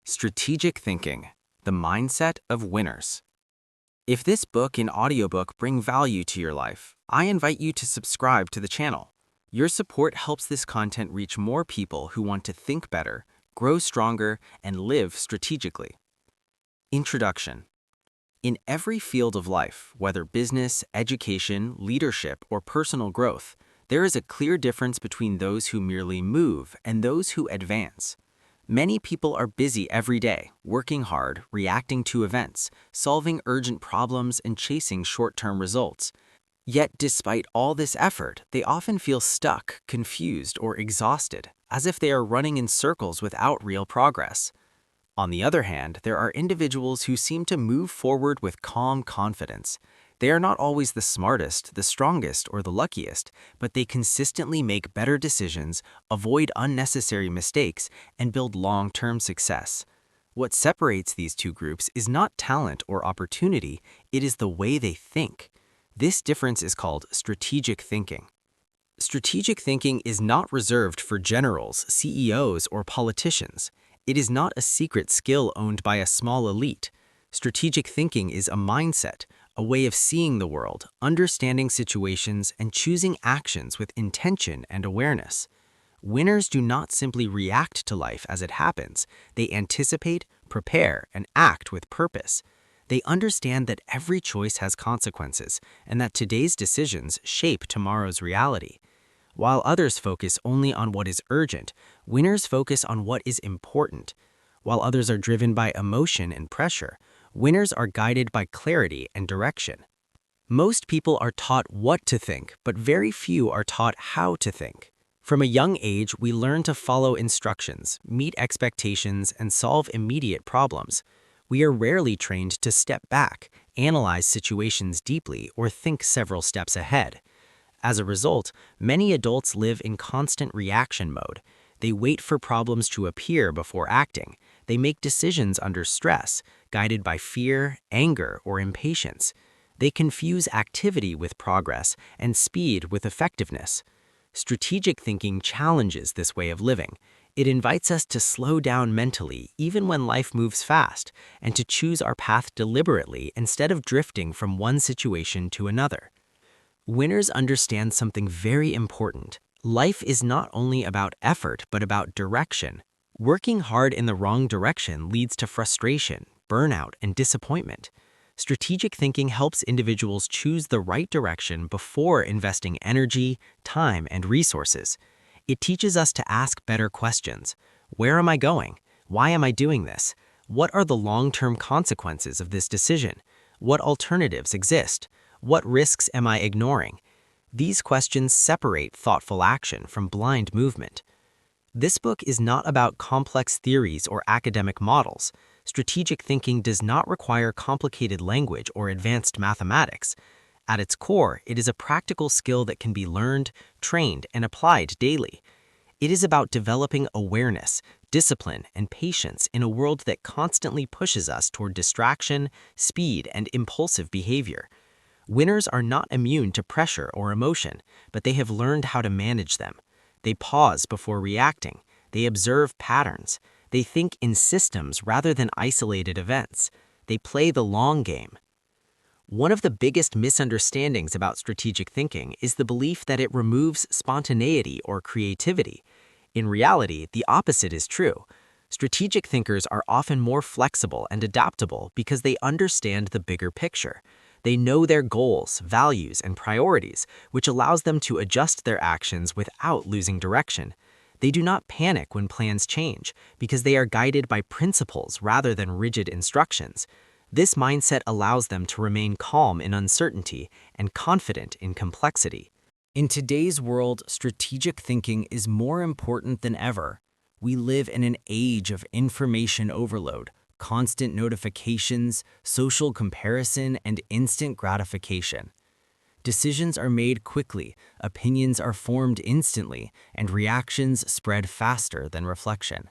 Strategic Thinking, The Mindset of Winners. If this book and audiobook bring value to your life, I invite you to subscribe to the channel. Your support helps this content reach more people who want to think better, grow stronger, and live strategically. Introduction. In every field of life, whether business, education, leadership, or personal growth, there is a clear difference between those who merely move and those who advance. Many people are busy every day, working hard, reacting to events, solving urgent problems, and chasing short-term results. Yet, despite all this effort, they often feel stuck, confused, or exhausted, as if they are running in circles without real progress. On the other hand, there are individuals who seem to move forward with calm confidence. They are not always the smartest, the strongest, or the luckiest, but they consistently make better decisions, avoid unnecessary mistakes, and build long-term success. What separates these two groups is not talent or opportunity, it is the way they think. This difference is called strategic thinking. Strategic thinking is not reserved for generals, CEOs, or politicians. It is not a secret skill owned by a small elite. Strategic thinking is a mindset, a way of seeing the world, understanding situations, and choosing actions with intention and awareness. Winners do not simply react to life as it happens. They anticipate, prepare, and act with purpose. They understand that every choice has consequences and that today's decisions shape tomorrow's reality. While others focus only on what is urgent, winners focus on what is important. While others are driven by emotion and pressure, winners are guided by clarity and direction. Most people are taught what to think, but very few are taught how to think. From a young age, we learn to follow instructions, meet expectations, and solve immediate problems. We are rarely trained to step back, analyze situations deeply, or think several steps ahead. As a result, many adults live in constant reaction mode. They wait for problems to appear before acting. They make decisions under stress, guided by fear, anger, or impatience. They confuse activity with progress and speed with effectiveness. Strategic thinking challenges this way of living. It invites us to slow down mentally even when life moves fast, and to choose our path deliberately instead of drifting from one situation to another. Winners understand something very important. Life is not only about effort, but about direction. Working hard in the wrong direction leads to frustration, burnout, and disappointment. Strategic thinking helps individuals choose the right direction before investing energy, time, and resources. It teaches us to ask better questions. Where am I going? Why am I doing this? What are the long-term consequences of this decision? What alternatives exist? What risks am I ignoring? These questions separate thoughtful action from blind movement. This book is not about complex theories or academic models. Strategic thinking does not require complicated language or advanced mathematics. At its core, it is a practical skill that can be learned, trained, and applied daily. It is about developing awareness, discipline, and patience in a world that constantly pushes us toward distraction, speed, and impulsive behavior. Winners are not immune to pressure or emotion, but they have learned how to manage them. They pause before reacting. They observe patterns. They think in systems rather than isolated events. They play the long game. One of the biggest misunderstandings about strategic thinking is the belief that it removes spontaneity or creativity. In reality, the opposite is true. Strategic thinkers are often more flexible and adaptable because they understand the bigger picture. They know their goals, values, and priorities, which allows them to adjust their actions without losing direction. They do not panic when plans change because they are guided by principles rather than rigid instructions. This mindset allows them to remain calm in uncertainty and confident in complexity. In today's world, strategic thinking is more important than ever. We live in an age of information overload, constant notifications, social comparison, and instant gratification. Decisions are made quickly, opinions are formed instantly, and reactions spread faster than reflection.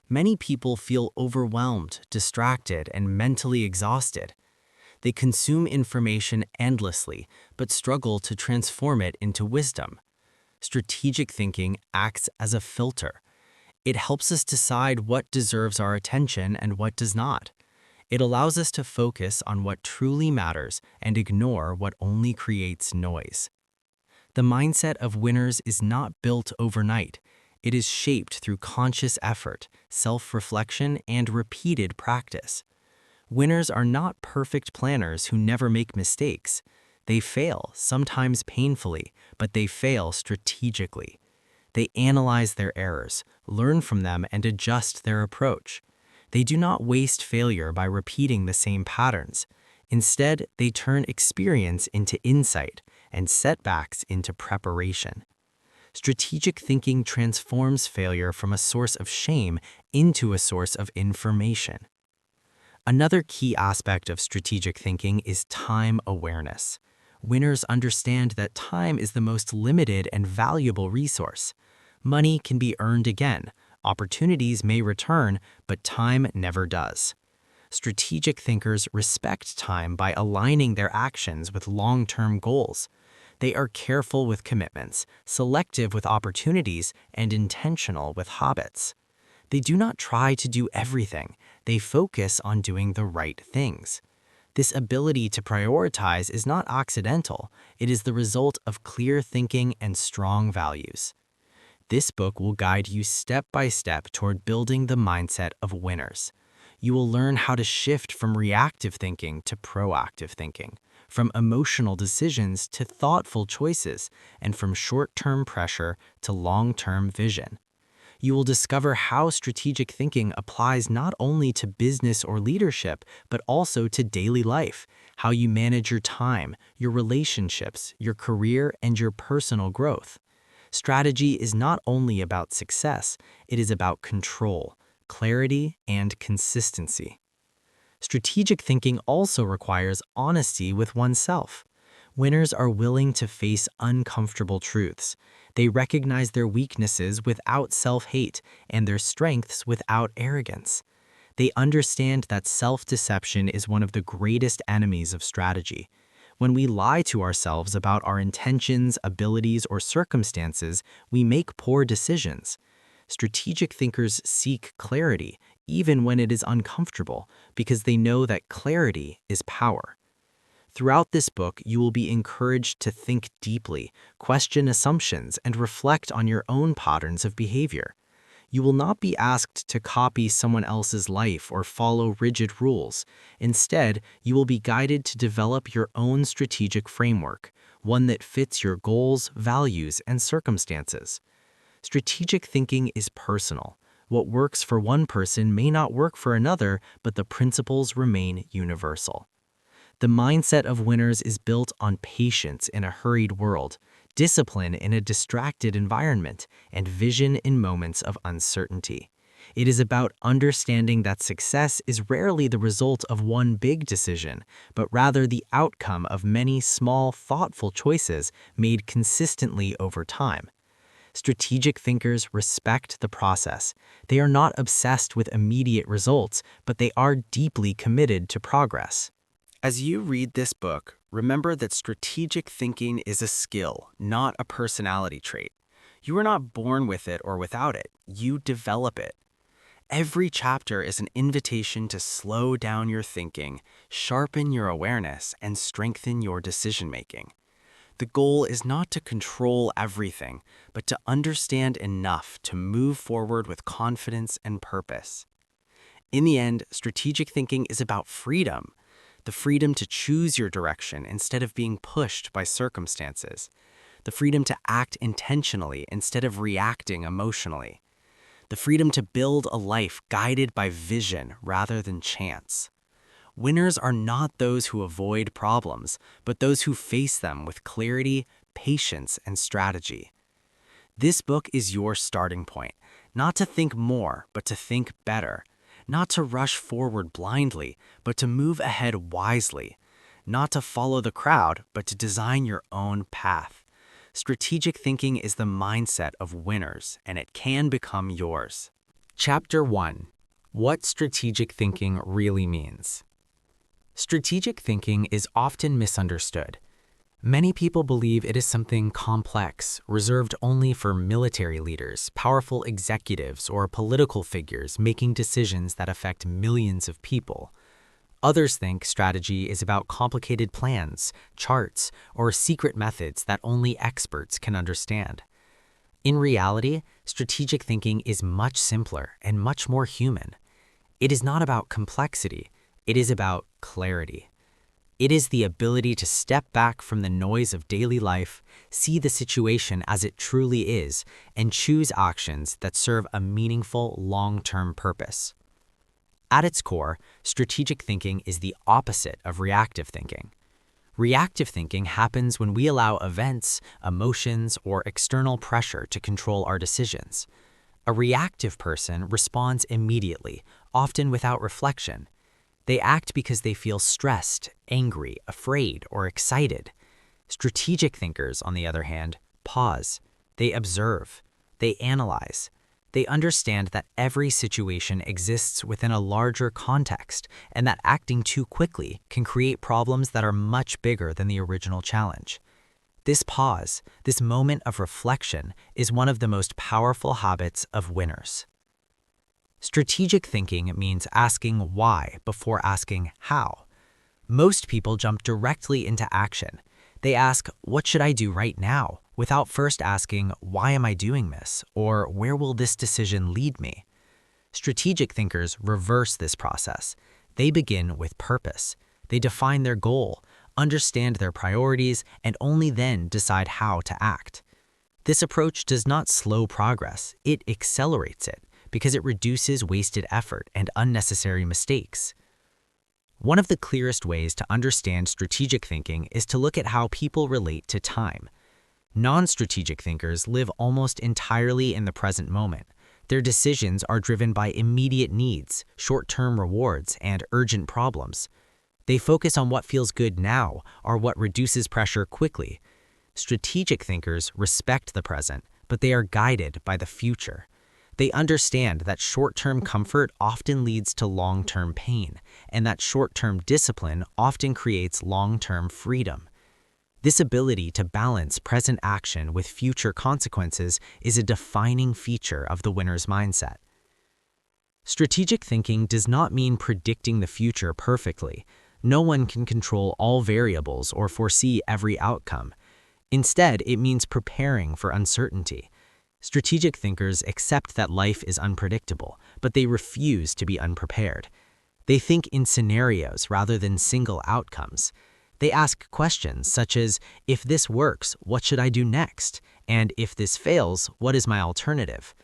Many people feel overwhelmed, distracted, and mentally exhausted. They consume information endlessly, but struggle to transform it into wisdom. Strategic thinking acts as a filter. It helps us decide what deserves our attention and what does not. It allows us to focus on what truly matters and ignore what only creates noise. The mindset of winners is not built overnight. It is shaped through conscious effort, self-reflection, and repeated practice. Winners are not perfect planners who never make mistakes. They fail, sometimes painfully, but they fail strategically. They analyze their errors, learn from them, and adjust their approach. They do not waste failure by repeating the same patterns. Instead, they turn experience into insight and setbacks into preparation. Strategic thinking transforms failure from a source of shame into a source of information. Another key aspect of strategic thinking is time awareness. Winners understand that time is the most limited and valuable resource. Money can be earned again, opportunities may return, but time never does. Strategic thinkers respect time by aligning their actions with long-term goals. They are careful with commitments, selective with opportunities, and intentional with habits. They do not try to do everything. They focus on doing the right things. This ability to prioritize is not accidental. It is the result of clear thinking and strong values. This book will guide you step by step toward building the mindset of winners. You will learn how to shift from reactive thinking to proactive thinking, from emotional decisions to thoughtful choices, and from short-term pressure to long-term vision. You will discover how strategic thinking applies not only to business or leadership, but also to daily life, how you manage your time, your relationships, your career, and your personal growth. Strategy is not only about success, it is about control, clarity, and consistency. Strategic thinking also requires honesty with oneself. Winners are willing to face uncomfortable truths. They recognize their weaknesses without self-hate and their strengths without arrogance. They understand that self-deception is one of the greatest enemies of strategy. When we lie to ourselves about our intentions, abilities, or circumstances, we make poor decisions. Strategic thinkers seek clarity, even when it is uncomfortable, because they know that clarity is power. Throughout this book, you will be encouraged to think deeply, question assumptions, and reflect on your own patterns of behavior. You will not be asked to copy someone else's life or follow rigid rules. Instead, you will be guided to develop your own strategic framework, one that fits your goals, values, and circumstances. Strategic thinking is personal. What works for one person may not work for another, but the principles remain universal. The mindset of winners is built on patience in a hurried world, discipline in a distracted environment, and vision in moments of uncertainty. It is about understanding that success is rarely the result of one big decision, but rather the outcome of many small, thoughtful choices made consistently over time. Strategic thinkers respect the process. They are not obsessed with immediate results, but they are deeply committed to progress. As you read this book, remember that strategic thinking is a skill, not a personality trait. You are not born with it or without it. You develop it. Every chapter is an invitation to slow down your thinking, sharpen your awareness, and strengthen your decision-making. The goal is not to control everything, but to understand enough to move forward with confidence and purpose. In the end, strategic thinking is about freedom. The freedom to choose your direction instead of being pushed by circumstances. The freedom to act intentionally instead of reacting emotionally. The freedom to build a life guided by vision rather than chance. Winners are not those who avoid problems, but those who face them with clarity, patience, and strategy. This book is your starting point, not to think more, but to think better. Not to rush forward blindly, but to move ahead wisely. Not to follow the crowd, but to design your own path. Strategic thinking is the mindset of winners, and it can become yours. Chapter 1. What strategic thinking really means. Strategic thinking is often misunderstood. Many people believe it is something complex, reserved only for military leaders, powerful executives, or political figures making decisions that affect millions of people. Others think strategy is about complicated plans, charts, or secret methods that only experts can understand. In reality, strategic thinking is much simpler and much more human. It is not about complexity, it is about clarity. It is the ability to step back from the noise of daily life, see the situation as it truly is, and choose actions that serve a meaningful long-term purpose. At its core, strategic thinking is the opposite of reactive thinking. Reactive thinking happens when we allow events, emotions, or external pressure to control our decisions. A reactive person responds immediately, often without reflection. They act because they feel stressed, angry, afraid, or excited. Strategic thinkers, on the other hand, pause. They observe. They analyze. They understand that every situation exists within a larger context and that acting too quickly can create problems that are much bigger than the original challenge. This pause, this moment of reflection, is one of the most powerful habits of winners. Strategic thinking means asking why before asking how. Most people jump directly into action. They ask, "What should I do right now?" without first asking, "Why am I doing this?" or "Where will this decision lead me?" Strategic thinkers reverse this process. They begin with purpose. They define their goal, understand their priorities, and only then decide how to act. This approach does not slow progress, it accelerates it because it reduces wasted effort and unnecessary mistakes. One of the clearest ways to understand strategic thinking is to look at how people relate to time. Non-strategic thinkers live almost entirely in the present moment. Their decisions are driven by immediate needs, short-term rewards, and urgent problems. They focus on what feels good now or what reduces pressure quickly. Strategic thinkers respect the present, but they are guided by the future. They understand that short-term comfort often leads to long-term pain, and that short-term discipline often creates long-term freedom. This ability to balance present action with future consequences is a defining feature of the winner's mindset. Strategic thinking does not mean predicting the future perfectly. No one can control all variables or foresee every outcome. Instead, it means preparing for uncertainty. Strategic thinkers accept that life is unpredictable, but they refuse to be unprepared. They think in scenarios rather than single outcomes. They ask questions such as, "If this works, what should I do next?" And "If this fails, what is my alternative?"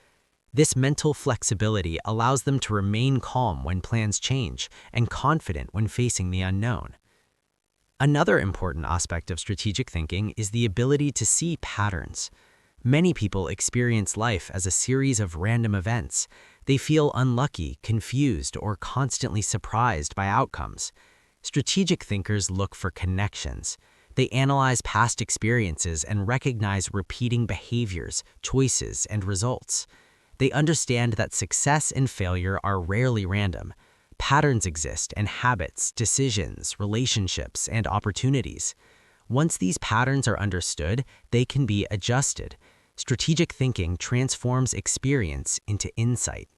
This mental flexibility allows them to remain calm when plans change and confident when facing the unknown. Another important aspect of strategic thinking is the ability to see patterns. Many people experience life as a series of random events. They feel unlucky, confused, or constantly surprised by outcomes. Strategic thinkers look for connections. They analyze past experiences and recognize repeating behaviors, choices, and results. They understand that success and failure are rarely random. Patterns exist in habits, decisions, relationships, and opportunities. Once these patterns are understood, they can be adjusted. Strategic thinking transforms experience into insight.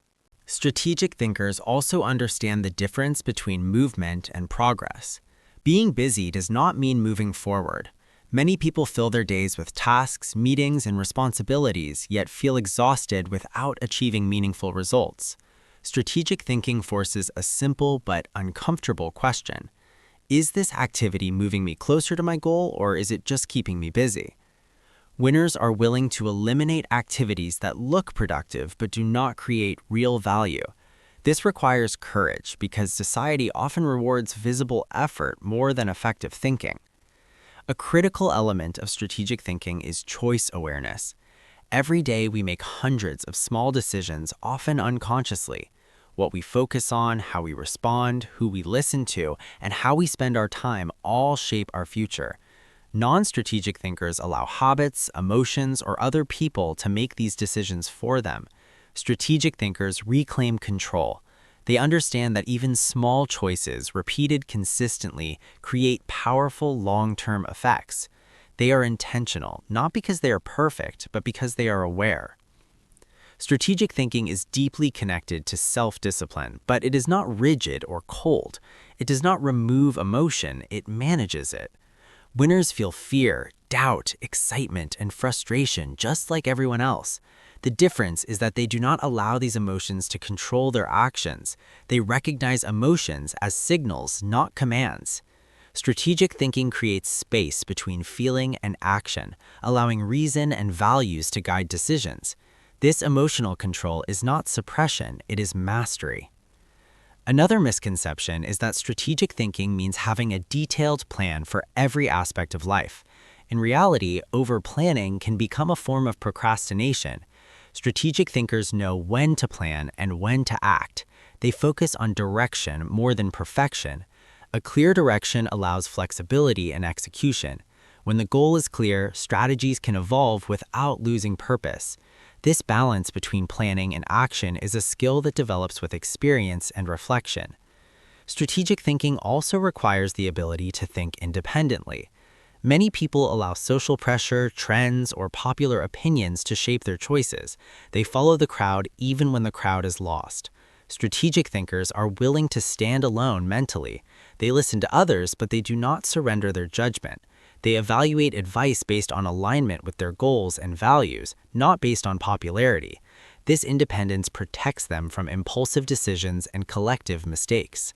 Strategic thinkers also understand the difference between movement and progress. Being busy does not mean moving forward. Many people fill their days with tasks, meetings, and responsibilities, yet feel exhausted without achieving meaningful results. Strategic thinking forces a simple but uncomfortable question. Is this activity moving me closer to my goal, or is it just keeping me busy? Winners are willing to eliminate activities that look productive but do not create real value. This requires courage because society often rewards visible effort more than effective thinking. A critical element of strategic thinking is choice awareness. Every day we make hundreds of small decisions, often unconsciously. What we focus on, how we respond, who we listen to, and how we spend our time all shape our future. Non-strategic thinkers allow habits, emotions, or other people to make these decisions for them. Strategic thinkers reclaim control. They understand that even small choices, repeated consistently, create powerful long-term effects. They are intentional, not because they are perfect, but because they are aware. Strategic thinking is deeply connected to self-discipline, but it is not rigid or cold. It does not remove emotion, it manages it. Winners feel fear, doubt, excitement, and frustration just like everyone else. The difference is that they do not allow these emotions to control their actions. They recognize emotions as signals, not commands. Strategic thinking creates space between feeling and action, allowing reason and values to guide decisions. This emotional control is not suppression, it is mastery. Another misconception is that strategic thinking means having a detailed plan for every aspect of life. In reality, over-planning can become a form of procrastination. Strategic thinkers know when to plan and when to act. They focus on direction more than perfection. A clear direction allows flexibility in execution. When the goal is clear, strategies can evolve without losing purpose. This balance between planning and action is a skill that develops with experience and reflection. Strategic thinking also requires the ability to think independently. Many people allow social pressure, trends, or popular opinions to shape their choices. They follow the crowd even when the crowd is lost. Strategic thinkers are willing to stand alone mentally. They listen to others, but they do not surrender their judgment. They evaluate advice based on alignment with their goals and values, not based on popularity. This independence protects them from impulsive decisions and collective mistakes.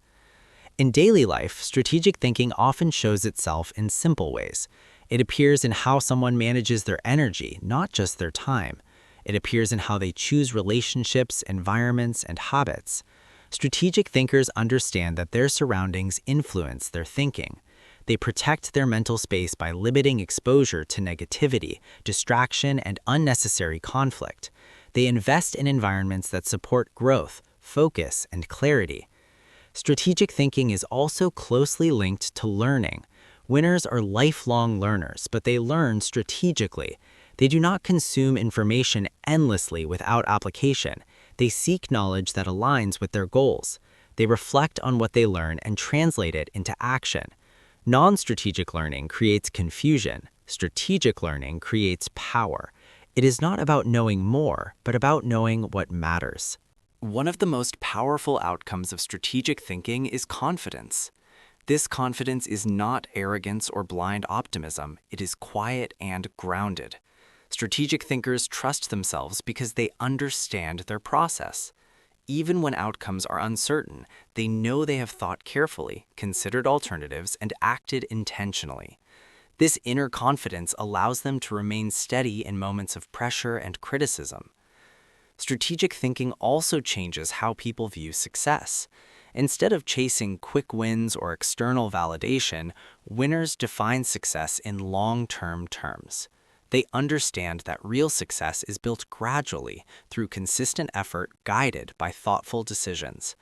In daily life, strategic thinking often shows itself in simple ways. It appears in how someone manages their energy, not just their time. It appears in how they choose relationships, environments, and habits. Strategic thinkers understand that their surroundings influence their thinking. They protect their mental space by limiting exposure to negativity, distraction, and unnecessary conflict. They invest in environments that support growth, focus, and clarity. Strategic thinking is also closely linked to learning. Winners are lifelong learners, but they learn strategically. They do not consume information endlessly without application. They seek knowledge that aligns with their goals. They reflect on what they learn and translate it into action. Non-strategic learning creates confusion. Strategic learning creates power. It is not about knowing more, but about knowing what matters. One of the most powerful outcomes of strategic thinking is confidence. This confidence is not arrogance or blind optimism. It is quiet and grounded. Strategic thinkers trust themselves because they understand their process. Even when outcomes are uncertain, they know they have thought carefully, considered alternatives, and acted intentionally. This inner confidence allows them to remain steady in moments of pressure and criticism. Strategic thinking also changes how people view success. Instead of chasing quick wins or external validation, winners define success in long-term terms. They understand that real success is built gradually through consistent effort guided by thoughtful decisions.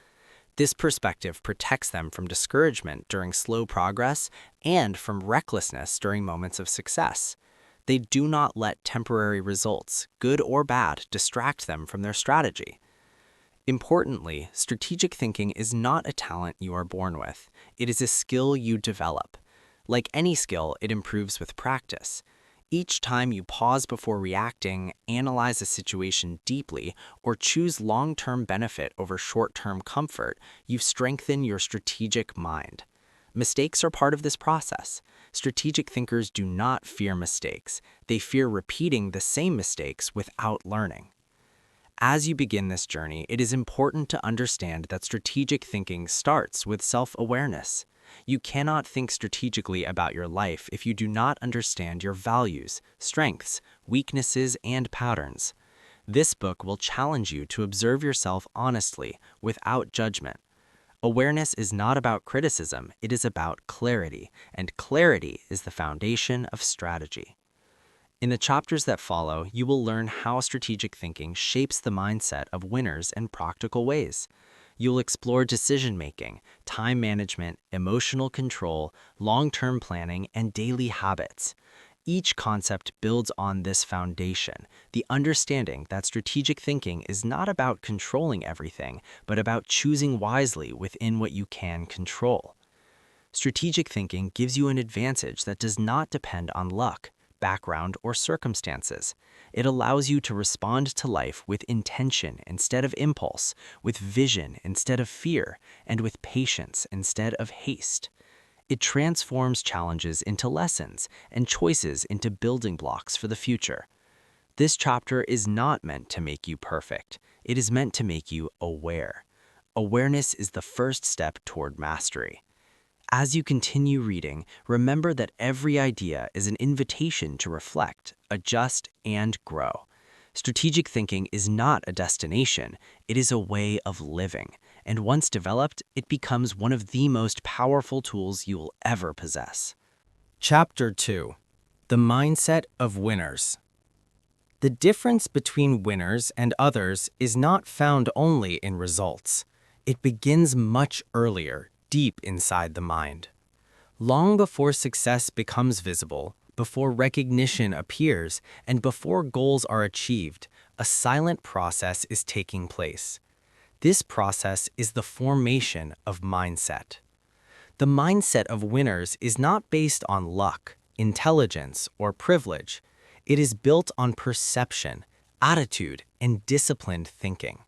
This perspective protects them from discouragement during slow progress and from recklessness during moments of success. They do not let temporary results, good or bad, distract them from their strategy. Importantly, strategic thinking is not a talent you are born with. It is a skill you develop. Like any skill, it improves with practice. Each time you pause before reacting, analyze a situation deeply, or choose long-term benefit over short-term comfort, you strengthen your strategic mind. Mistakes are part of this process. Strategic thinkers do not fear mistakes. They fear repeating the same mistakes without learning. As you begin this journey, it is important to understand that strategic thinking starts with self-awareness. You cannot think strategically about your life if you do not understand your values, strengths, weaknesses, and patterns. This book will challenge you to observe yourself honestly, without judgment. Awareness is not about criticism, it is about clarity, and clarity is the foundation of strategy. In the chapters that follow, you will learn how strategic thinking shapes the mindset of winners in practical ways. You'll explore decision-making, time management, emotional control, long-term planning, and daily habits. Each concept builds on this foundation, the understanding that strategic thinking is not about controlling everything, but about choosing wisely within what you can control. Strategic thinking gives you an advantage that does not depend on luck, background, or circumstances. It allows you to respond to life with intention instead of impulse, with vision instead of fear, and with patience instead of haste. It transforms challenges into lessons and choices into building blocks for the future. This chapter is not meant to make you perfect. It is meant to make you aware. Awareness is the first step toward mastery. As you continue reading, remember that every idea is an invitation to reflect, adjust, and grow. Strategic thinking is not a destination, it is a way of living, and once developed, it becomes one of the most powerful tools you will ever possess. Chapter 2: The Mindset of Winners. The difference between winners and others is not found only in results. It begins much earlier, deep inside the mind. Long before success becomes visible, before recognition appears, and before goals are achieved, a silent process is taking place. This process is the formation of mindset. The mindset of winners is not based on luck, intelligence, or privilege. It is built on perception, attitude, and disciplined thinking.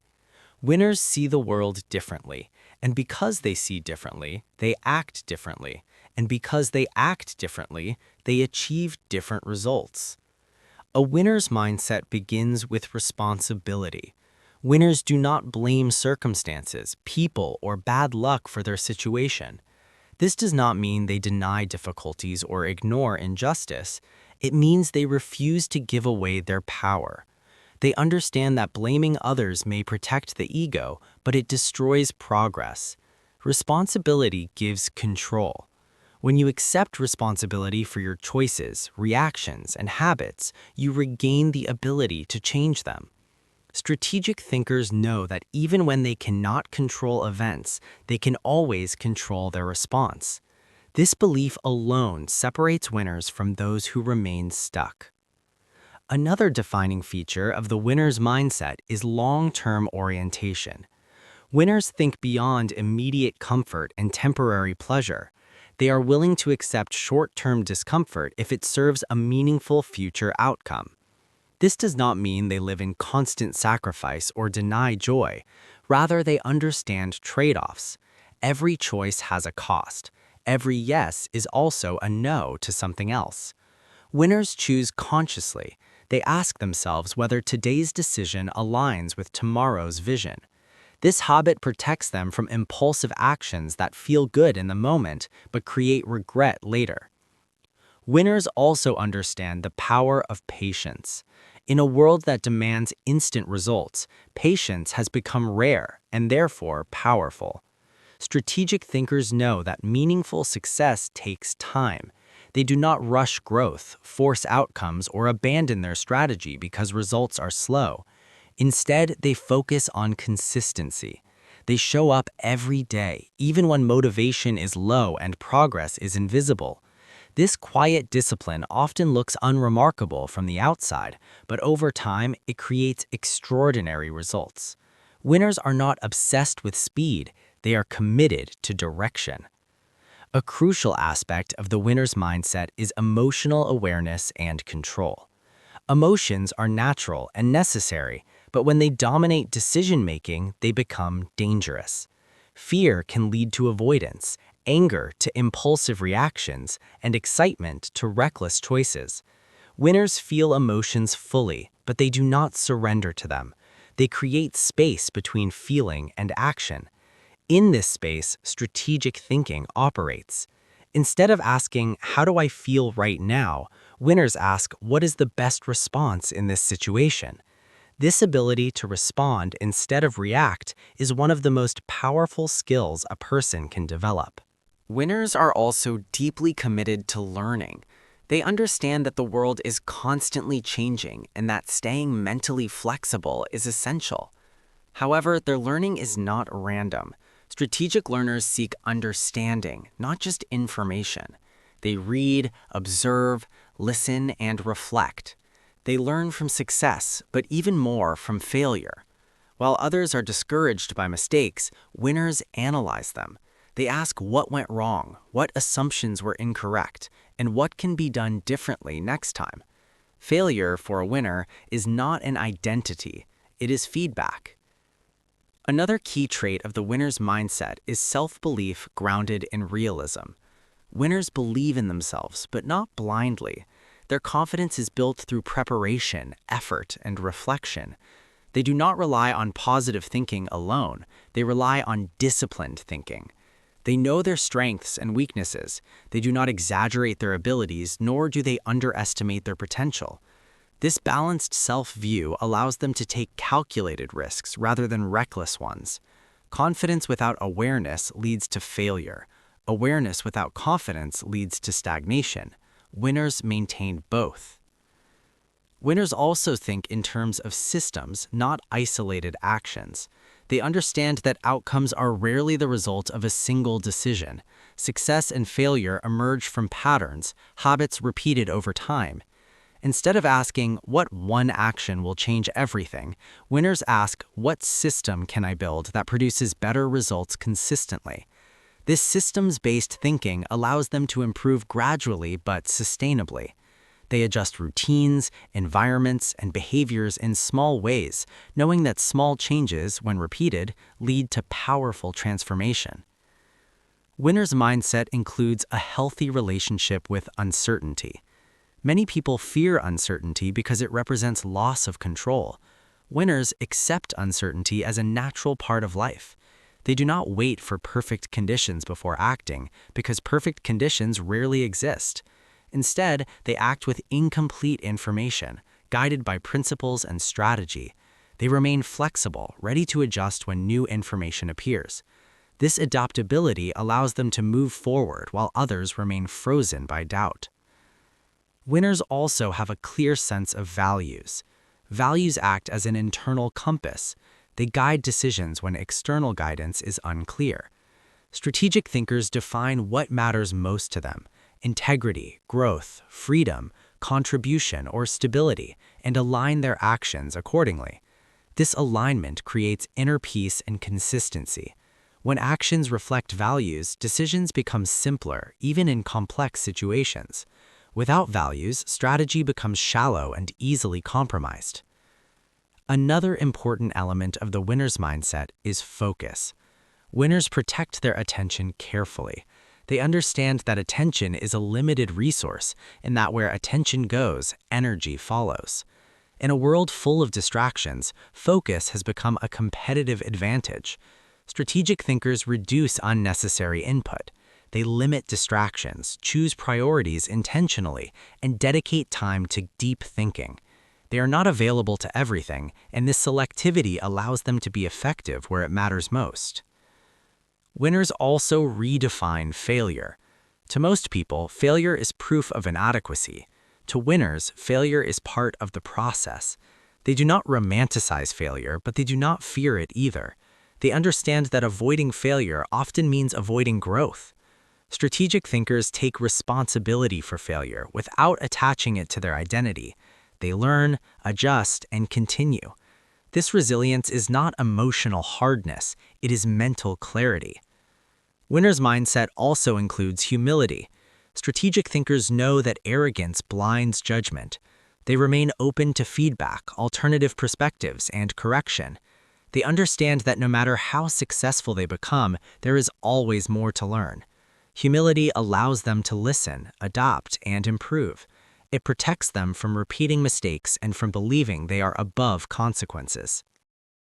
Winners see the world differently, and because they see differently, they act differently, and because they act differently, they achieve different results. A winner's mindset begins with responsibility. Winners do not blame circumstances, people, or bad luck for their situation. This does not mean they deny difficulties or ignore injustice. It means they refuse to give away their power. They understand that blaming others may protect the ego, but it destroys progress. Responsibility gives control. When you accept responsibility for your choices, reactions, and habits, you regain the ability to change them. Strategic thinkers know that even when they cannot control events, they can always control their response. This belief alone separates winners from those who remain stuck. Another defining feature of the winner's mindset is long-term orientation. Winners think beyond immediate comfort and temporary pleasure. They are willing to accept short-term discomfort if it serves a meaningful future outcome. This does not mean they live in constant sacrifice or deny joy. Rather, they understand trade-offs. Every choice has a cost. Every yes is also a no to something else. Winners choose consciously. They ask themselves whether today's decision aligns with tomorrow's vision. This habit protects them from impulsive actions that feel good in the moment but create regret later. Winners also understand the power of patience. In a world that demands instant results, patience has become rare and therefore powerful. Strategic thinkers know that meaningful success takes time. They do not rush growth, force outcomes, or abandon their strategy because results are slow. Instead, they focus on consistency. They show up every day, even when motivation is low and progress is invisible. This quiet discipline often looks unremarkable from the outside, but over time, it creates extraordinary results. Winners are not obsessed with speed, they are committed to direction. A crucial aspect of the winner's mindset is emotional awareness and control. Emotions are natural and necessary, but when they dominate decision-making, they become dangerous. Fear can lead to avoidance, anger to impulsive reactions, and excitement to reckless choices. Winners feel emotions fully, but they do not surrender to them. They create space between feeling and action. In this space, strategic thinking operates. Instead of asking, "How do I feel right now?" winners ask, "What is the best response in this situation?" This ability to respond instead of react is one of the most powerful skills a person can develop. Winners are also deeply committed to learning. They understand that the world is constantly changing and that staying mentally flexible is essential. However, their learning is not random. Strategic learners seek understanding, not just information. They read, observe, listen, and reflect. They learn from success, but even more from failure. While others are discouraged by mistakes, winners analyze them. They ask what went wrong, what assumptions were incorrect, and what can be done differently next time. Failure, for a winner, is not an identity, it is feedback. Another key trait of the winner's mindset is self-belief grounded in realism. Winners believe in themselves, but not blindly. Their confidence is built through preparation, effort, and reflection. They do not rely on positive thinking alone. They rely on disciplined thinking. They know their strengths and weaknesses. They do not exaggerate their abilities, nor do they underestimate their potential. This balanced self-view allows them to take calculated risks rather than reckless ones. Confidence without awareness leads to failure. Awareness without confidence leads to stagnation. Winners maintain both. Winners also think in terms of systems, not isolated actions. They understand that outcomes are rarely the result of a single decision. Success and failure emerge from patterns, habits repeated over time. Instead of asking, what one action will change everything, winners ask, what system can I build that produces better results consistently? This systems-based thinking allows them to improve gradually but sustainably. They adjust routines, environments, and behaviors in small ways, knowing that small changes, when repeated, lead to powerful transformation. Winners' mindset includes a healthy relationship with uncertainty. Many people fear uncertainty because it represents loss of control. Winners accept uncertainty as a natural part of life. They do not wait for perfect conditions before acting, because perfect conditions rarely exist. Instead, they act with incomplete information, guided by principles and strategy. They remain flexible, ready to adjust when new information appears. This adaptability allows them to move forward while others remain frozen by doubt. Winners also have a clear sense of values. Values act as an internal compass. They guide decisions when external guidance is unclear. Strategic thinkers define what matters most to them: integrity, growth, freedom, contribution, or stability, and align their actions accordingly. This alignment creates inner peace and consistency. When actions reflect values, decisions become simpler, even in complex situations. Without values, strategy becomes shallow and easily compromised. Another important element of the winner's mindset is focus. Winners protect their attention carefully. They understand that attention is a limited resource, and that where attention goes, energy follows. In a world full of distractions, focus has become a competitive advantage. Strategic thinkers reduce unnecessary input. They limit distractions, choose priorities intentionally, and dedicate time to deep thinking. They are not available to everything, and this selectivity allows them to be effective where it matters most. Winners also redefine failure. To most people, failure is proof of inadequacy. To winners, failure is part of the process. They do not romanticize failure, but they do not fear it either. They understand that avoiding failure often means avoiding growth. Strategic thinkers take responsibility for failure without attaching it to their identity. They learn, adjust, and continue. This resilience is not emotional hardness, it is mental clarity. Winners' mindset also includes humility. Strategic thinkers know that arrogance blinds judgment. They remain open to feedback, alternative perspectives, and correction. They understand that no matter how successful they become, there is always more to learn. Humility allows them to listen, adopt, and improve. It protects them from repeating mistakes and from believing they are above consequences.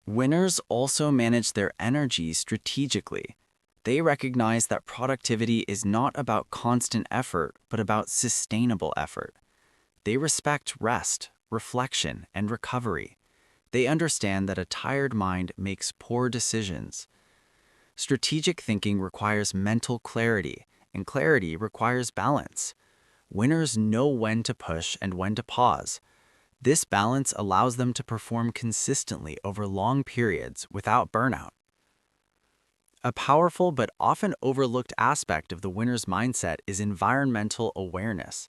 Winners also manage their energy strategically. They recognize that productivity is not about constant effort, but about sustainable effort. They respect rest, reflection, and recovery. They understand that a tired mind makes poor decisions. Strategic thinking requires mental clarity, and clarity requires balance. Winners know when to push and when to pause. This balance allows them to perform consistently over long periods without burnout. A powerful but often overlooked aspect of the winner's mindset is environmental awareness.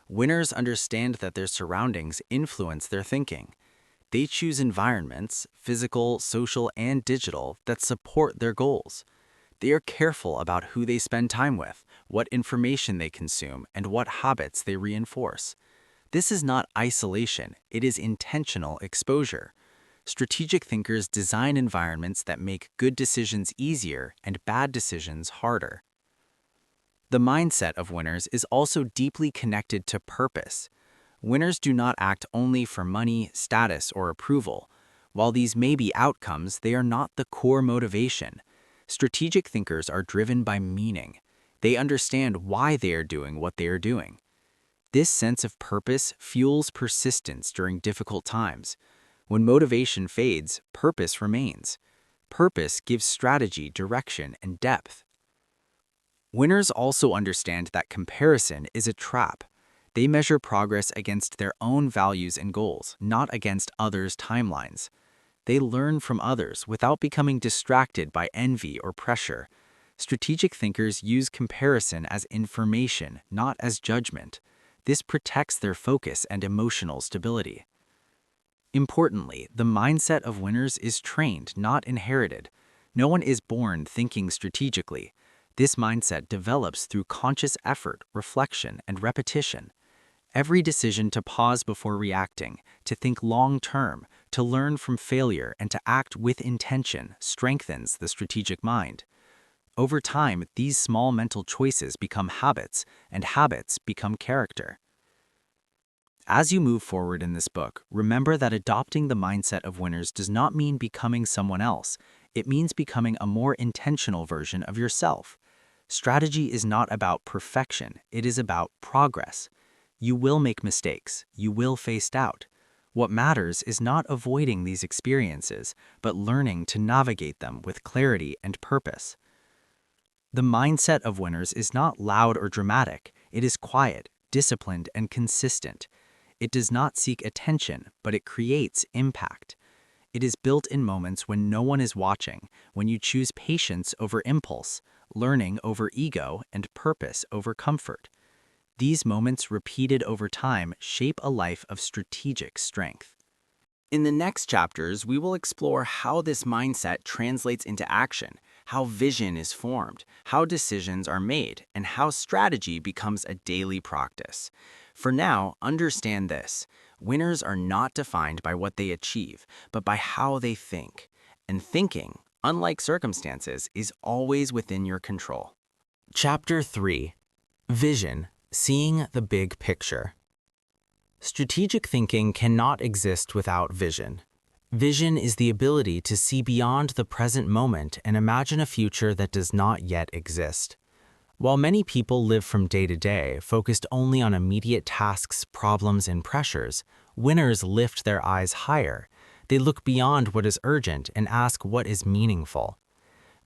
Winners understand that their surroundings influence their thinking. They choose environments, physical, social, and digital, that support their goals. They are careful about who they spend time with, what information they consume, and what habits they reinforce. This is not isolation, it is intentional exposure. Strategic thinkers design environments that make good decisions easier and bad decisions harder. The mindset of winners is also deeply connected to purpose. Winners do not act only for money, status, or approval. While these may be outcomes, they are not the core motivation. Strategic thinkers are driven by meaning. They understand why they are doing what they are doing. This sense of purpose fuels persistence during difficult times. When motivation fades, purpose remains. Purpose gives strategy, direction, and depth. Winners also understand that comparison is a trap. They measure progress against their own values and goals, not against others' timelines. They learn from others without becoming distracted by envy or pressure. Strategic thinkers use comparison as information, not as judgment. This protects their focus and emotional stability. Importantly, the mindset of winners is trained, not inherited. No one is born thinking strategically. This mindset develops through conscious effort, reflection, and repetition. Every decision to pause before reacting, to think long-term, to learn from failure, and to act with intention strengthens the strategic mind. Over time, these small mental choices become habits, and habits become character. As you move forward in this book, remember that adopting the mindset of winners does not mean becoming someone else. It means becoming a more intentional version of yourself. Strategy is not about perfection, it is about progress. You will make mistakes, you will face doubt. What matters is not avoiding these experiences, but learning to navigate them with clarity and purpose. The mindset of winners is not loud or dramatic, it is quiet, disciplined, and consistent. It does not seek attention, but it creates impact. It is built in moments when no one is watching, when you choose patience over impulse, learning over ego, and purpose over comfort. These moments, repeated over time, shape a life of strategic strength. In the next chapters, we will explore how this mindset translates into action, how vision is formed, how decisions are made, and how strategy becomes a daily practice. For now, understand this: winners are not defined by what they achieve, but by how they think. And thinking, unlike circumstances, is always within your control. Chapter 3: Vision, Seeing the Big Picture. Strategic thinking cannot exist without vision. Vision is the ability to see beyond the present moment and imagine a future that does not yet exist. While many people live from day to day, focused only on immediate tasks, problems, and pressures, winners lift their eyes higher. They look beyond what is urgent and ask what is meaningful.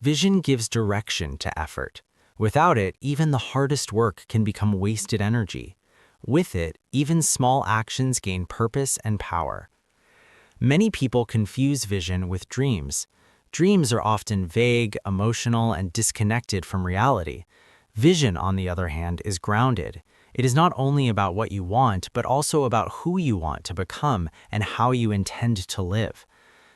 Vision gives direction to effort. Without it, even the hardest work can become wasted energy. With it, even small actions gain purpose and power. Many people confuse vision with dreams. Dreams are often vague, emotional, and disconnected from reality. Vision, on the other hand, is grounded. It is not only about what you want, but also about who you want to become and how you intend to live.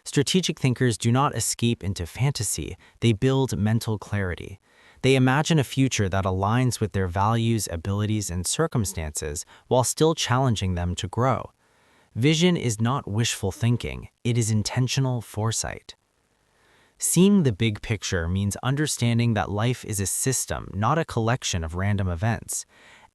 Strategic thinkers do not escape into fantasy, they build mental clarity. They imagine a future that aligns with their values, abilities, and circumstances while still challenging them to grow. Vision is not wishful thinking, it is intentional foresight. Seeing the big picture means understanding that life is a system, not a collection of random events.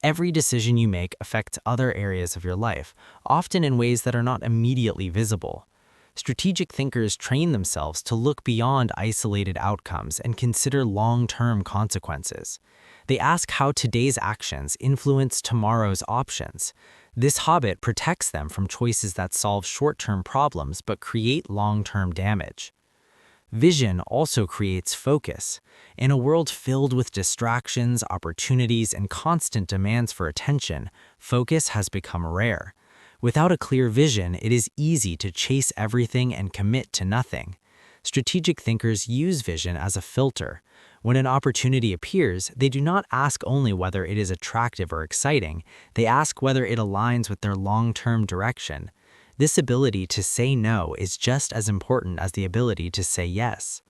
Every decision you make affects other areas of your life, often in ways that are not immediately visible. Strategic thinkers train themselves to look beyond isolated outcomes and consider long-term consequences. They ask how today's actions influence tomorrow's options. This habit protects them from choices that solve short-term problems but create long-term damage. Vision also creates focus. In a world filled with distractions, opportunities, and constant demands for attention, focus has become rare. Without a clear vision, it is easy to chase everything and commit to nothing. Strategic thinkers use vision as a filter. When an opportunity appears, they do not ask only whether it is attractive or exciting, they ask whether it aligns with their long-term direction. This ability to say no is just as important as the ability to say yes.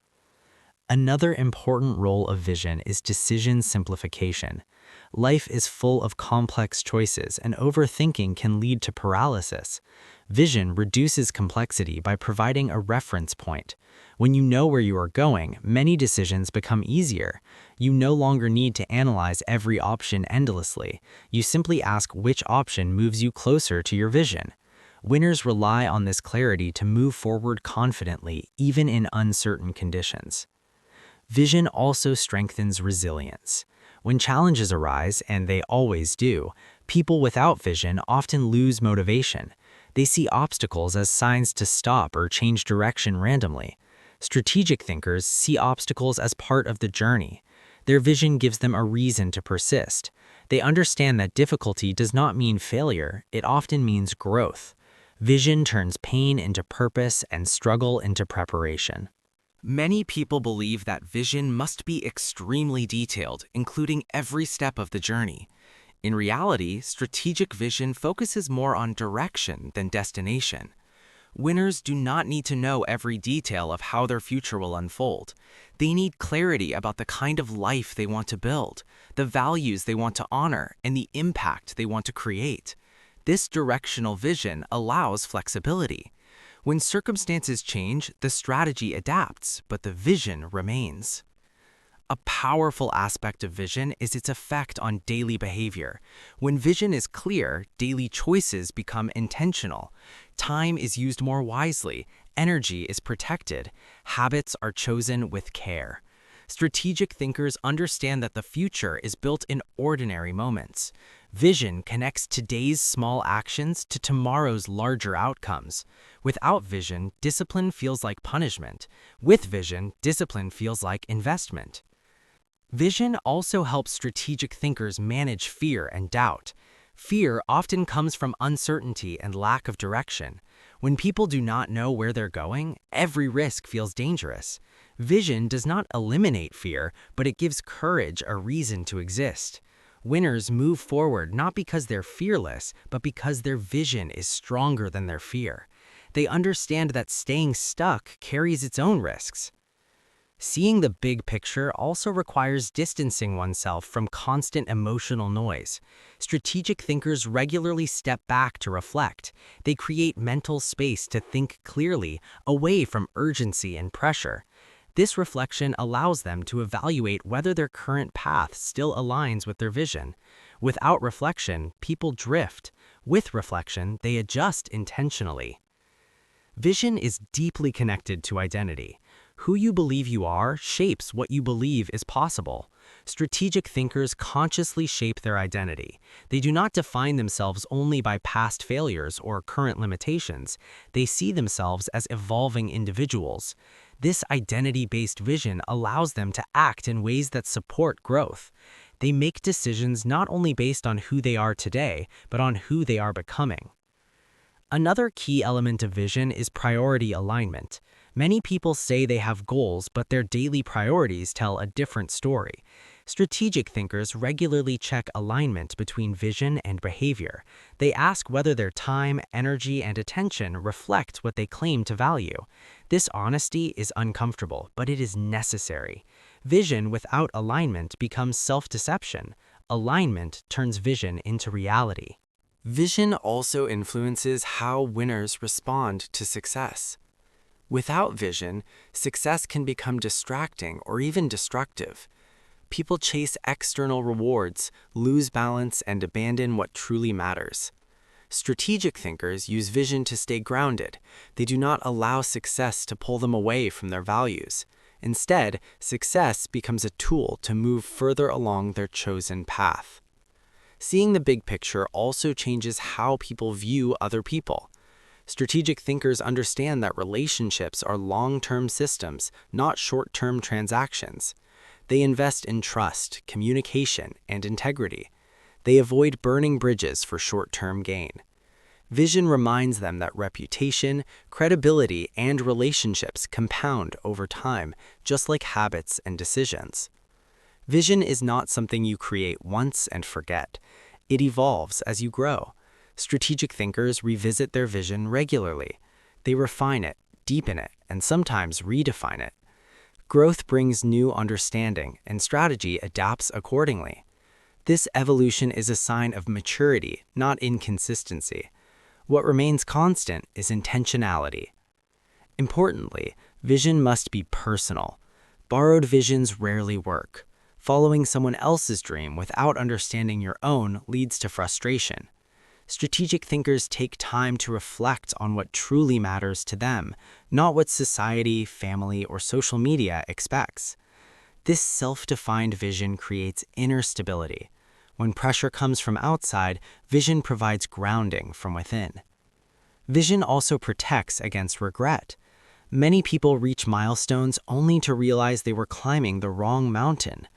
Another important role of vision is decision simplification. Life is full of complex choices, and overthinking can lead to paralysis. Vision reduces complexity by providing a reference point. When you know where you are going, many decisions become easier. You no longer need to analyze every option endlessly. You simply ask which option moves you closer to your vision. Winners rely on this clarity to move forward confidently, even in uncertain conditions. Vision also strengthens resilience. When challenges arise, and they always do, people without vision often lose motivation. They see obstacles as signs to stop or change direction randomly. Strategic thinkers see obstacles as part of the journey. Their vision gives them a reason to persist. They understand that difficulty does not mean failure, it often means growth. Vision turns pain into purpose and struggle into preparation. Many people believe that vision must be extremely detailed, including every step of the journey. In reality, strategic vision focuses more on direction than destination. Winners do not need to know every detail of how their future will unfold. They need clarity about the kind of life they want to build, the values they want to honor, and the impact they want to create. This directional vision allows flexibility. When circumstances change, the strategy adapts, but the vision remains. A powerful aspect of vision is its effect on daily behavior. When vision is clear, daily choices become intentional. Time is used more wisely, energy is protected, habits are chosen with care. Strategic thinkers understand that the future is built in ordinary moments. Vision connects today's small actions to tomorrow's larger outcomes. Without vision, discipline feels like punishment. With vision, discipline feels like investment. Vision also helps strategic thinkers manage fear and doubt. Fear often comes from uncertainty and lack of direction. When people do not know where they're going, every risk feels dangerous. Vision does not eliminate fear, but it gives courage a reason to exist. Winners move forward not because they're fearless, but because their vision is stronger than their fear. They understand that staying stuck carries its own risks. Seeing the big picture also requires distancing oneself from constant emotional noise. Strategic thinkers regularly step back to reflect. They create mental space to think clearly, away from urgency and pressure. This reflection allows them to evaluate whether their current path still aligns with their vision. Without reflection, people drift. With reflection, they adjust intentionally. Vision is deeply connected to identity. Who you believe you are shapes what you believe is possible. Strategic thinkers consciously shape their identity. They do not define themselves only by past failures or current limitations. They see themselves as evolving individuals. This identity-based vision allows them to act in ways that support growth. They make decisions not only based on who they are today, but on who they are becoming. Another key element of vision is priority alignment. Many people say they have goals, but their daily priorities tell a different story. Strategic thinkers regularly check alignment between vision and behavior. They ask whether their time, energy, and attention reflect what they claim to value. This honesty is uncomfortable, but it is necessary. Vision without alignment becomes self-deception. Alignment turns vision into reality. Vision also influences how winners respond to success. Without vision, success can become distracting or even destructive. People chase external rewards, lose balance, and abandon what truly matters. Strategic thinkers use vision to stay grounded. They do not allow success to pull them away from their values. Instead, success becomes a tool to move further along their chosen path. Seeing the big picture also changes how people view other people. Strategic thinkers understand that relationships are long-term systems, not short-term transactions. They invest in trust, communication, and integrity. They avoid burning bridges for short-term gain. Vision reminds them that reputation, credibility, and relationships compound over time, just like habits and decisions. Vision is not something you create once and forget. It evolves as you grow. Strategic thinkers revisit their vision regularly. They refine it, deepen it, and sometimes redefine it. Growth brings new understanding, and strategy adapts accordingly. This evolution is a sign of maturity, not inconsistency. What remains constant is intentionality. Importantly, vision must be personal. Borrowed visions rarely work. Following someone else's dream without understanding your own leads to frustration. Strategic thinkers take time to reflect on what truly matters to them, not what society, family, or social media expects. This self-defined vision creates inner stability. When pressure comes from outside, vision provides grounding from within. Vision also protects against regret. Many people reach milestones only to realize they were climbing the wrong mountain.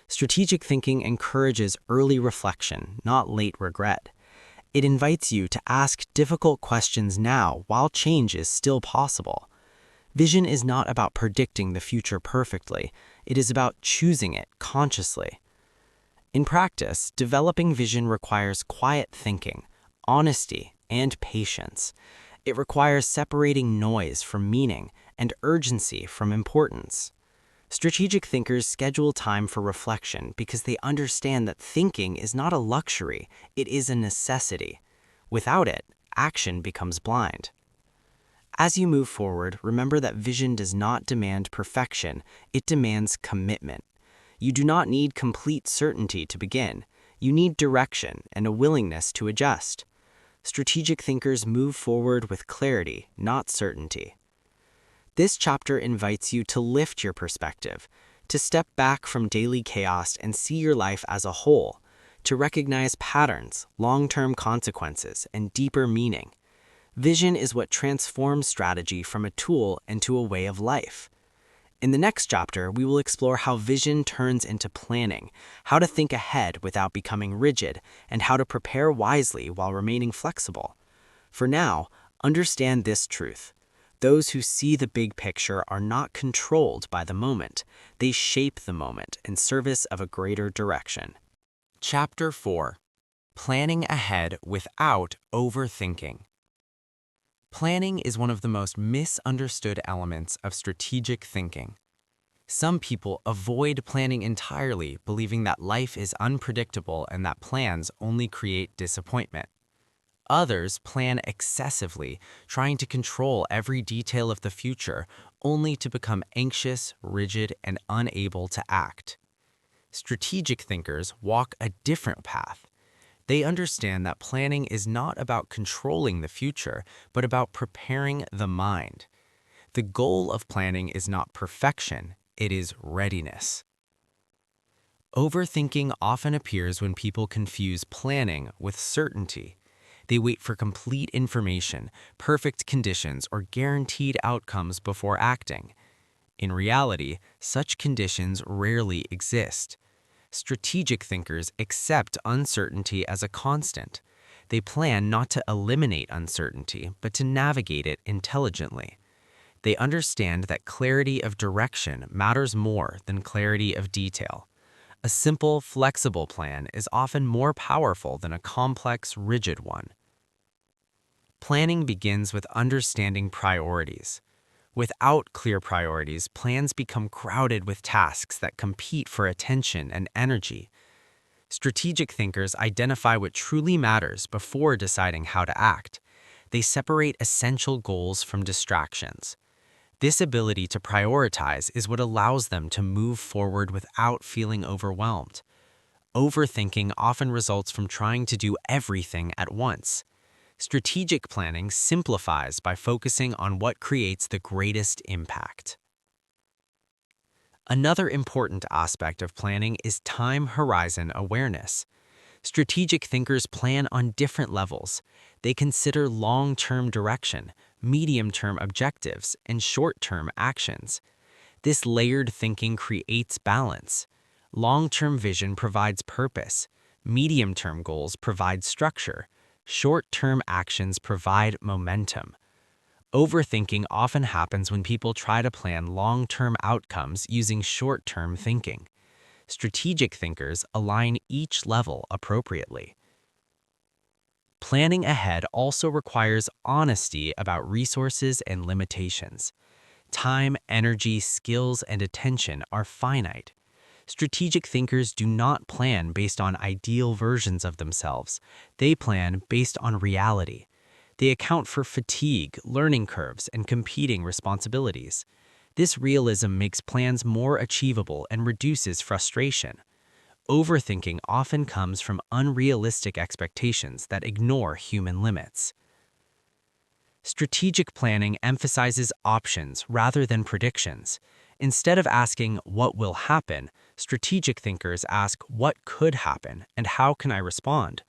Strategic thinking encourages early reflection, not late regret. It invites you to ask difficult questions now while change is still possible. Vision is not about predicting the future perfectly. It is about choosing it consciously. In practice, developing vision requires quiet thinking, honesty, and patience. It requires separating noise from meaning and urgency from importance. Strategic thinkers schedule time for reflection because they understand that thinking is not a luxury, it is a necessity. Without it, action becomes blind. As you move forward, remember that vision does not demand perfection, it demands commitment. You do not need complete certainty to begin. You need direction and a willingness to adjust. Strategic thinkers move forward with clarity, not certainty. This chapter invites you to lift your perspective, to step back from daily chaos and see your life as a whole, to recognize patterns, long-term consequences, and deeper meaning. Vision is what transforms strategy from a tool into a way of life. In the next chapter, we will explore how vision turns into planning, how to think ahead without becoming rigid, and how to prepare wisely while remaining flexible. For now, understand this truth. Those who see the big picture are not controlled by the moment. They shape the moment in service of a greater direction. Chapter 4. Planning ahead without overthinking. Planning is one of the most misunderstood elements of strategic thinking. Some people avoid planning entirely, believing that life is unpredictable and that plans only create disappointment. Others plan excessively, trying to control every detail of the future, only to become anxious, rigid, and unable to act. Strategic thinkers walk a different path. They understand that planning is not about controlling the future, but about preparing the mind. The goal of planning is not perfection, it is readiness. Overthinking often appears when people confuse planning with certainty. They wait for complete information, perfect conditions, or guaranteed outcomes before acting. In reality, such conditions rarely exist. Strategic thinkers accept uncertainty as a constant. They plan not to eliminate uncertainty, but to navigate it intelligently. They understand that clarity of direction matters more than clarity of detail. A simple, flexible plan is often more powerful than a complex, rigid one. Planning begins with understanding priorities. Without clear priorities, plans become crowded with tasks that compete for attention and energy. Strategic thinkers identify what truly matters before deciding how to act. They separate essential goals from distractions. This ability to prioritize is what allows them to move forward without feeling overwhelmed. Overthinking often results from trying to do everything at once. Strategic planning simplifies by focusing on what creates the greatest impact. Another important aspect of planning is time horizon awareness. Strategic thinkers plan on different levels. They consider long-term direction, medium-term objectives, and short-term actions. This layered thinking creates balance. Long-term vision provides purpose. Medium-term goals provide structure. Short-term actions provide momentum. Overthinking often happens when people try to plan long-term outcomes using short-term thinking. Strategic thinkers align each level appropriately. Planning ahead also requires honesty about resources and limitations. Time, energy, skills, and attention are finite. Strategic thinkers do not plan based on ideal versions of themselves. They plan based on reality. They account for fatigue, learning curves, and competing responsibilities. This realism makes plans more achievable and reduces frustration. Overthinking often comes from unrealistic expectations that ignore human limits. Strategic planning emphasizes options rather than predictions. Instead of asking what will happen, strategic thinkers ask what could happen and how can I respond.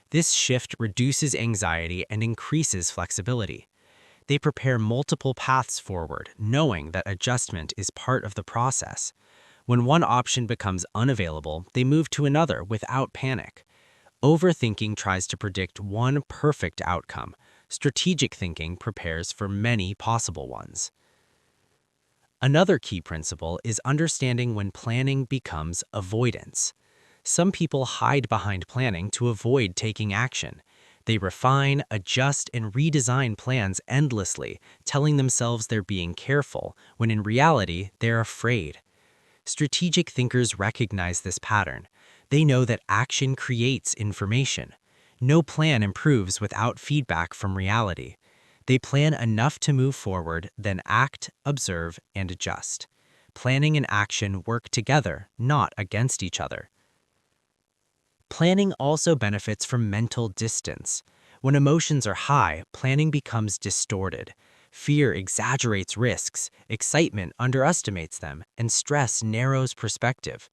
This shift reduces anxiety and increases flexibility. They prepare multiple paths forward, knowing that adjustment is part of the process. When one option becomes unavailable, they move to another without panic. Overthinking tries to predict one perfect outcome. Strategic thinking prepares for many possible ones. Another key principle is understanding when planning becomes avoidance. Some people hide behind planning to avoid taking action. They refine, adjust, and redesign plans endlessly, telling themselves they're being careful, when in reality, they're afraid. Strategic thinkers recognize this pattern. They know that action creates information. No plan improves without feedback from reality. They plan enough to move forward, then act, observe, and adjust. Planning and action work together, not against each other. Planning also benefits from mental distance. When emotions are high, planning becomes distorted. Fear exaggerates risks, excitement underestimates them, and stress narrows perspective.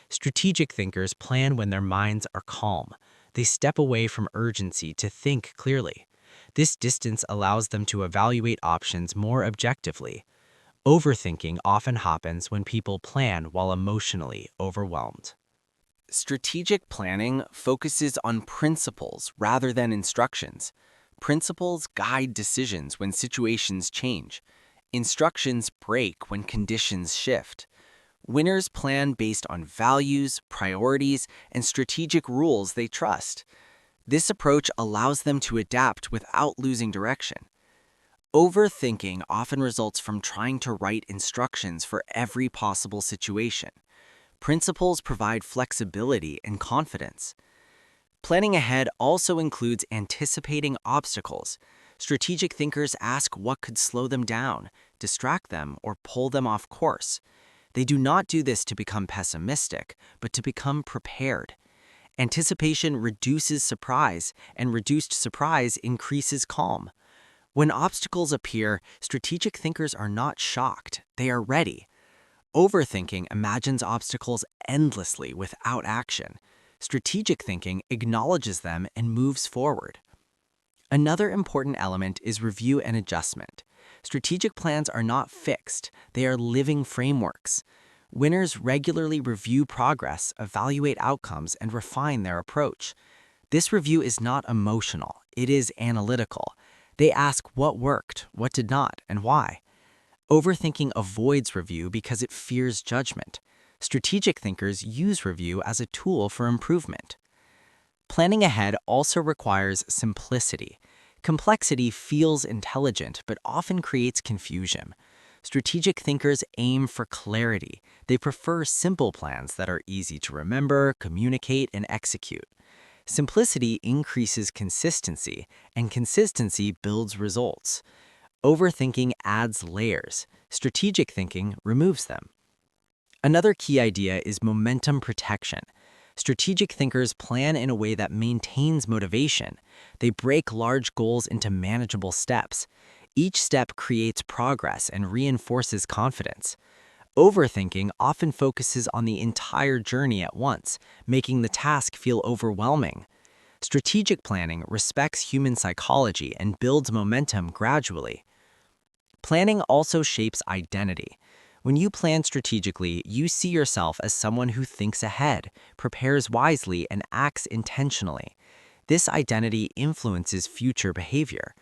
Strategic thinkers plan when their minds are calm. They step away from urgency to think clearly. This distance allows them to evaluate options more objectively. Overthinking often happens when people plan while emotionally overwhelmed. Strategic planning focuses on principles rather than instructions. Principles guide decisions when situations change. Instructions break when conditions shift. Winners plan based on values, priorities, and strategic rules they trust. This approach allows them to adapt without losing direction. Overthinking often results from trying to write instructions for every possible situation. Principles provide flexibility and confidence. Planning ahead also includes anticipating obstacles. Strategic thinkers ask what could slow them down, distract them, or pull them off course. They do not do this to become pessimistic, but to become prepared. Anticipation reduces surprise, and reduced surprise increases calm. When obstacles appear, strategic thinkers are not shocked, they are ready. Overthinking imagines obstacles endlessly without action. Strategic thinking acknowledges them and moves forward. Another important element is review and adjustment. Strategic plans are not fixed, they are living frameworks. Winners regularly review progress, evaluate outcomes, and refine their approach. This review is not emotional, it is analytical. They ask what worked, what did not, and why. Overthinking avoids review because it fears judgment. Strategic thinkers use review as a tool for improvement. Planning ahead also requires simplicity. Complexity feels intelligent but often creates confusion. Strategic thinkers aim for clarity. They prefer simple plans that are easy to remember, communicate, and execute. Simplicity increases consistency, and consistency builds results. Overthinking adds layers. Strategic thinking removes them. Another key idea is momentum protection. Strategic thinkers plan in a way that maintains motivation. They break large goals into manageable steps. Each step creates progress and reinforces confidence. Overthinking often focuses on the entire journey at once, making the task feel overwhelming. Strategic planning respects human psychology and builds momentum gradually. Planning also shapes identity. When you plan strategically, you see yourself as someone who thinks ahead, prepares wisely, and acts intentionally. This identity influences future behavior.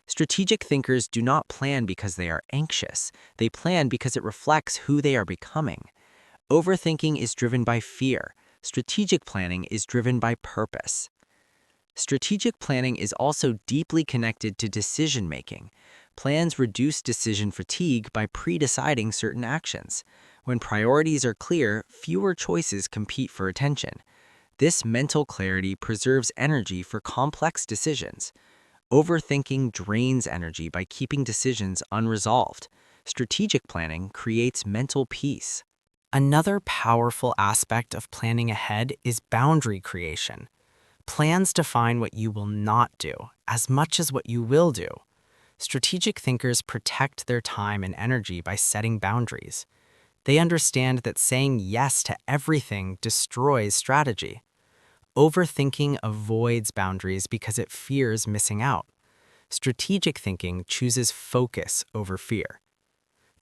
Strategic thinkers do not plan because they are anxious. They plan because it reflects who they are becoming. Overthinking is driven by fear. Strategic planning is driven by purpose. Strategic planning is also deeply connected to decision-making. Plans reduce decision fatigue by pre-deciding certain actions. When priorities are clear, fewer choices compete for attention. This mental clarity preserves energy for complex decisions. Overthinking drains energy by keeping decisions unresolved. Strategic planning creates mental peace. Another powerful aspect of planning ahead is boundary creation. Plans define what you will not do as much as what you will do. Strategic thinkers protect their time and energy by setting boundaries. They understand that saying yes to everything destroys strategy. Overthinking avoids boundaries because it fears missing out. Strategic thinking chooses focus over fear.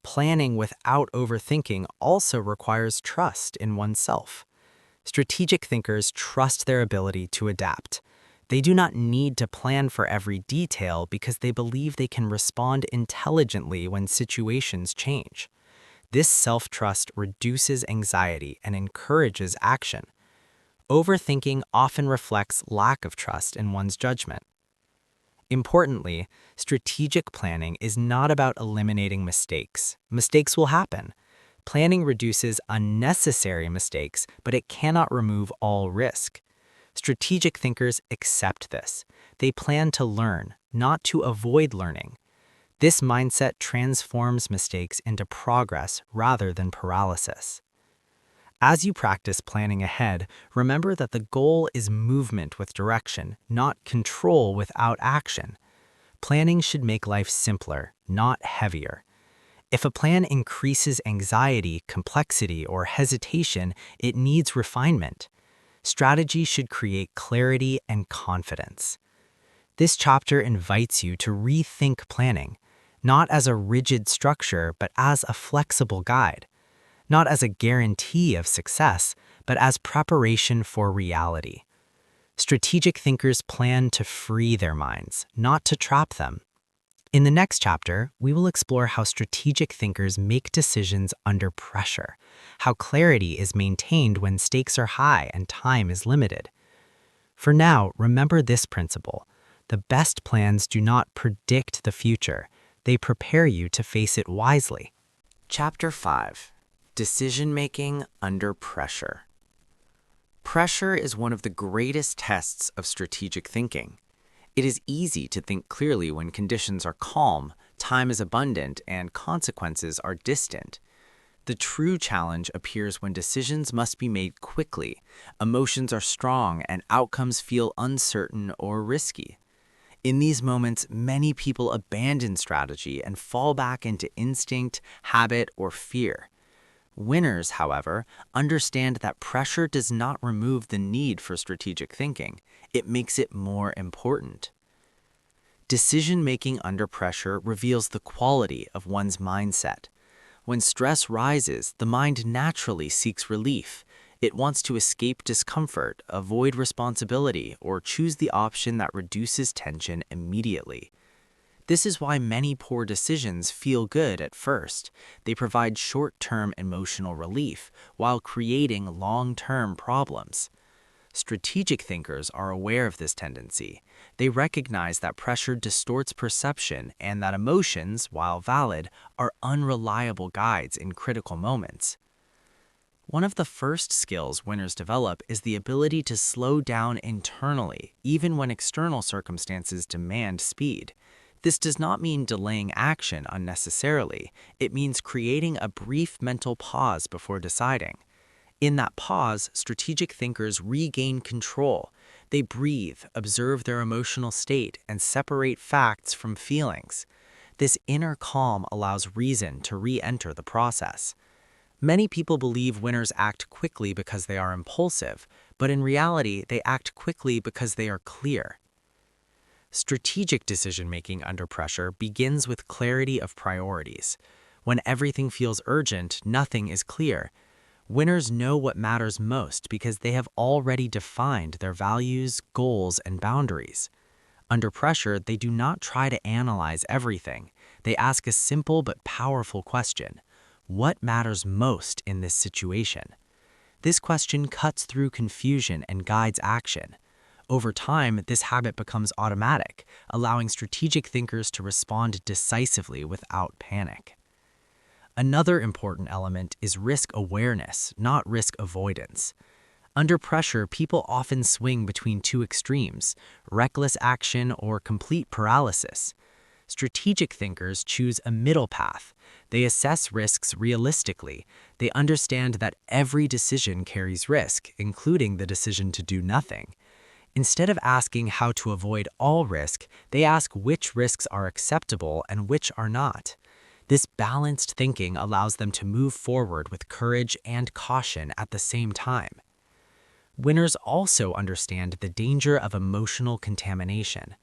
Planning without overthinking also requires trust in oneself. Strategic thinkers trust their ability to adapt. They do not need to plan for every detail because they believe they can respond intelligently when situations change. This self-trust reduces anxiety and encourages action. Overthinking often reflects lack of trust in one's judgment. Importantly, strategic planning is not about eliminating mistakes. Mistakes will happen. Planning reduces unnecessary mistakes, but it cannot remove all risk. Strategic thinkers accept this. They plan to learn, not to avoid learning. This mindset transforms mistakes into progress rather than paralysis. As you practice planning ahead, remember that the goal is movement with direction, not control without action. Planning should make life simpler, not heavier. If a plan increases anxiety, complexity, or hesitation, it needs refinement. Strategy should create clarity and confidence. This chapter invites you to rethink planning, not as a rigid structure, but as a flexible guide. Not as a guarantee of success, but as preparation for reality. Strategic thinkers plan to free their minds, not to trap them. In the next chapter, we will explore how strategic thinkers make decisions under pressure, how clarity is maintained when stakes are high and time is limited. For now, remember this principle: the best plans do not predict the future, they prepare you to face it wisely. Chapter 5. Decision-making under pressure. Pressure is one of the greatest tests of strategic thinking. It is easy to think clearly when conditions are calm, time is abundant, and consequences are distant. The true challenge appears when decisions must be made quickly, emotions are strong, and outcomes feel uncertain or risky. In these moments, many people abandon strategy and fall back into instinct, habit, or fear. Winners, however, understand that pressure does not remove the need for strategic thinking. It makes it more important. Decision-making under pressure reveals the quality of one's mindset. When stress rises, the mind naturally seeks relief. It wants to escape discomfort, avoid responsibility, or choose the option that reduces tension immediately. This is why many poor decisions feel good at first. They provide short-term emotional relief while creating long-term problems. Strategic thinkers are aware of this tendency. They recognize that pressure distorts perception and that emotions, while valid, are unreliable guides in critical moments. One of the first skills winners develop is the ability to slow down internally, even when external circumstances demand speed. This does not mean delaying action unnecessarily. It means creating a brief mental pause before deciding. In that pause, strategic thinkers regain control. They breathe, observe their emotional state, and separate facts from feelings. This inner calm allows reason to re-enter the process. Many people believe winners act quickly because they are impulsive, but in reality, they act quickly because they are clear. Strategic decision-making under pressure begins with clarity of priorities. When everything feels urgent, nothing is clear. Winners know what matters most because they have already defined their values, goals, and boundaries. Under pressure, they do not try to analyze everything. They ask a simple but powerful question: what matters most in this situation? This question cuts through confusion and guides action. Over time, this habit becomes automatic, allowing strategic thinkers to respond decisively without panic. Another important element is risk awareness, not risk avoidance. Under pressure, people often swing between two extremes: reckless action or complete paralysis. Strategic thinkers choose a middle path. They assess risks realistically. They understand that every decision carries risk, including the decision to do nothing. Instead of asking how to avoid all risk, they ask which risks are acceptable and which are not. This balanced thinking allows them to move forward with courage and caution at the same time. Winners also understand the danger of emotional contamination.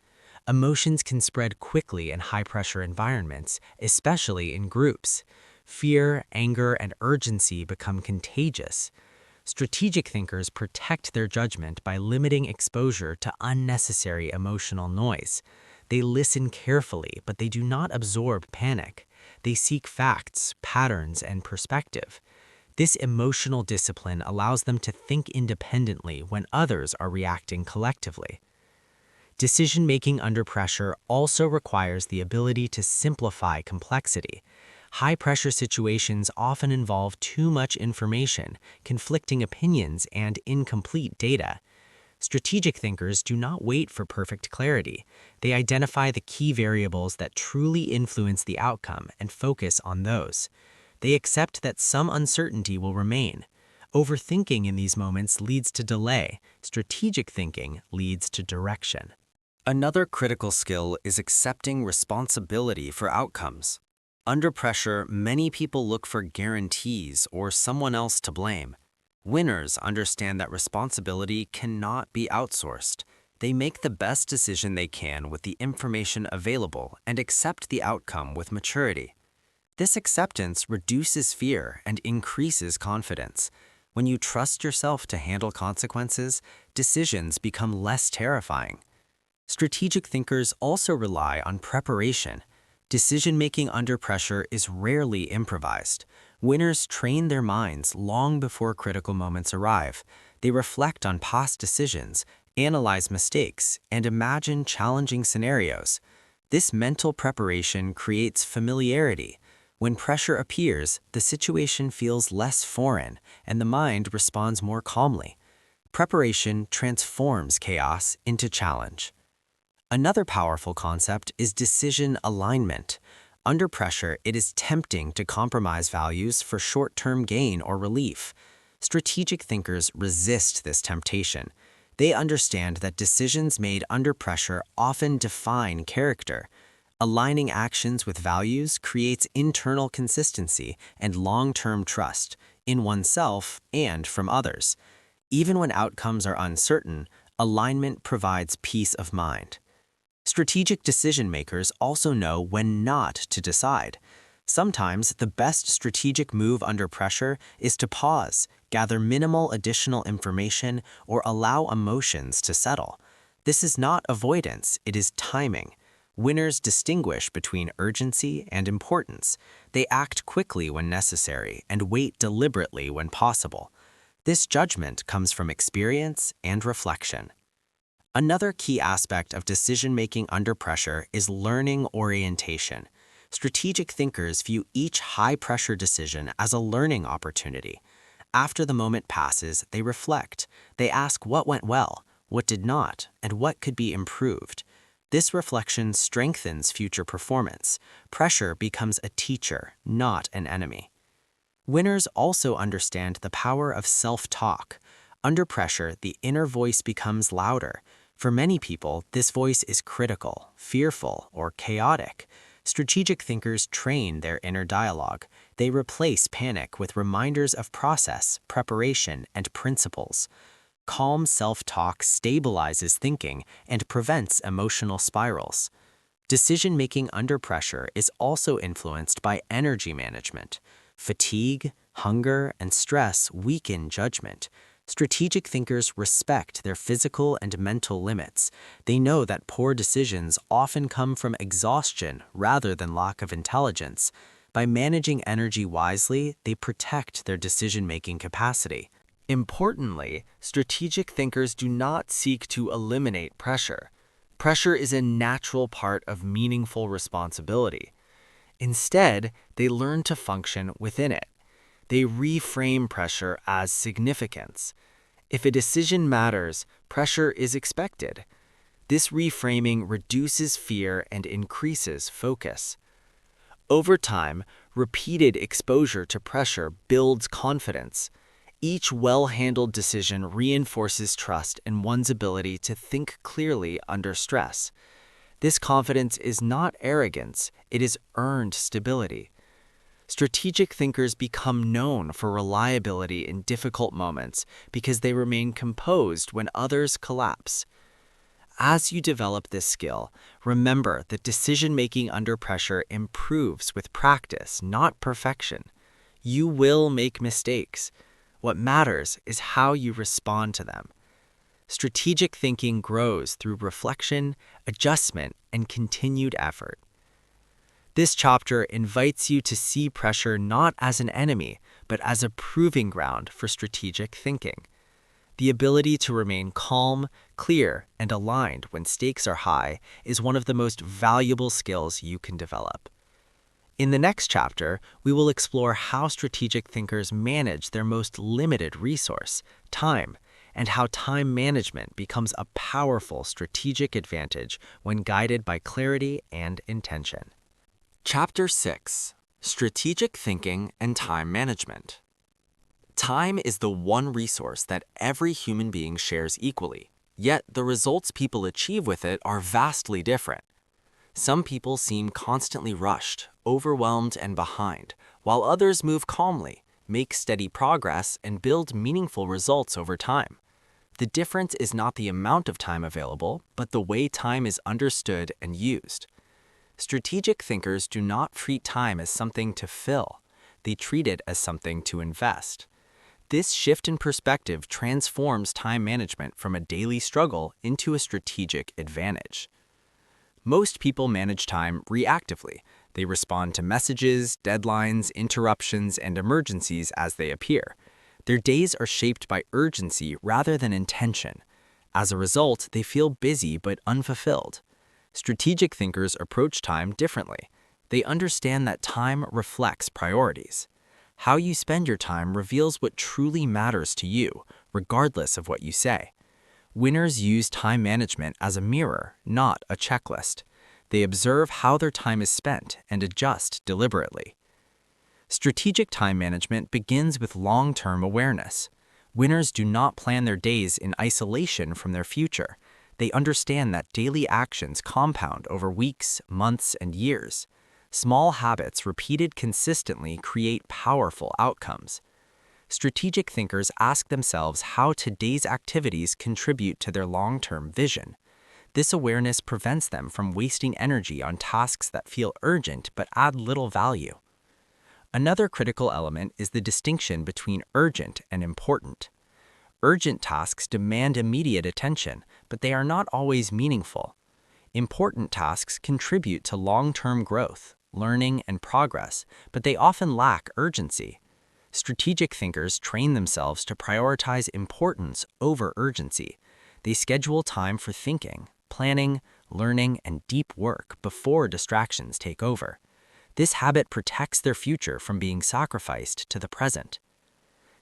Emotions can spread quickly in high-pressure environments, especially in groups. Fear, anger, and urgency become contagious. Strategic thinkers protect their judgment by limiting exposure to unnecessary emotional noise. They listen carefully, but they do not absorb panic. They seek facts, patterns, and perspective. This emotional discipline allows them to think independently when others are reacting collectively. Decision-making under pressure also requires the ability to simplify complexity. High-pressure situations often involve too much information, conflicting opinions, and incomplete data. Strategic thinkers do not wait for perfect clarity. They identify the key variables that truly influence the outcome and focus on those. They accept that some uncertainty will remain. Overthinking in these moments leads to delay. Strategic thinking leads to direction. Another critical skill is accepting responsibility for outcomes. Under pressure, many people look for guarantees or someone else to blame. Winners understand that responsibility cannot be outsourced. They make the best decision they can with the information available and accept the outcome with maturity. This acceptance reduces fear and increases confidence. When you trust yourself to handle consequences, decisions become less terrifying. Strategic thinkers also rely on preparation. Decision-making under pressure is rarely improvised. Winners train their minds long before critical moments arrive. They reflect on past decisions, analyze mistakes, and imagine challenging scenarios. This mental preparation creates familiarity. When pressure appears, the situation feels less foreign, and the mind responds more calmly. Preparation transforms chaos into challenge. Another powerful concept is decision alignment. Under pressure, it is tempting to compromise values for short-term gain or relief. Strategic thinkers resist this temptation. They understand that decisions made under pressure often define character. Aligning actions with values creates internal consistency and long-term trust in oneself and from others. Even when outcomes are uncertain, alignment provides peace of mind. Strategic decision-makers also know when not to decide. Sometimes the best strategic move under pressure is to pause, gather minimal additional information, or allow emotions to settle. This is not avoidance, it is timing. Winners distinguish between urgency and importance. They act quickly when necessary and wait deliberately when possible. This judgment comes from experience and reflection. Another key aspect of decision-making under pressure is learning orientation. Strategic thinkers view each high-pressure decision as a learning opportunity. After the moment passes, they reflect. They ask what went well, what did not, and what could be improved. This reflection strengthens future performance. Pressure becomes a teacher, not an enemy. Winners also understand the power of self-talk. Under pressure, the inner voice becomes louder. For many people, this voice is critical, fearful, or chaotic. Strategic thinkers train their inner dialogue. They replace panic with reminders of process, preparation, and principles. Calm self-talk stabilizes thinking and prevents emotional spirals. Decision-making under pressure is also influenced by energy management. Fatigue, hunger, and stress weaken judgment. Strategic thinkers respect their physical and mental limits. They know that poor decisions often come from exhaustion rather than lack of intelligence. By managing energy wisely, they protect their decision-making capacity. Importantly, strategic thinkers do not seek to eliminate pressure. Pressure is a natural part of meaningful responsibility. Instead, they learn to function within it. They reframe pressure as significance. If a decision matters, pressure is expected. This reframing reduces fear and increases focus. Over time, repeated exposure to pressure builds confidence. Each well-handled decision reinforces trust in one's ability to think clearly under stress. This confidence is not arrogance, it is earned stability. Strategic thinkers become known for reliability in difficult moments because they remain composed when others collapse. As you develop this skill, remember that decision-making under pressure improves with practice, not perfection. You will make mistakes. What matters is how you respond to them. Strategic thinking grows through reflection, adjustment, and continued effort. This chapter invites you to see pressure not as an enemy, but as a proving ground for strategic thinking. The ability to remain calm, clear, and aligned when stakes are high is one of the most valuable skills you can develop. In the next chapter, we will explore how strategic thinkers manage their most limited resource, time, and how time management becomes a powerful strategic advantage when guided by clarity and intention. Chapter 6: Strategic Thinking and Time Management. Time is the one resource that every human being shares equally, yet the results people achieve with it are vastly different. Some people seem constantly rushed, overwhelmed, and behind, while others move calmly, make steady progress, and build meaningful results over time. The difference is not the amount of time available, but the way time is understood and used. Strategic thinkers do not treat time as something to fill. They treat it as something to invest. This shift in perspective transforms time management from a daily struggle into a strategic advantage. Most people manage time reactively. They respond to messages, deadlines, interruptions, and emergencies as they appear. Their days are shaped by urgency rather than intention. As a result, they feel busy but unfulfilled. Strategic thinkers approach time differently. They understand that time reflects priorities. How you spend your time reveals what truly matters to you, regardless of what you say. Winners use time management as a mirror, not a checklist. They observe how their time is spent and adjust deliberately. Strategic time management begins with long-term awareness. Winners do not plan their days in isolation from their future. They understand that daily actions compound over weeks, months, and years. Small habits repeated consistently create powerful outcomes. Strategic thinkers ask themselves how today's activities contribute to their long-term vision. This awareness prevents them from wasting energy on tasks that feel urgent but add little value. Another critical element is the distinction between urgent and important. Urgent tasks demand immediate attention, but they are not always meaningful. Important tasks contribute to long-term growth, learning, and progress, but they often lack urgency. Strategic thinkers train themselves to prioritize importance over urgency. They schedule time for thinking, planning, learning, and deep work before distractions take over. This habit protects their future from being sacrificed to the present.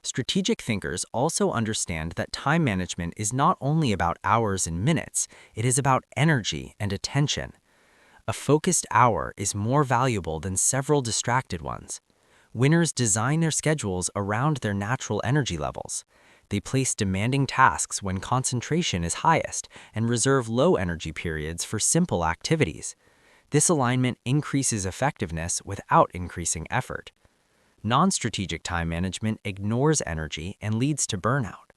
Strategic thinkers also understand that time management is not only about hours and minutes, it is about energy and attention. A focused hour is more valuable than several distracted ones. Winners design their schedules around their natural energy levels. They place demanding tasks when concentration is highest and reserve low energy periods for simple activities. This alignment increases effectiveness without increasing effort. Non-strategic time management ignores energy and leads to burnout.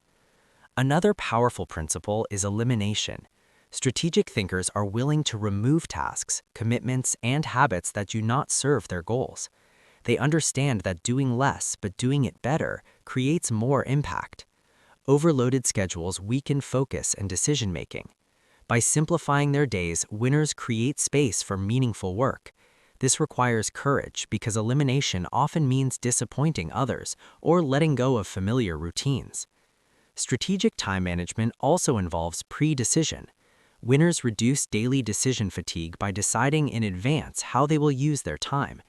Another powerful principle is elimination. Strategic thinkers are willing to remove tasks, commitments, and habits that do not serve their goals. They understand that doing less but doing it better creates more impact. Overloaded schedules weaken focus and decision-making. By simplifying their days, winners create space for meaningful work. This requires courage because elimination often means disappointing others or letting go of familiar routines. Strategic time management also involves pre-decision. Winners reduce daily decision fatigue by deciding in advance how they will use their time.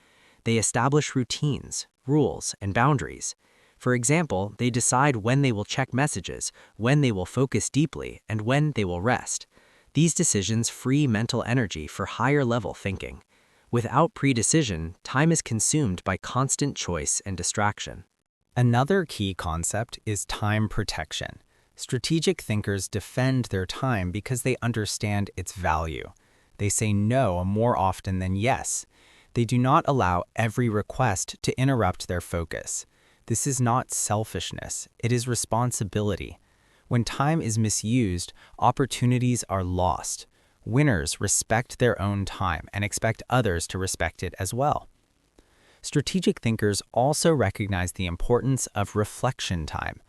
They establish routines, rules, and boundaries. For example, they decide when they will check messages, when they will focus deeply, and when they will rest. These decisions free mental energy for higher-level thinking. Without pre-decision, time is consumed by constant choice and distraction. Another key concept is time protection. Strategic thinkers defend their time because they understand its value. They say no more often than yes. They do not allow every request to interrupt their focus. This is not selfishness, it is responsibility. When time is misused, opportunities are lost. Winners respect their own time and expect others to respect it as well. Strategic thinkers also recognize the importance of reflection time.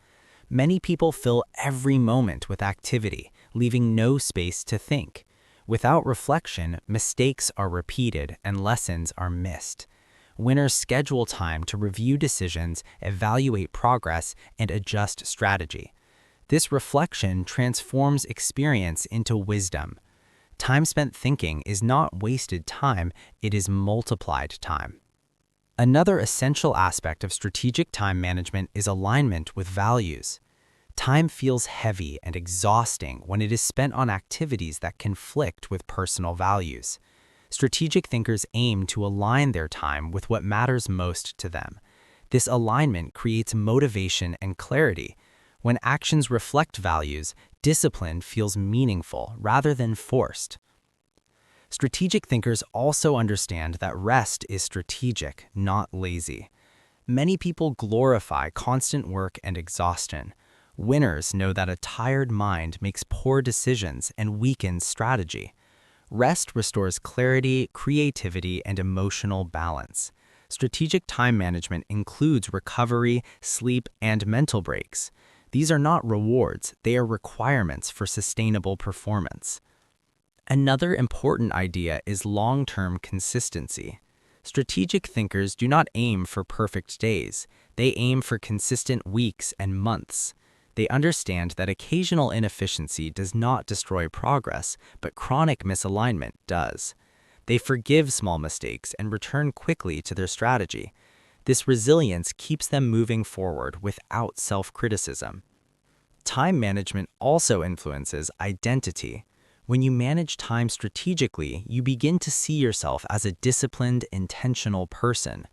Many people fill every moment with activity, leaving no space to think. Without reflection, mistakes are repeated and lessons are missed. Winners schedule time to review decisions, evaluate progress, and adjust strategy. This reflection transforms experience into wisdom. Time spent thinking is not wasted time, it is multiplied time. Another essential aspect of strategic time management is alignment with values. Time feels heavy and exhausting when it is spent on activities that conflict with personal values. Strategic thinkers aim to align their time with what matters most to them. This alignment creates motivation and clarity. When actions reflect values, discipline feels meaningful rather than forced. Strategic thinkers also understand that rest is strategic, not lazy. Many people glorify constant work and exhaustion. Winners know that a tired mind makes poor decisions and weakens strategy. Rest restores clarity, creativity, and emotional balance. Strategic time management includes recovery, sleep, and mental breaks. These are not rewards, they are requirements for sustainable performance. Another important idea is long-term consistency. Strategic thinkers do not aim for perfect days, they aim for consistent weeks and months. They understand that occasional inefficiency does not destroy progress, but chronic misalignment does. They forgive small mistakes and return quickly to their strategy. This resilience keeps them moving forward without self-criticism. Time management also influences identity. When you manage time strategically, you begin to see yourself as a disciplined, intentional person.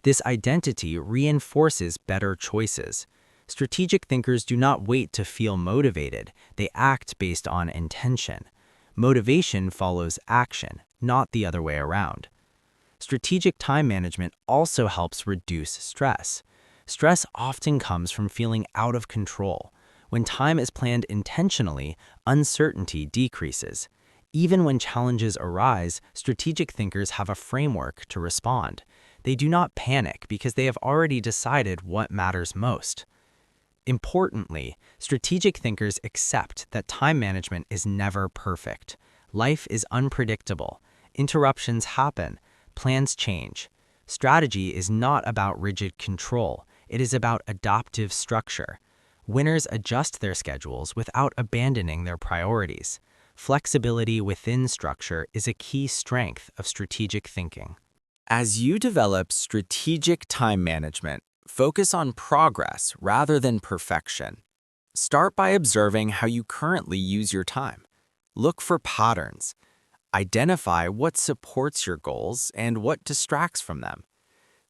This identity reinforces better choices. Strategic thinkers do not wait to feel motivated, they act based on intention. Motivation follows action, not the other way around. Strategic time management also helps reduce stress. Stress often comes from feeling out of control. When time is planned intentionally, uncertainty decreases. Even when challenges arise, strategic thinkers have a framework to respond. They do not panic because they have already decided what matters most. Importantly, strategic thinkers accept that time management is never perfect. Life is unpredictable. Interruptions happen. Plans change. Strategy is not about rigid control. It is about adaptive structure. Winners adjust their schedules without abandoning their priorities. Flexibility within structure is a key strength of strategic thinking. As you develop strategic time management, focus on progress rather than perfection. Start by observing how you currently use your time. Look for patterns. Identify what supports your goals and what distracts from them.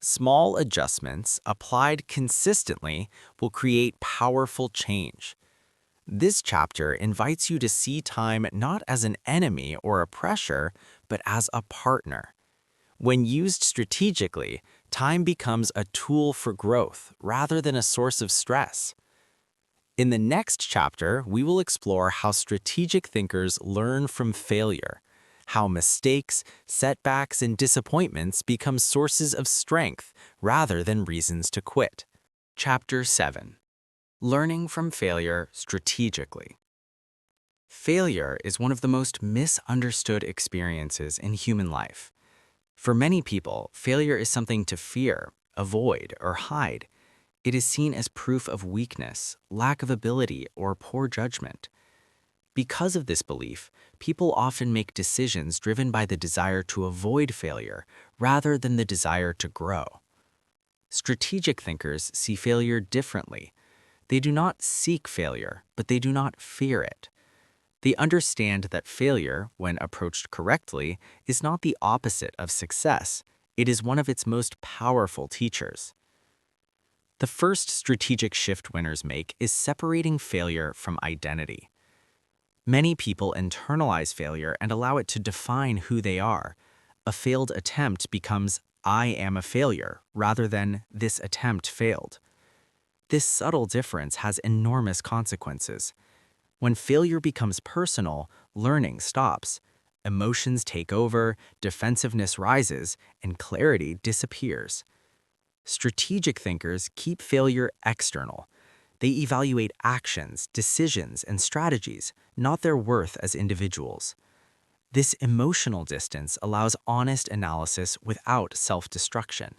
Small adjustments applied consistently will create powerful change. This chapter invites you to see time not as an enemy or a pressure, but as a partner. When used strategically, time becomes a tool for growth rather than a source of stress. In the next chapter, we will explore how strategic thinkers learn from failure, how mistakes, setbacks, and disappointments become sources of strength rather than reasons to quit. Chapter 7. Learning from failure strategically. Failure is one of the most misunderstood experiences in human life. For many people, failure is something to fear, avoid, or hide. It is seen as proof of weakness, lack of ability, or poor judgment. Because of this belief, people often make decisions driven by the desire to avoid failure rather than the desire to grow. Strategic thinkers see failure differently. They do not seek failure, but they do not fear it. They understand that failure, when approached correctly, is not the opposite of success. It is one of its most powerful teachers. The first strategic shift winners make is separating failure from identity. Many people internalize failure and allow it to define who they are. A failed attempt becomes, "I am a failure," rather than, "This attempt failed." This subtle difference has enormous consequences. When failure becomes personal, learning stops. Emotions take over, defensiveness rises, and clarity disappears. Strategic thinkers keep failure external. They evaluate actions, decisions, and strategies, not their worth as individuals. This emotional distance allows honest analysis without self-destruction.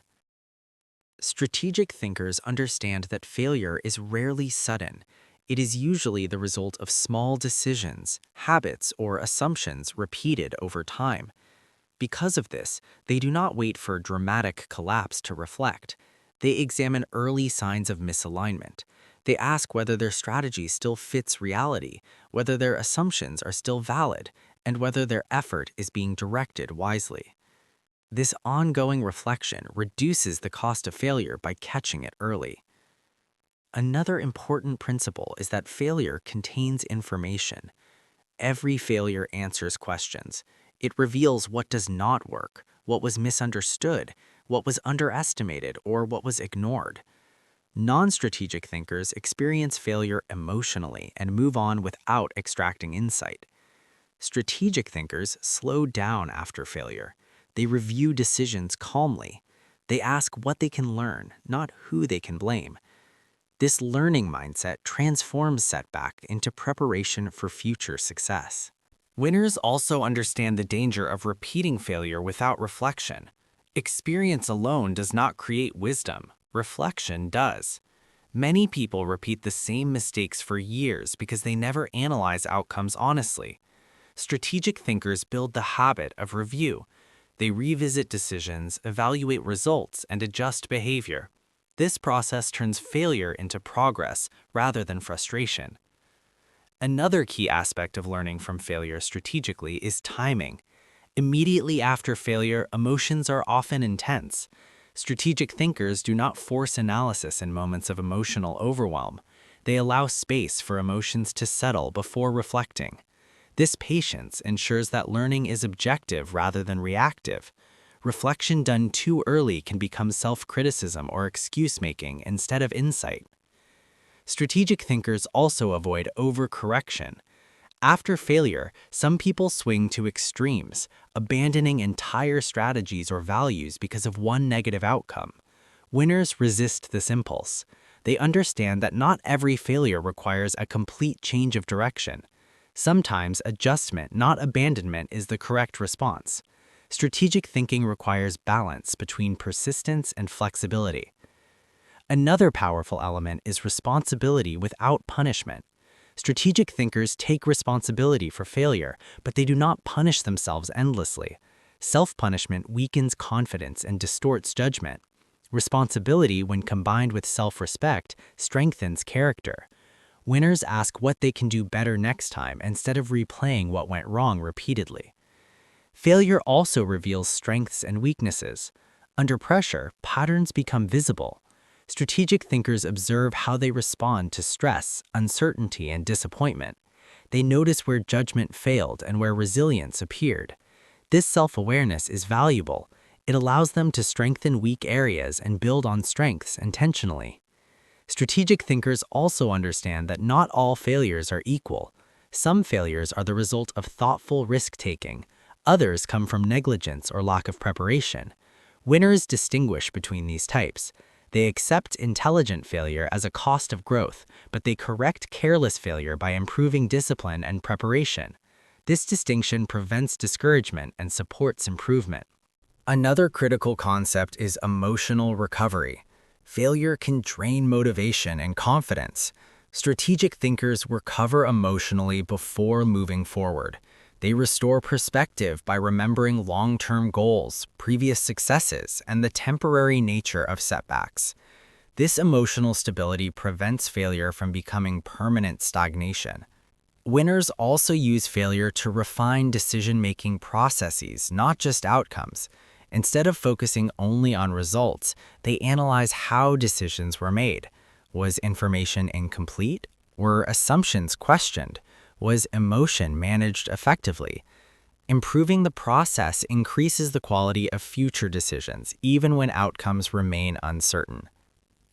Strategic thinkers understand that failure is rarely sudden. It is usually the result of small decisions, habits, or assumptions repeated over time. Because of this, they do not wait for dramatic collapse to reflect. They examine early signs of misalignment. They ask whether their strategy still fits reality, whether their assumptions are still valid, and whether their effort is being directed wisely. This ongoing reflection reduces the cost of failure by catching it early. Another important principle is that failure contains information. Every failure answers questions. It reveals what does not work, what was misunderstood, what was underestimated, or what was ignored. Non-strategic thinkers experience failure emotionally and move on without extracting insight. Strategic thinkers slow down after failure. They review decisions calmly. They ask what they can learn, not who they can blame. This learning mindset transforms setback into preparation for future success. Winners also understand the danger of repeating failure without reflection. Experience alone does not create wisdom. Reflection does. Many people repeat the same mistakes for years because they never analyze outcomes honestly. Strategic thinkers build the habit of review. They revisit decisions, evaluate results, and adjust behavior. This process turns failure into progress rather than frustration. Another key aspect of learning from failure strategically is timing. Immediately after failure, emotions are often intense. Strategic thinkers do not force analysis in moments of emotional overwhelm. They allow space for emotions to settle before reflecting. This patience ensures that learning is objective rather than reactive. Reflection done too early can become self-criticism or excuse-making instead of insight. Strategic thinkers also avoid overcorrection. After failure, some people swing to extremes, abandoning entire strategies or values because of one negative outcome. Winners resist this impulse. They understand that not every failure requires a complete change of direction. Sometimes adjustment, not abandonment, is the correct response. Strategic thinking requires balance between persistence and flexibility. Another powerful element is responsibility without punishment. Strategic thinkers take responsibility for failure, but they do not punish themselves endlessly. Self-punishment weakens confidence and distorts judgment. Responsibility, when combined with self-respect, strengthens character. Winners ask what they can do better next time instead of replaying what went wrong repeatedly. Failure also reveals strengths and weaknesses. Under pressure, patterns become visible. Strategic thinkers observe how they respond to stress, uncertainty, and disappointment. They notice where judgment failed and where resilience appeared. This self-awareness is valuable. It allows them to strengthen weak areas and build on strengths intentionally. Strategic thinkers also understand that not all failures are equal. Some failures are the result of thoughtful risk-taking. Others come from negligence or lack of preparation. Winners distinguish between these types. They accept intelligent failure as a cost of growth, but they correct careless failure by improving discipline and preparation. This distinction prevents discouragement and supports improvement. Another critical concept is emotional recovery. Failure can drain motivation and confidence. Strategic thinkers recover emotionally before moving forward. They restore perspective by remembering long-term goals, previous successes, and the temporary nature of setbacks. This emotional stability prevents failure from becoming permanent stagnation. Winners also use failure to refine decision-making processes, not just outcomes. Instead of focusing only on results, they analyze how decisions were made. Was information incomplete? Were assumptions questioned? Was emotion managed effectively? Improving the process increases the quality of future decisions, even when outcomes remain uncertain.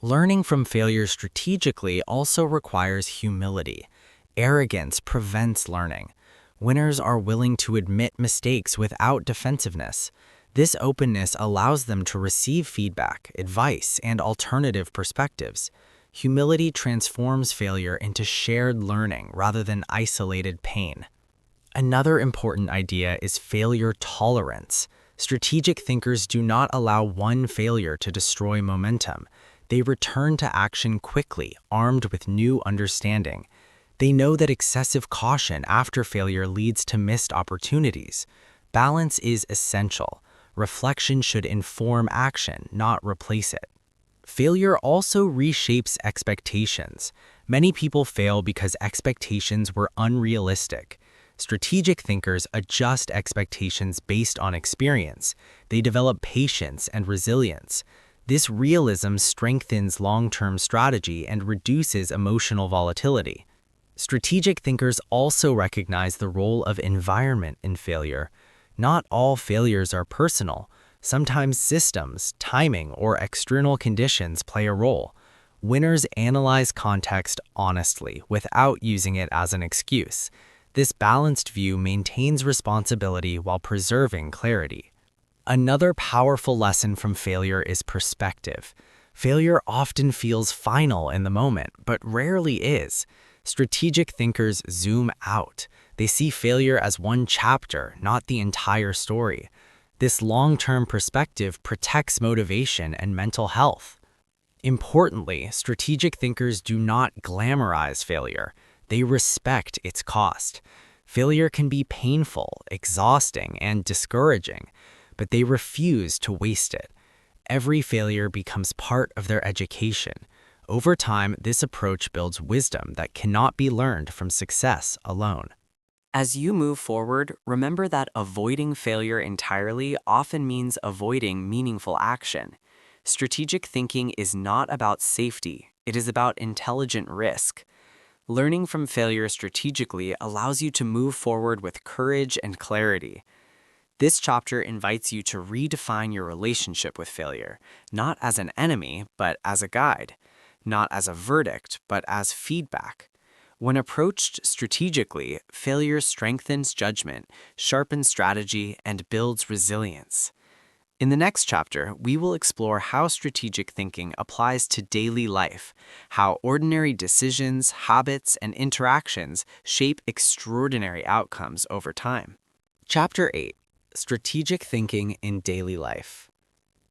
Learning from failure strategically also requires humility. Arrogance prevents learning. Winners are willing to admit mistakes without defensiveness. This openness allows them to receive feedback, advice, and alternative perspectives. Humility transforms failure into shared learning rather than isolated pain. Another important idea is failure tolerance. Strategic thinkers do not allow one failure to destroy momentum. They return to action quickly, armed with new understanding. They know that excessive caution after failure leads to missed opportunities. Balance is essential. Reflection should inform action, not replace it. Failure also reshapes expectations. Many people fail because expectations were unrealistic. Strategic thinkers adjust expectations based on experience. They develop patience and resilience. This realism strengthens long-term strategy and reduces emotional volatility. Strategic thinkers also recognize the role of environment in failure. Not all failures are personal. Sometimes systems, timing, or external conditions play a role. Winners analyze context honestly without using it as an excuse. This balanced view maintains responsibility while preserving clarity. Another powerful lesson from failure is perspective. Failure often feels final in the moment, but rarely is. Strategic thinkers zoom out. They see failure as one chapter, not the entire story. This long-term perspective protects motivation and mental health. Importantly, strategic thinkers do not glamorize failure. They respect its cost. Failure can be painful, exhausting, and discouraging, but they refuse to waste it. Every failure becomes part of their education. Over time, this approach builds wisdom that cannot be learned from success alone. As you move forward, remember that avoiding failure entirely often means avoiding meaningful action. Strategic thinking is not about safety, it is about intelligent risk. Learning from failure strategically allows you to move forward with courage and clarity. This chapter invites you to redefine your relationship with failure, not as an enemy, but as a guide. Not as a verdict, but as feedback. When approached strategically, failure strengthens judgment, sharpens strategy, and builds resilience. In the next chapter, we will explore how strategic thinking applies to daily life, how ordinary decisions, habits, and interactions shape extraordinary outcomes over time. Chapter 8: Strategic Thinking in Daily Life.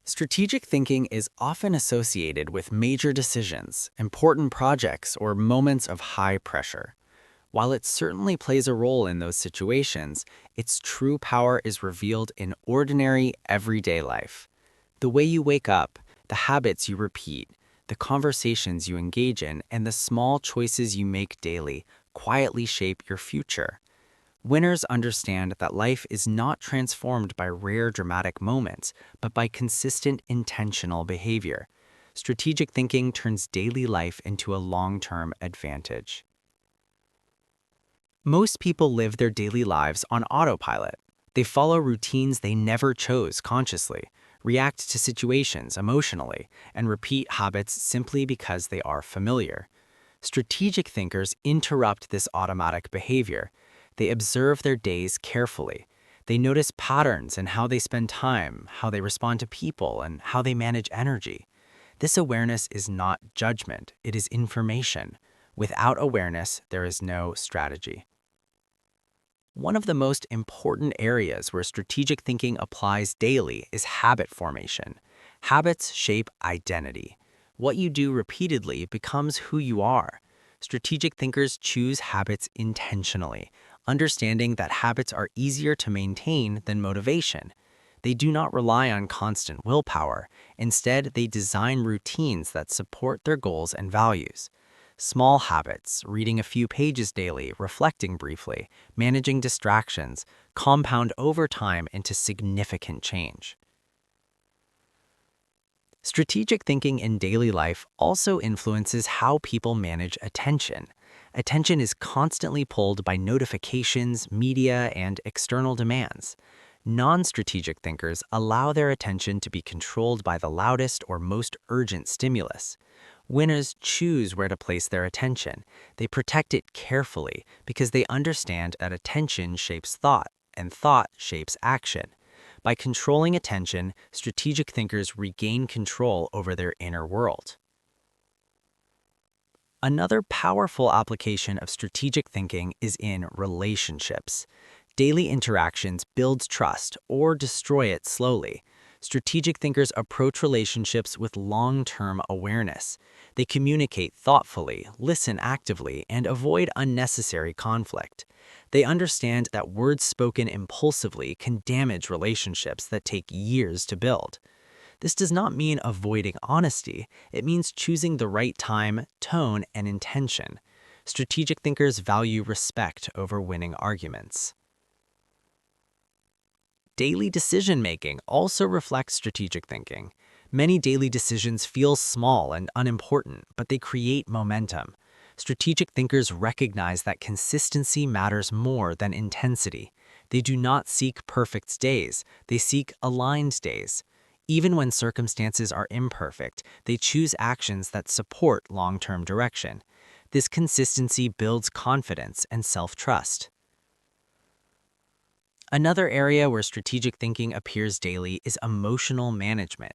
Strategic thinking is often associated with major decisions, important projects, or moments of high pressure. While it certainly plays a role in those situations, its true power is revealed in ordinary, everyday life. The way you wake up, the habits you repeat, the conversations you engage in, and the small choices you make daily quietly shape your future. Winners understand that life is not transformed by rare dramatic moments, but by consistent intentional behavior. Strategic thinking turns daily life into a long-term advantage. Most people live their daily lives on autopilot. They follow routines they never chose consciously, react to situations emotionally, and repeat habits simply because they are familiar. Strategic thinkers interrupt this automatic behavior. They observe their days carefully. They notice patterns in how they spend time, how they respond to people, and how they manage energy. This awareness is not judgment, it is information. Without awareness, there is no strategy. One of the most important areas where strategic thinking applies daily is habit formation. Habits shape identity. What you do repeatedly becomes who you are. Strategic thinkers choose habits intentionally, understanding that habits are easier to maintain than motivation. They do not rely on constant willpower. Instead, they design routines that support their goals and values. Small habits, reading a few pages daily, reflecting briefly, managing distractions, compound over time into significant change. Strategic thinking in daily life also influences how people manage attention. Attention is constantly pulled by notifications, media, and external demands. Non-strategic thinkers allow their attention to be controlled by the loudest or most urgent stimulus. Winners choose where to place their attention. They protect it carefully because they understand that attention shapes thought, and thought shapes action. By controlling attention, strategic thinkers regain control over their inner world. Another powerful application of strategic thinking is in relationships. Daily interactions build trust or destroy it slowly. Strategic thinkers approach relationships with long-term awareness. They communicate thoughtfully, listen actively, and avoid unnecessary conflict. They understand that words spoken impulsively can damage relationships that take years to build. This does not mean avoiding honesty. It means choosing the right time, tone, and intention. Strategic thinkers value respect over winning arguments. Daily decision-making also reflects strategic thinking. Many daily decisions feel small and unimportant, but they create momentum. Strategic thinkers recognize that consistency matters more than intensity. They do not seek perfect days, they seek aligned days. Even when circumstances are imperfect, they choose actions that support long-term direction. This consistency builds confidence and self-trust. Another area where strategic thinking appears daily is emotional management.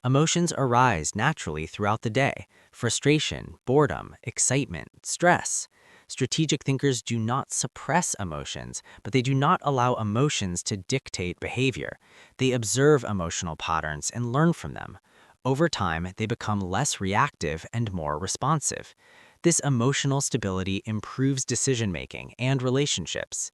Emotions arise naturally throughout the day: frustration, boredom, excitement, stress. Strategic thinkers do not suppress emotions, but they do not allow emotions to dictate behavior. They observe emotional patterns and learn from them. Over time, they become less reactive and more responsive. This emotional stability improves decision-making and relationships.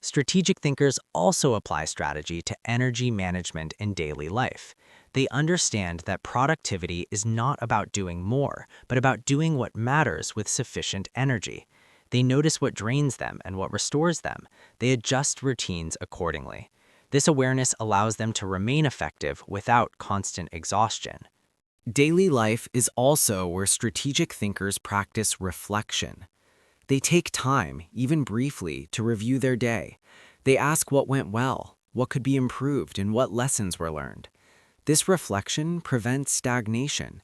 Strategic thinkers also apply strategy to energy management in daily life. They understand that productivity is not about doing more, but about doing what matters with sufficient energy. They notice what drains them and what restores them. They adjust routines accordingly. This awareness allows them to remain effective without constant exhaustion. Daily life is also where strategic thinkers practice reflection. They take time, even briefly, to review their day. They ask what went well, what could be improved, and what lessons were learned. This reflection prevents stagnation.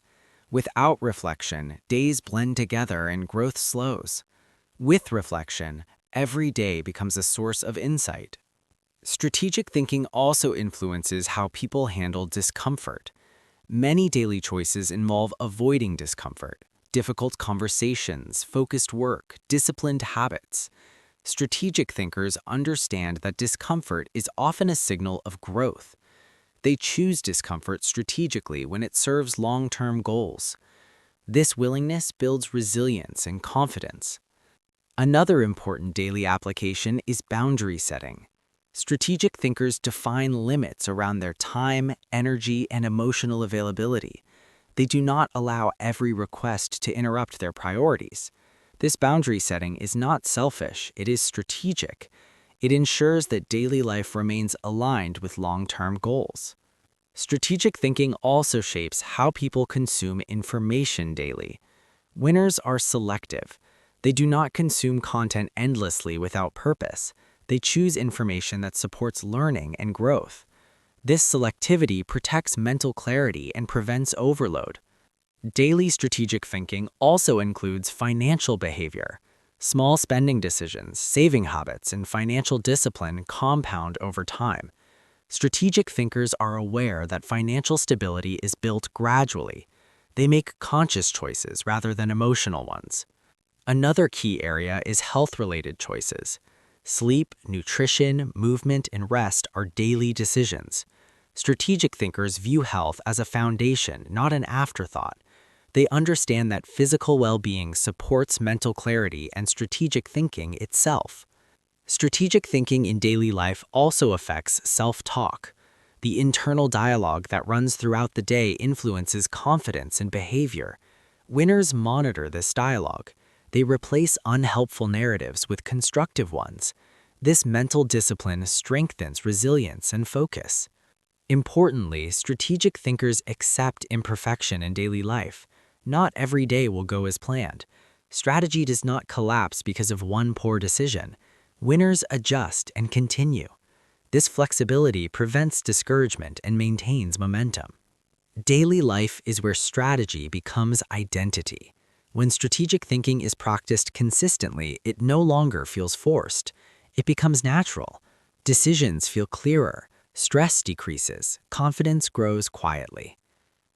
Without reflection, days blend together and growth slows. With reflection, every day becomes a source of insight. Strategic thinking also influences how people handle discomfort. Many daily choices involve avoiding discomfort. Difficult conversations, focused work, disciplined habits. Strategic thinkers understand that discomfort is often a signal of growth. They choose discomfort strategically when it serves long-term goals. This willingness builds resilience and confidence. Another important daily application is boundary setting. Strategic thinkers define limits around their time, energy, and emotional availability. They do not allow every request to interrupt their priorities. This boundary setting is not selfish, it is strategic. It ensures that daily life remains aligned with long-term goals. Strategic thinking also shapes how people consume information daily. Winners are selective. They do not consume content endlessly without purpose. They choose information that supports learning and growth. This selectivity protects mental clarity and prevents overload. Daily strategic thinking also includes financial behavior. Small spending decisions, saving habits, and financial discipline compound over time. Strategic thinkers are aware that financial stability is built gradually. They make conscious choices rather than emotional ones. Another key area is health-related choices. Sleep, nutrition, movement, and rest are daily decisions. Strategic thinkers view health as a foundation, not an afterthought. They understand that physical well-being supports mental clarity and strategic thinking itself. Strategic thinking in daily life also affects self-talk. The internal dialogue that runs throughout the day influences confidence and behavior. Winners monitor this dialogue. They replace unhelpful narratives with constructive ones. This mental discipline strengthens resilience and focus. Importantly, strategic thinkers accept imperfection in daily life. Not every day will go as planned. Strategy does not collapse because of one poor decision. Winners adjust and continue. This flexibility prevents discouragement and maintains momentum. Daily life is where strategy becomes identity. When strategic thinking is practiced consistently, it no longer feels forced. It becomes natural. Decisions feel clearer. Stress decreases. Confidence grows quietly.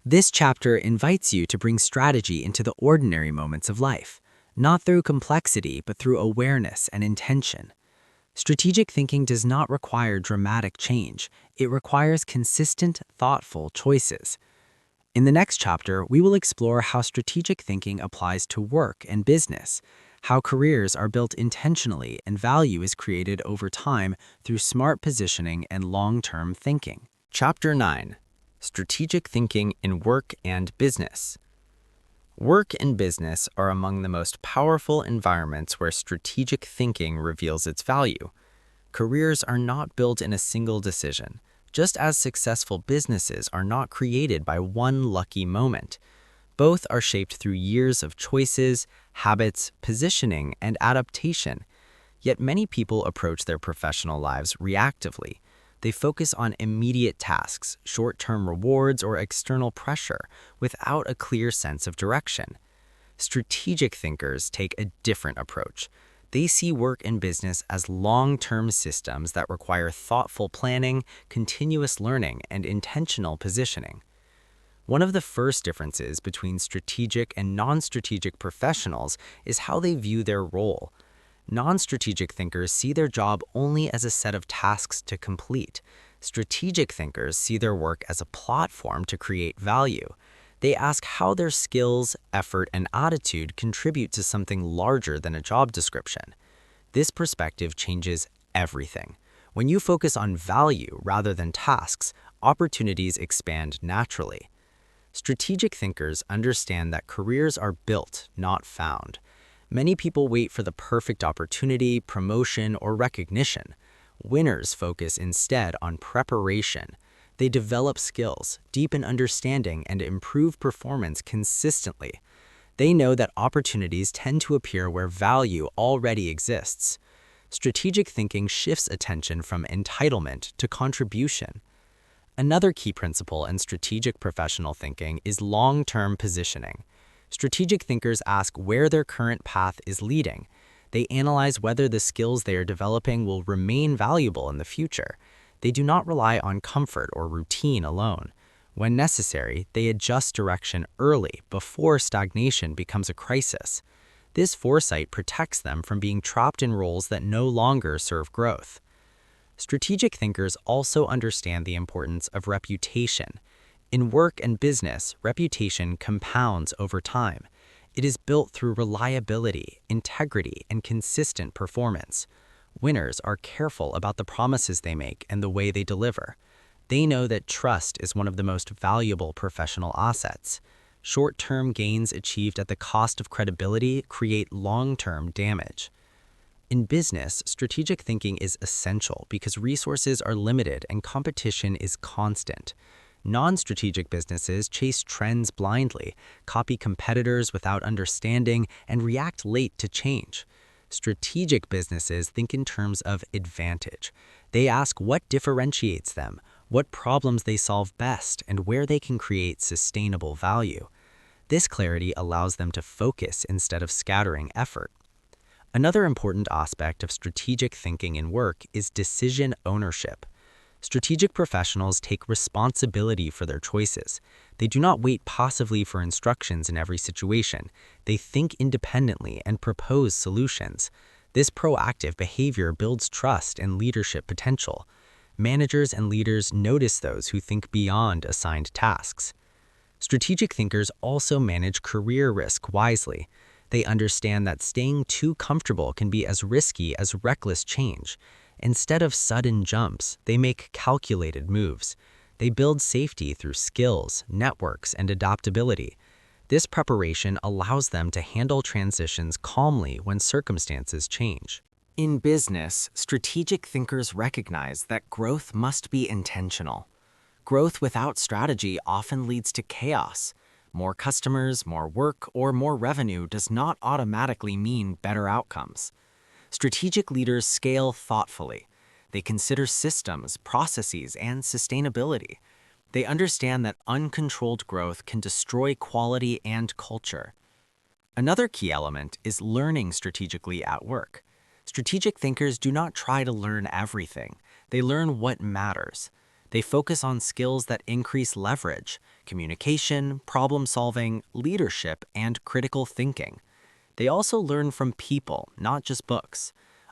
This chapter invites you to bring strategy into the ordinary moments of life, not through complexity, but through awareness and intention. Strategic thinking does not require dramatic change. It requires consistent, thoughtful choices. In the next chapter, we will explore how strategic thinking applies to work and business, how careers are built intentionally and value is created over time through smart positioning and long-term thinking. Chapter 9. Strategic Thinking in Work and Business. Work and business are among the most powerful environments where strategic thinking reveals its value. Careers are not built in a single decision, just as successful businesses are not created by one lucky moment. Both are shaped through years of choices, habits, positioning, and adaptation. Yet many people approach their professional lives reactively. They focus on immediate tasks, short-term rewards, or external pressure without a clear sense of direction. Strategic thinkers take a different approach. They see work and business as long-term systems that require thoughtful planning, continuous learning, and intentional positioning. One of the first differences between strategic and non-strategic professionals is how they view their role. Non-strategic thinkers see their job only as a set of tasks to complete. Strategic thinkers see their work as a platform to create value. They ask how their skills, effort, and attitude contribute to something larger than a job description. This perspective changes everything. When you focus on value rather than tasks, opportunities expand naturally. Strategic thinkers understand that careers are built, not found. Many people wait for the perfect opportunity, promotion, or recognition. Winners focus instead on preparation. They develop skills, deepen understanding, and improve performance consistently. They know that opportunities tend to appear where value already exists. Strategic thinking shifts attention from entitlement to contribution. Another key principle in strategic professional thinking is long-term positioning. Strategic thinkers ask where their current path is leading. They analyze whether the skills they are developing will remain valuable in the future. They do not rely on comfort or routine alone. When necessary, they adjust direction early before stagnation becomes a crisis. This foresight protects them from being trapped in roles that no longer serve growth. Strategic thinkers also understand the importance of reputation. In work and business, reputation compounds over time. It is built through reliability, integrity, and consistent performance. Winners are careful about the promises they make and the way they deliver. They know that trust is one of the most valuable professional assets. Short-term gains achieved at the cost of credibility create long-term damage. In business, strategic thinking is essential because resources are limited and competition is constant. Non-strategic businesses chase trends blindly, copy competitors without understanding, and react late to change. Strategic businesses think in terms of advantage. They ask what differentiates them, what problems they solve best, and where they can create sustainable value. This clarity allows them to focus instead of scattering effort. Another important aspect of strategic thinking in work is decision ownership. Strategic professionals take responsibility for their choices. They do not wait passively for instructions in every situation. They think independently and propose solutions. This proactive behavior builds trust and leadership potential. Managers and leaders notice those who think beyond assigned tasks. Strategic thinkers also manage career risk wisely. They understand that staying too comfortable can be as risky as reckless change. Instead of sudden jumps, they make calculated moves. They build safety through skills, networks, and adaptability. This preparation allows them to handle transitions calmly when circumstances change. In business, strategic thinkers recognize that growth must be intentional. Growth without strategy often leads to chaos. More customers, more work, or more revenue does not automatically mean better outcomes. Strategic leaders scale thoughtfully. They consider systems, processes, and sustainability. They understand that uncontrolled growth can destroy quality and culture. Another key element is learning strategically at work. Strategic thinkers do not try to learn everything. They learn what matters. They focus on skills that increase leverage, communication, problem-solving, leadership, and critical thinking. They also learn from people, not just books.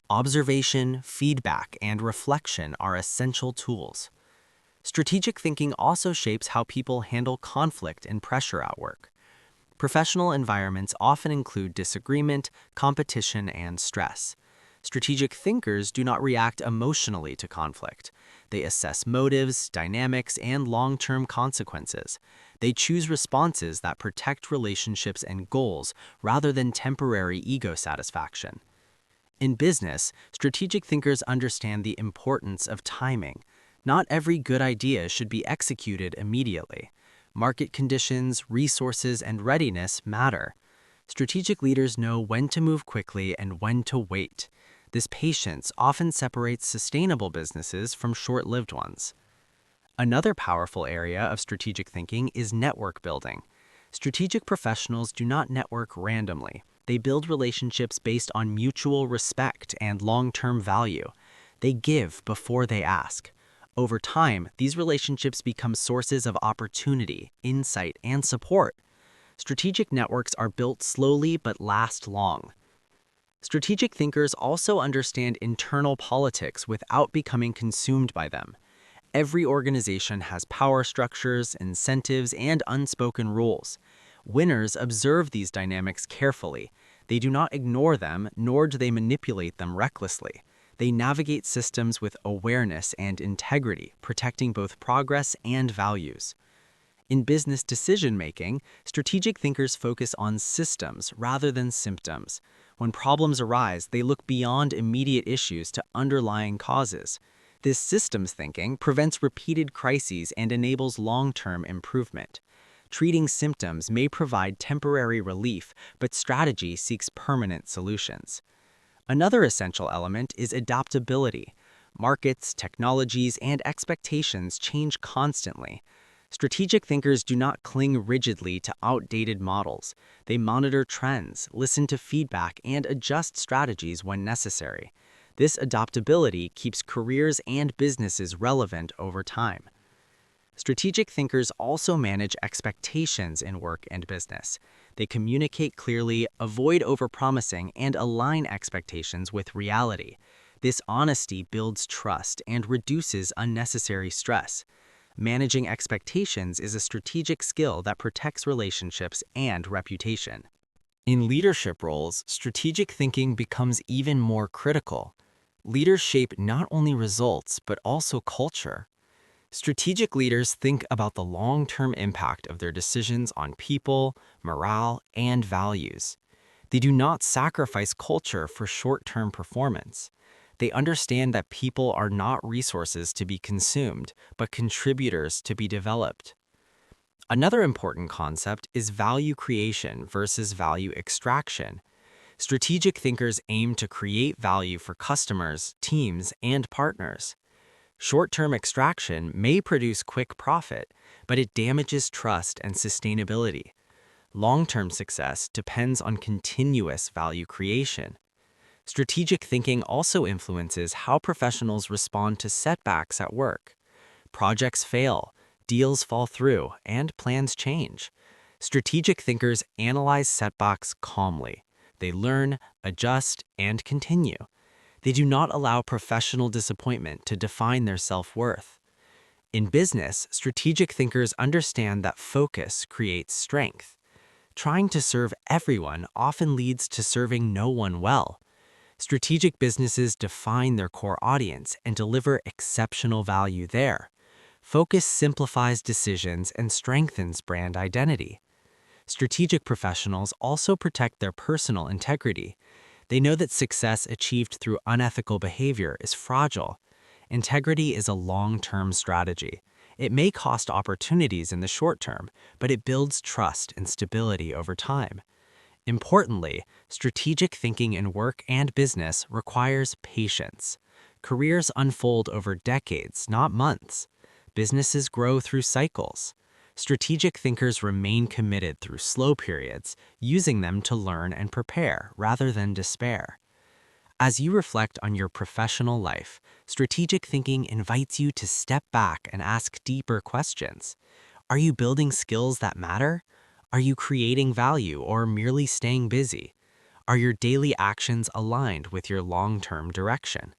Observation, feedback, and reflection are essential tools. Strategic thinking also shapes how people handle conflict and pressure at work. Professional environments often include disagreement, competition, and stress. Strategic thinkers do not react emotionally to conflict. They assess motives, dynamics, and long-term consequences. They choose responses that protect relationships and goals rather than temporary ego satisfaction. In business, strategic thinkers understand the importance of timing. Not every good idea should be executed immediately. Market conditions, resources, and readiness matter. Strategic leaders know when to move quickly and when to wait. This patience often separates sustainable businesses from short-lived ones. Another powerful area of strategic thinking is network building. Strategic professionals do not network randomly. They build relationships based on mutual respect and long-term value. They give before they ask. Over time, these relationships become sources of opportunity, insight, and support. Strategic networks are built slowly but last long. Strategic thinkers also understand internal politics without becoming consumed by them. Every organization has power structures, incentives, and unspoken rules. Winners observe these dynamics carefully. They do not ignore them, nor do they manipulate them recklessly. They navigate systems with awareness and integrity, protecting both progress and values. In business decision-making, strategic thinkers focus on systems rather than symptoms. When problems arise, they look beyond immediate issues to underlying causes. This systems thinking prevents repeated crises and enables long-term improvement. Treating symptoms may provide temporary relief, but strategy seeks permanent solutions. Another essential element is adaptability. Markets, technologies, and expectations change constantly. Strategic thinkers do not cling rigidly to outdated models. They monitor trends, listen to feedback, and adjust strategies when necessary. This adaptability keeps careers and businesses relevant over time. Strategic thinkers also manage expectations in work and business. They communicate clearly, avoid overpromising, and align expectations with reality. This honesty builds trust and reduces unnecessary stress. Managing expectations is a strategic skill that protects relationships and reputation. In leadership roles, strategic thinking becomes even more critical. Leaders shape not only results, but also culture. Strategic leaders think about the long-term impact of their decisions on people, morale, and values. They do not sacrifice culture for short-term performance. They understand that people are not resources to be consumed, but contributors to be developed. Another important concept is value creation versus value extraction. Strategic thinkers aim to create value for customers, teams, and partners. Short-term extraction may produce quick profit, but it damages trust and sustainability. Long-term success depends on continuous value creation. Strategic thinking also influences how professionals respond to setbacks at work. Projects fail, deals fall through, and plans change. Strategic thinkers analyze setbacks calmly. They learn, adjust, and continue. They do not allow professional disappointment to define their self-worth. In business, strategic thinkers understand that focus creates strength. Trying to serve everyone often leads to serving no one well. Strategic businesses define their core audience and deliver exceptional value there. Focus simplifies decisions and strengthens brand identity. Strategic professionals also protect their personal integrity. They know that success achieved through unethical behavior is fragile. Integrity is a long-term strategy. It may cost opportunities in the short term, but it builds trust and stability over time. Importantly, strategic thinking in work and business requires patience. Careers unfold over decades, not months. Businesses grow through cycles. Strategic thinkers remain committed through slow periods, using them to learn and prepare rather than despair. As you reflect on your professional life, strategic thinking invites you to step back and ask deeper questions. Are you building skills that matter? Are you creating value or merely staying busy? Are your daily actions aligned with your long-term direction?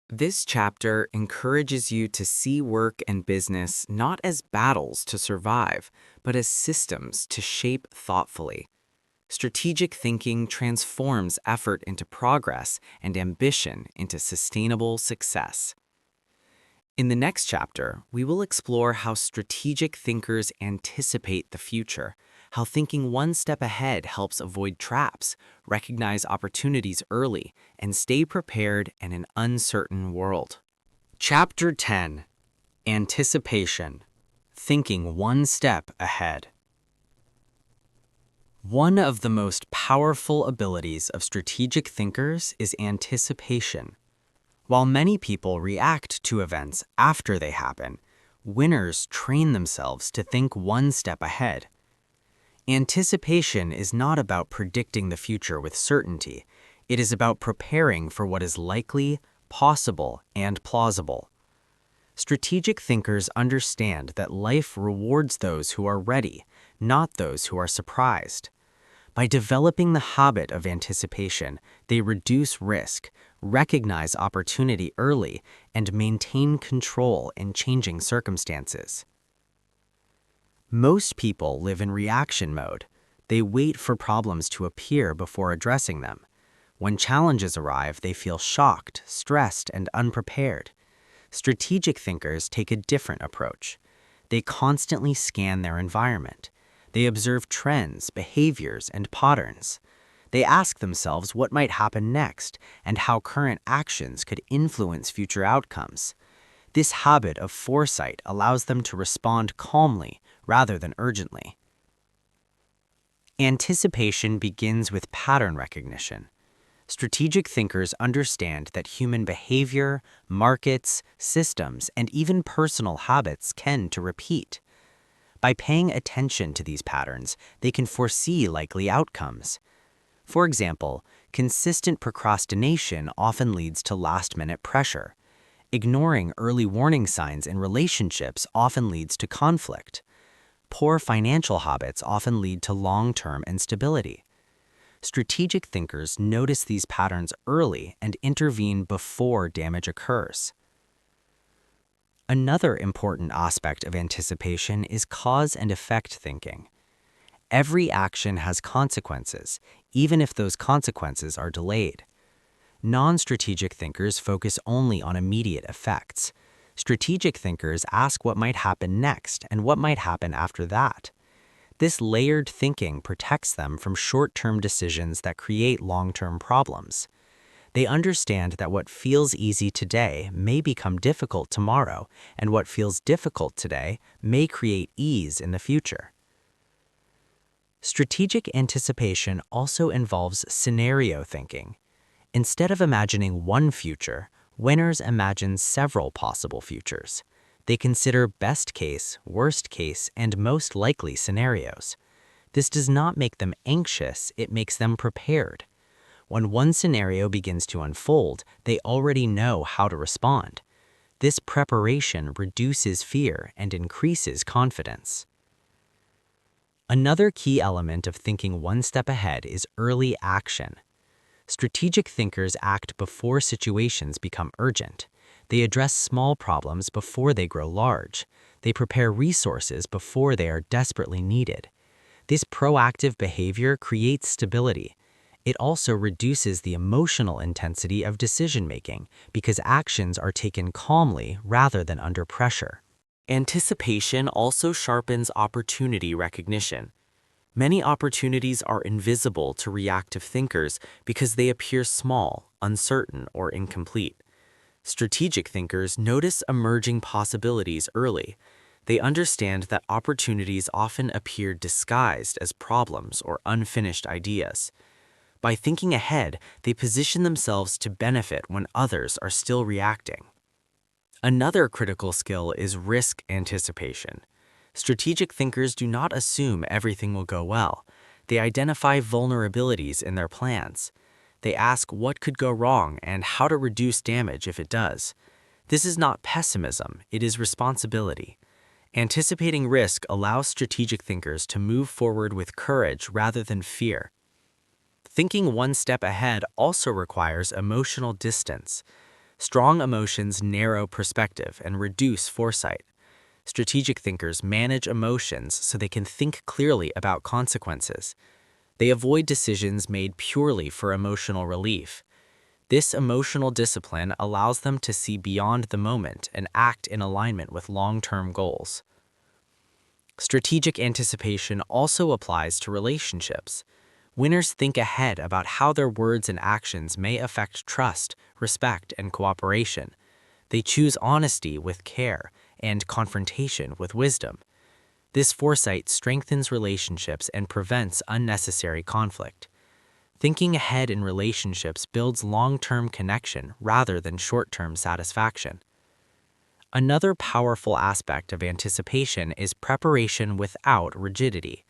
This chapter encourages you to see work and business not as battles to survive, but as systems to shape thoughtfully. Strategic thinking transforms effort into progress and ambition into sustainable success. In the next chapter, we will explore how strategic thinkers anticipate the future, how thinking one step ahead helps avoid traps, recognize opportunities early, and stay prepared in an uncertain world. Chapter 10: Anticipation: Thinking One Step Ahead. One of the most powerful abilities of strategic thinkers is anticipation. While many people react to events after they happen, winners train themselves to think one step ahead. Anticipation is not about predicting the future with certainty. It is about preparing for what is likely, possible, and plausible. Strategic thinkers understand that life rewards those who are ready, not those who are surprised. By developing the habit of anticipation, they reduce risk, recognize opportunity early, and maintain control in changing circumstances. Most people live in reaction mode. They wait for problems to appear before addressing them. When challenges arrive, they feel shocked, stressed, and unprepared. Strategic thinkers take a different approach. They constantly scan their environment. They observe trends, behaviors, and patterns. They ask themselves what might happen next and how current actions could influence future outcomes. This habit of foresight allows them to respond calmly rather than urgently. Anticipation begins with pattern recognition. Strategic thinkers understand that human behavior, markets, systems, and even personal habits tend to repeat. By paying attention to these patterns, they can foresee likely outcomes. For example, consistent procrastination often leads to last-minute pressure. Ignoring early warning signs in relationships often leads to conflict. Poor financial habits often lead to long-term instability. Strategic thinkers notice these patterns early and intervene before damage occurs. Another important aspect of anticipation is cause and effect thinking. Every action has consequences, even if those consequences are delayed. Non-strategic thinkers focus only on immediate effects. Strategic thinkers ask what might happen next and what might happen after that. This layered thinking protects them from short-term decisions that create long-term problems. They understand that what feels easy today may become difficult tomorrow, and what feels difficult today may create ease in the future. Strategic anticipation also involves scenario thinking. Instead of imagining one future, winners imagine several possible futures. They consider best case, worst case, and most likely scenarios. This does not make them anxious, it makes them prepared. When one scenario begins to unfold, they already know how to respond. This preparation reduces fear and increases confidence. Another key element of thinking one step ahead is early action. Strategic thinkers act before situations become urgent. They address small problems before they grow large. They prepare resources before they are desperately needed. This proactive behavior creates stability. It also reduces the emotional intensity of decision-making because actions are taken calmly rather than under pressure. Anticipation also sharpens opportunity recognition. Many opportunities are invisible to reactive thinkers because they appear small, uncertain, or incomplete. Strategic thinkers notice emerging possibilities early. They understand that opportunities often appear disguised as problems or unfinished ideas. By thinking ahead, they position themselves to benefit when others are still reacting. Another critical skill is risk anticipation. Strategic thinkers do not assume everything will go well. They identify vulnerabilities in their plans. They ask what could go wrong and how to reduce damage if it does. This is not pessimism, it is responsibility. Anticipating risk allows strategic thinkers to move forward with courage rather than fear. Thinking one step ahead also requires emotional distance. Strong emotions narrow perspective and reduce foresight. Strategic thinkers manage emotions so they can think clearly about consequences. They avoid decisions made purely for emotional relief. This emotional discipline allows them to see beyond the moment and act in alignment with long-term goals. Strategic anticipation also applies to relationships. Winners think ahead about how their words and actions may affect trust, respect, and cooperation. They choose honesty with care and confrontation with wisdom. This foresight strengthens relationships and prevents unnecessary conflict. Thinking ahead in relationships builds long-term connection rather than short-term satisfaction. Another powerful aspect of anticipation is preparation without rigidity.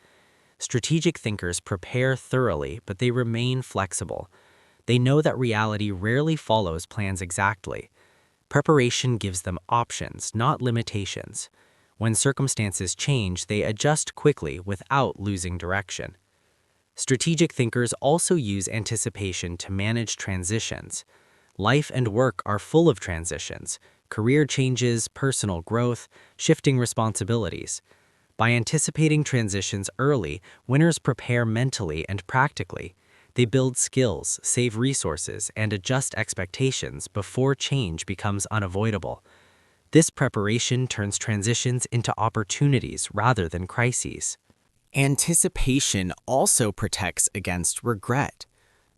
Strategic thinkers prepare thoroughly, but they remain flexible. They know that reality rarely follows plans exactly. Preparation gives them options, not limitations. When circumstances change, they adjust quickly without losing direction. Strategic thinkers also use anticipation to manage transitions. Life and work are full of transitions, career changes, personal growth, shifting responsibilities. By anticipating transitions early, winners prepare mentally and practically. They build skills, save resources, and adjust expectations before change becomes unavoidable. This preparation turns transitions into opportunities rather than crises. Anticipation also protects against regret.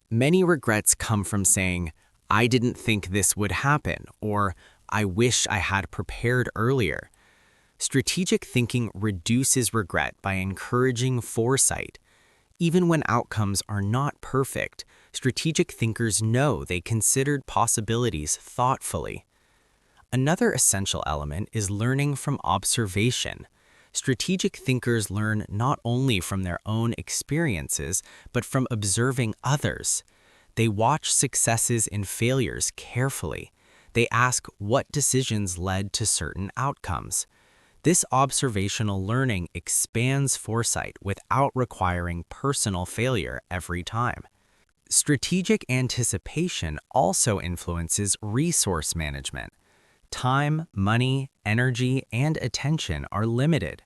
Many regrets come from saying, "I didn't think this would happen," or "I wish I had prepared earlier." Strategic thinking reduces regret by encouraging foresight. Even when outcomes are not perfect, strategic thinkers know they considered possibilities thoughtfully. Another essential element is learning from observation. Strategic thinkers learn not only from their own experiences, but from observing others. They watch successes and failures carefully. They ask what decisions led to certain outcomes. This observational learning expands foresight without requiring personal failure every time. Strategic anticipation also influences resource management. Time, money, energy, and attention are limited.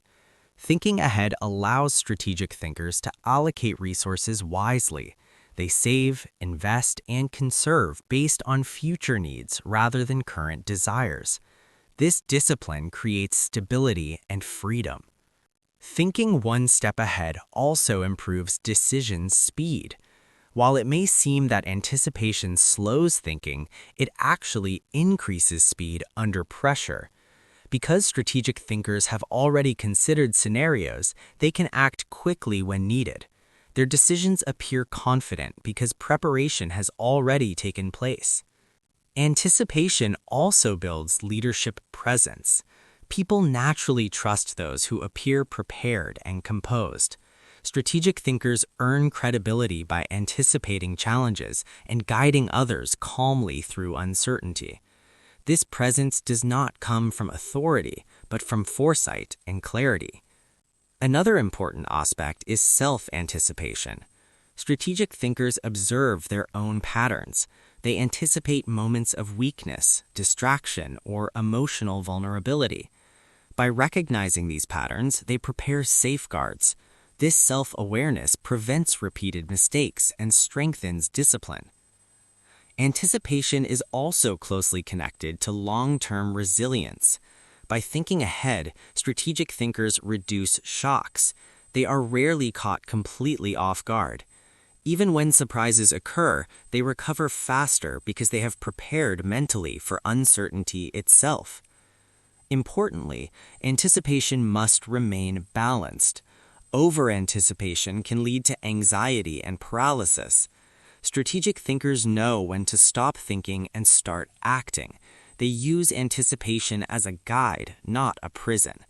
Thinking ahead allows strategic thinkers to allocate resources wisely. They save, invest, and conserve based on future needs rather than current desires. This discipline creates stability and freedom. Thinking one step ahead also improves decision speed. While it may seem that anticipation slows thinking, it actually increases speed under pressure. Because strategic thinkers have already considered scenarios, they can act quickly when needed. Their decisions appear confident because preparation has already taken place. Anticipation also builds leadership presence. People naturally trust those who appear prepared and composed. Strategic thinkers earn credibility by anticipating challenges and guiding others calmly through uncertainty. This presence does not come from authority, but from foresight and clarity. Another important aspect is self-anticipation. Strategic thinkers observe their own patterns. They anticipate moments of weakness, distraction, or emotional vulnerability. By recognizing these patterns, they prepare safeguards. This self-awareness prevents repeated mistakes and strengthens discipline. Anticipation is also closely connected to long-term resilience. By thinking ahead, strategic thinkers reduce shocks. They are rarely caught completely off guard. Even when surprises occur, they recover faster because they have prepared mentally for uncertainty itself. Importantly, anticipation must remain balanced. Over-anticipation can lead to anxiety and paralysis. Strategic thinkers know when to stop thinking and start acting. They use anticipation as a guide, not a prison.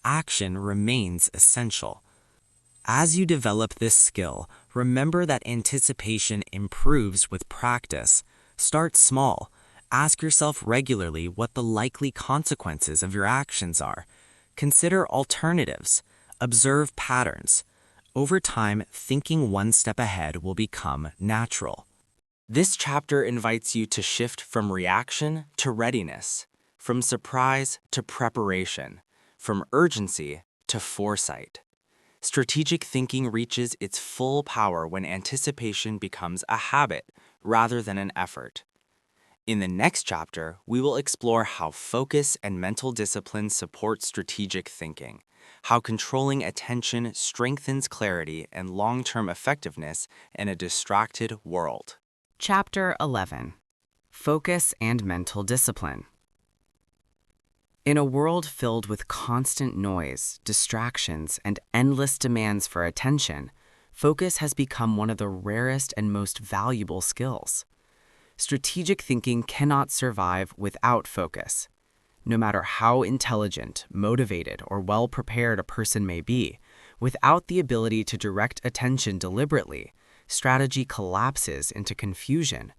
Action remains essential. As you develop this skill, remember that anticipation improves with practice. Start small. Ask yourself regularly what the likely consequences of your actions are. Consider alternatives. Observe patterns. Over time, thinking one step ahead will become natural. This chapter invites you to shift from reaction to readiness, from surprise to preparation, from urgency to foresight. Strategic thinking reaches its full power when anticipation becomes a habit rather than an effort. In the next chapter, we will explore how focus and mental discipline support strategic thinking, how controlling attention strengthens clarity and long-term effectiveness in a distracted world. Chapter 11. Focus and Mental Discipline. In a world filled with constant noise, distractions, and endless demands for attention, focus has become one of the rarest and most valuable skills. Strategic thinking cannot survive without focus. No matter how intelligent, motivated, or well-prepared a person may be, without the ability to direct attention deliberately, strategy collapses into confusion.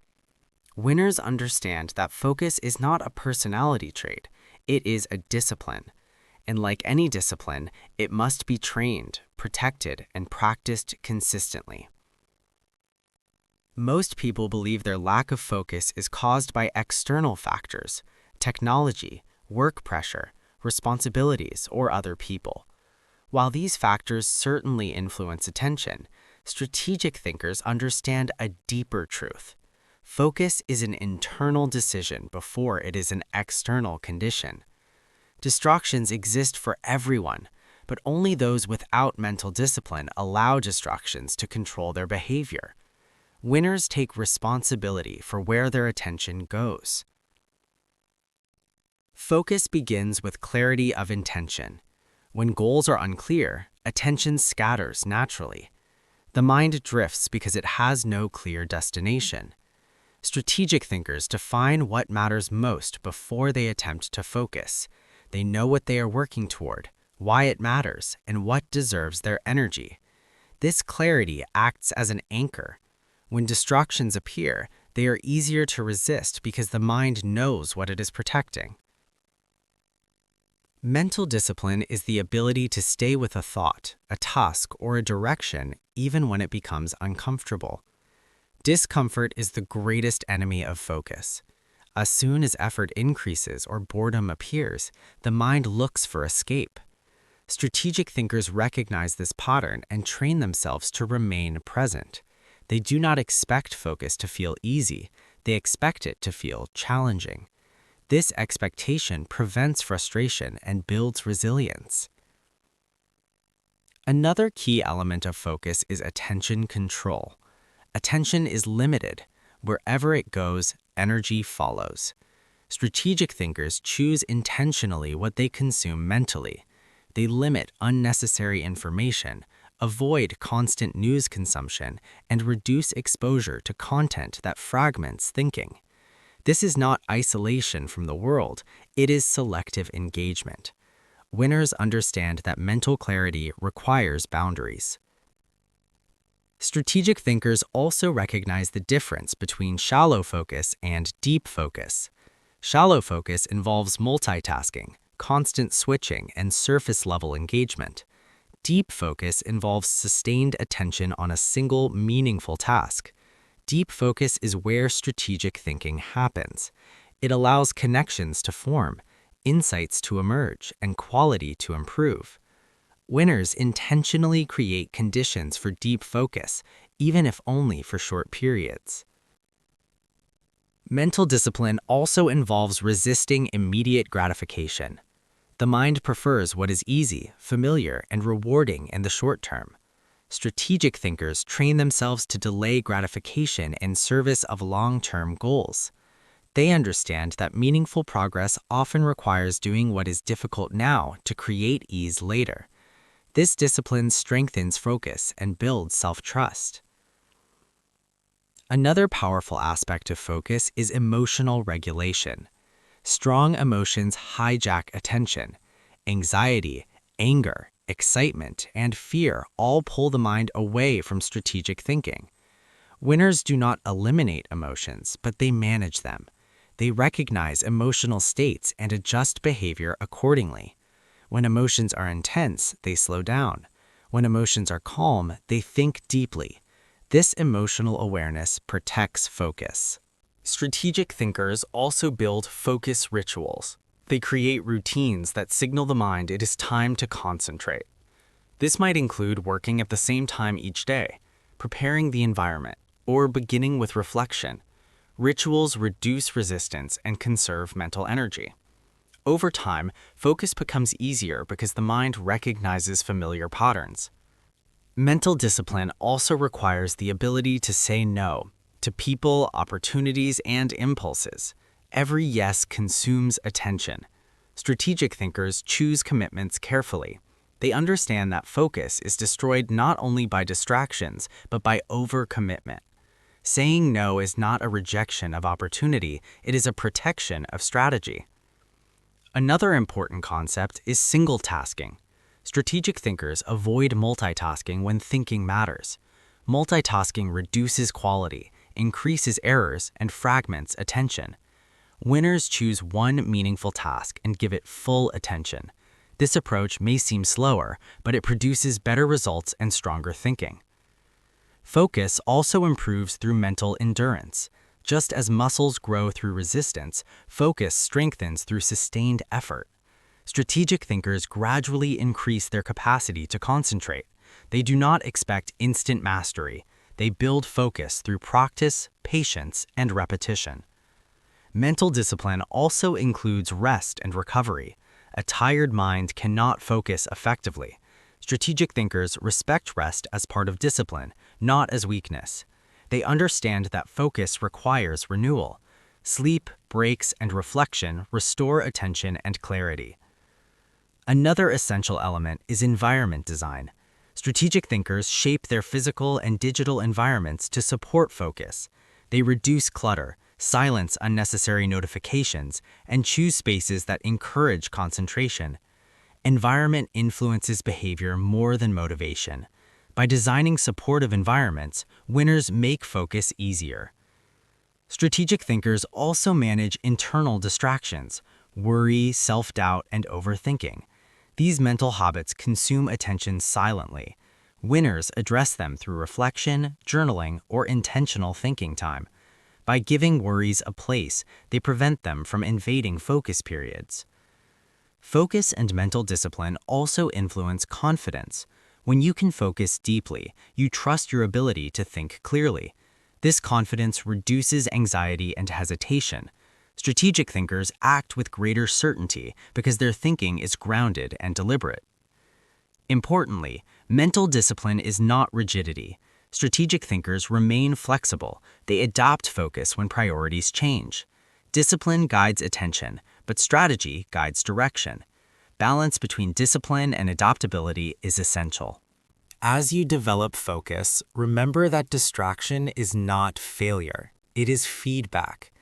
Winners understand that focus is not a personality trait, it is a discipline. And like any discipline, it must be trained, protected, and practiced consistently. Most people believe their lack of focus is caused by external factors, technology, work pressure, responsibilities, or other people. While these factors certainly influence attention, strategic thinkers understand a deeper truth. Focus is an internal decision before it is an external condition. Distractions exist for everyone, but only those without mental discipline allow distractions to control their behavior. Winners take responsibility for where their attention goes. Focus begins with clarity of intention. When goals are unclear, attention scatters naturally. The mind drifts because it has no clear destination. Strategic thinkers define what matters most before they attempt to focus. They know what they are working toward, why it matters, and what deserves their energy. This clarity acts as an anchor. When distractions appear, they are easier to resist because the mind knows what it is protecting. Mental discipline is the ability to stay with a thought, a task, or a direction even when it becomes uncomfortable. Discomfort is the greatest enemy of focus. As soon as effort increases or boredom appears, the mind looks for escape. Strategic thinkers recognize this pattern and train themselves to remain present. They do not expect focus to feel easy, they expect it to feel challenging. This expectation prevents frustration and builds resilience. Another key element of focus is attention control. Attention is limited. Wherever it goes, energy follows. Strategic thinkers choose intentionally what they consume mentally. They limit unnecessary information, avoid constant news consumption, and reduce exposure to content that fragments thinking. This is not isolation from the world, it is selective engagement. Winners understand that mental clarity requires boundaries. Strategic thinkers also recognize the difference between shallow focus and deep focus. Shallow focus involves multitasking, constant switching, and surface-level engagement. Deep focus involves sustained attention on a single, meaningful task. Deep focus is where strategic thinking happens. It allows connections to form, insights to emerge, and quality to improve. Winners intentionally create conditions for deep focus, even if only for short periods. Mental discipline also involves resisting immediate gratification. The mind prefers what is easy, familiar, and rewarding in the short term. Strategic thinkers train themselves to delay gratification in service of long-term goals. They understand that meaningful progress often requires doing what is difficult now to create ease later. This discipline strengthens focus and builds self-trust. Another powerful aspect of focus is emotional regulation. Strong emotions hijack attention. Anxiety, anger, excitement, and fear all pull the mind away from strategic thinking. Winners do not eliminate emotions, but they manage them. They recognize emotional states and adjust behavior accordingly. When emotions are intense, they slow down. When emotions are calm, they think deeply. This emotional awareness protects focus. Strategic thinkers also build focus rituals. They create routines that signal the mind it is time to concentrate. This might include working at the same time each day, preparing the environment, or beginning with reflection. Rituals reduce resistance and conserve mental energy. Over time, focus becomes easier because the mind recognizes familiar patterns. Mental discipline also requires the ability to say no to people, opportunities, and impulses. Every yes consumes attention. Strategic thinkers choose commitments carefully. They understand that focus is destroyed not only by distractions, but by overcommitment. Saying no is not a rejection of opportunity, it is a protection of strategy. Another important concept is single tasking. Strategic thinkers avoid multitasking when thinking matters. Multitasking reduces quality, increases errors, and fragments attention. Winners choose one meaningful task and give it full attention. This approach may seem slower, but it produces better results and stronger thinking. Focus also improves through mental endurance. Just as muscles grow through resistance, focus strengthens through sustained effort. Strategic thinkers gradually increase their capacity to concentrate. They do not expect instant mastery. They build focus through practice, patience, and repetition. Mental discipline also includes rest and recovery. A tired mind cannot focus effectively. Strategic thinkers respect rest as part of discipline, not as weakness. They understand that focus requires renewal. Sleep, breaks, and reflection restore attention and clarity. Another essential element is environment design. Strategic thinkers shape their physical and digital environments to support focus. They reduce clutter, silence unnecessary notifications, and choose spaces that encourage concentration. Environment influences behavior more than motivation. By designing supportive environments, winners make focus easier. Strategic thinkers also manage internal distractions, worry, self-doubt, and overthinking. These mental habits consume attention silently. Winners address them through reflection, journaling, or intentional thinking time. By giving worries a place, they prevent them from invading focus periods. Focus and mental discipline also influence confidence. When you can focus deeply, you trust your ability to think clearly. This confidence reduces anxiety and hesitation. Strategic thinkers act with greater certainty because their thinking is grounded and deliberate. Importantly, mental discipline is not rigidity. Strategic thinkers remain flexible. They adapt focus when priorities change. Discipline guides attention, but strategy guides direction. Balance between discipline and adaptability is essential. As you develop focus, remember that distraction is not failure. It is feedback.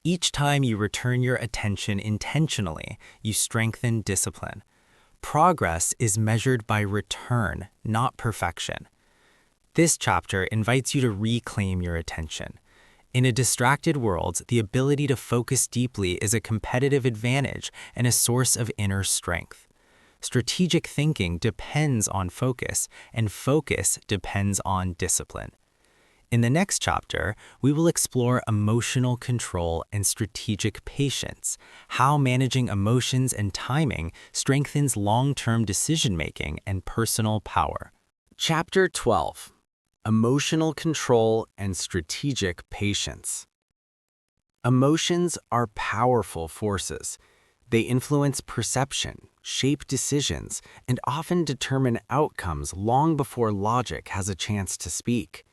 Each time you return your attention intentionally, you strengthen discipline. Progress is measured by return, not perfection. This chapter invites you to reclaim your attention. In a distracted world, the ability to focus deeply is a competitive advantage and a source of inner strength. Strategic thinking depends on focus, and focus depends on discipline. In the next chapter, we will explore emotional control and strategic patience, how managing emotions and timing strengthens long-term decision-making and personal power. Chapter 12. Emotional Control and Strategic Patience. Emotions are powerful forces. They influence perception, shape decisions, and often determine outcomes long before logic has a chance to speak.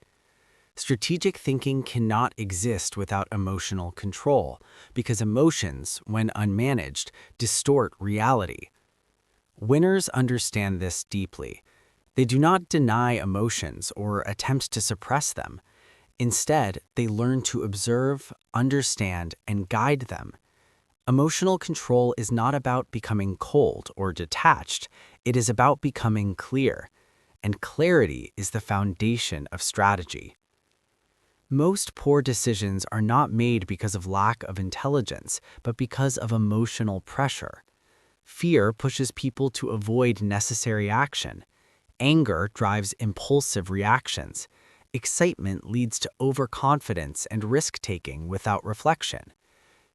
Strategic thinking cannot exist without emotional control because emotions, when unmanaged, distort reality. Winners understand this deeply. They do not deny emotions or attempt to suppress them. Instead, they learn to observe, understand, and guide them. Emotional control is not about becoming cold or detached. It is about becoming clear, and clarity is the foundation of strategy. Most poor decisions are not made because of lack of intelligence, but because of emotional pressure. Fear pushes people to avoid necessary action. Anger drives impulsive reactions. Excitement leads to overconfidence and risk-taking without reflection.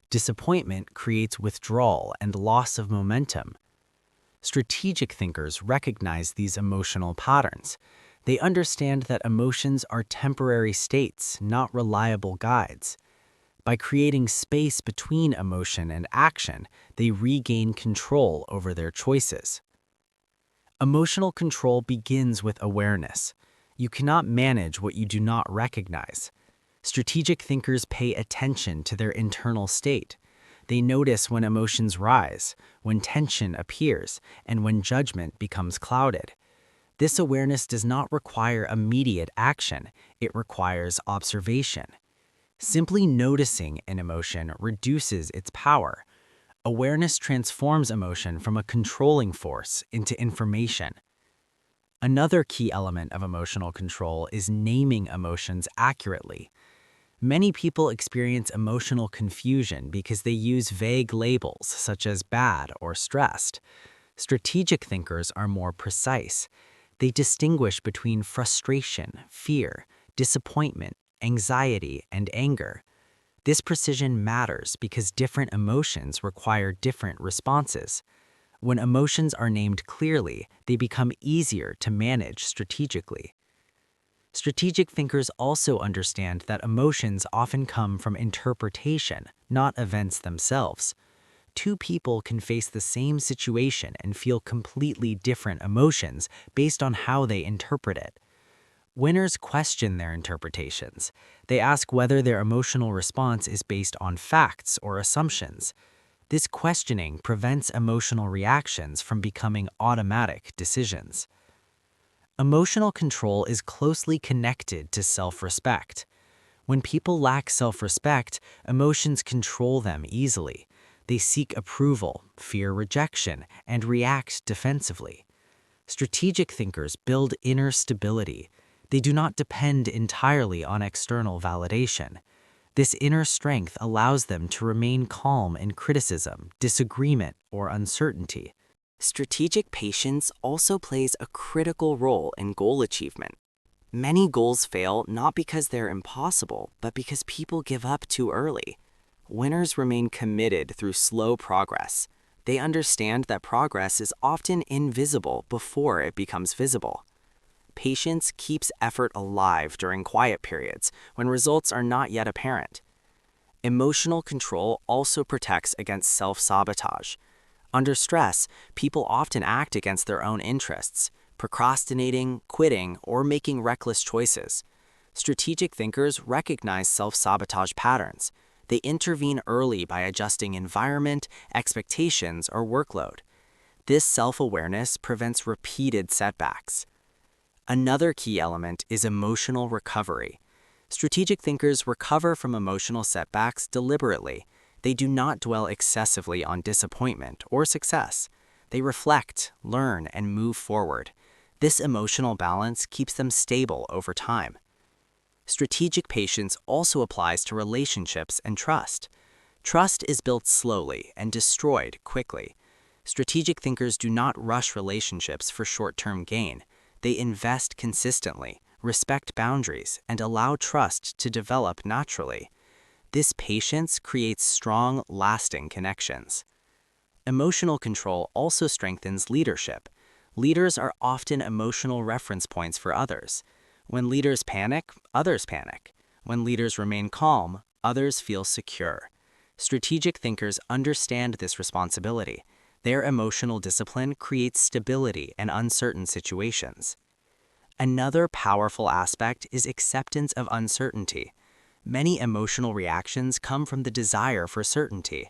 Disappointment creates withdrawal and loss of momentum. Strategic thinkers recognize these emotional patterns. They understand that emotions are temporary states, not reliable guides. By creating space between emotion and action, they regain control over their choices. Emotional control begins with awareness. You cannot manage what you do not recognize. Strategic thinkers pay attention to their internal state. They notice when emotions rise, when tension appears, and when judgment becomes clouded. This awareness does not require immediate action, it requires observation. Simply noticing an emotion reduces its power. Awareness transforms emotion from a controlling force into information. Another key element of emotional control is naming emotions accurately. Many people experience emotional confusion because they use vague labels such as bad or stressed. Strategic thinkers are more precise. They distinguish between frustration, fear, disappointment, anxiety, and anger. This precision matters because different emotions require different responses. When emotions are named clearly, they become easier to manage strategically. Strategic thinkers also understand that emotions often come from interpretation, not events themselves. Two people can face the same situation and feel completely different emotions based on how they interpret it. Winners question their interpretations. They ask whether their emotional response is based on facts or assumptions. This questioning prevents emotional reactions from becoming automatic decisions. Emotional control is closely connected to self-respect. When people lack self-respect, emotions control them easily. They seek approval, fear rejection, and react defensively. Strategic thinkers build inner stability. They do not depend entirely on external validation. This inner strength allows them to remain calm in criticism, disagreement, or uncertainty. Strategic patience also plays a critical role in goal achievement. Many goals fail not because they're impossible, but because people give up too early. Winners remain committed through slow progress. They understand that progress is often invisible before it becomes visible. Patience keeps effort alive during quiet periods when results are not yet apparent. Emotional control also protects against self-sabotage. Under stress, people often act against their own interests, procrastinating, quitting, or making reckless choices. Strategic thinkers recognize self-sabotage patterns. They intervene early by adjusting environment, expectations, or workload. This self-awareness prevents repeated setbacks. Another key element is emotional recovery. Strategic thinkers recover from emotional setbacks deliberately. They do not dwell excessively on disappointment or success. They reflect, learn, and move forward. This emotional balance keeps them stable over time. Strategic patience also applies to relationships and trust. Trust is built slowly and destroyed quickly. Strategic thinkers do not rush relationships for short-term gain. They invest consistently, respect boundaries, and allow trust to develop naturally. This patience creates strong, lasting connections. Emotional control also strengthens leadership. Leaders are often emotional reference points for others. When leaders panic, others panic. When leaders remain calm, others feel secure. Strategic thinkers understand this responsibility. Their emotional discipline creates stability in uncertain situations. Another powerful aspect is acceptance of uncertainty. Many emotional reactions come from the desire for certainty.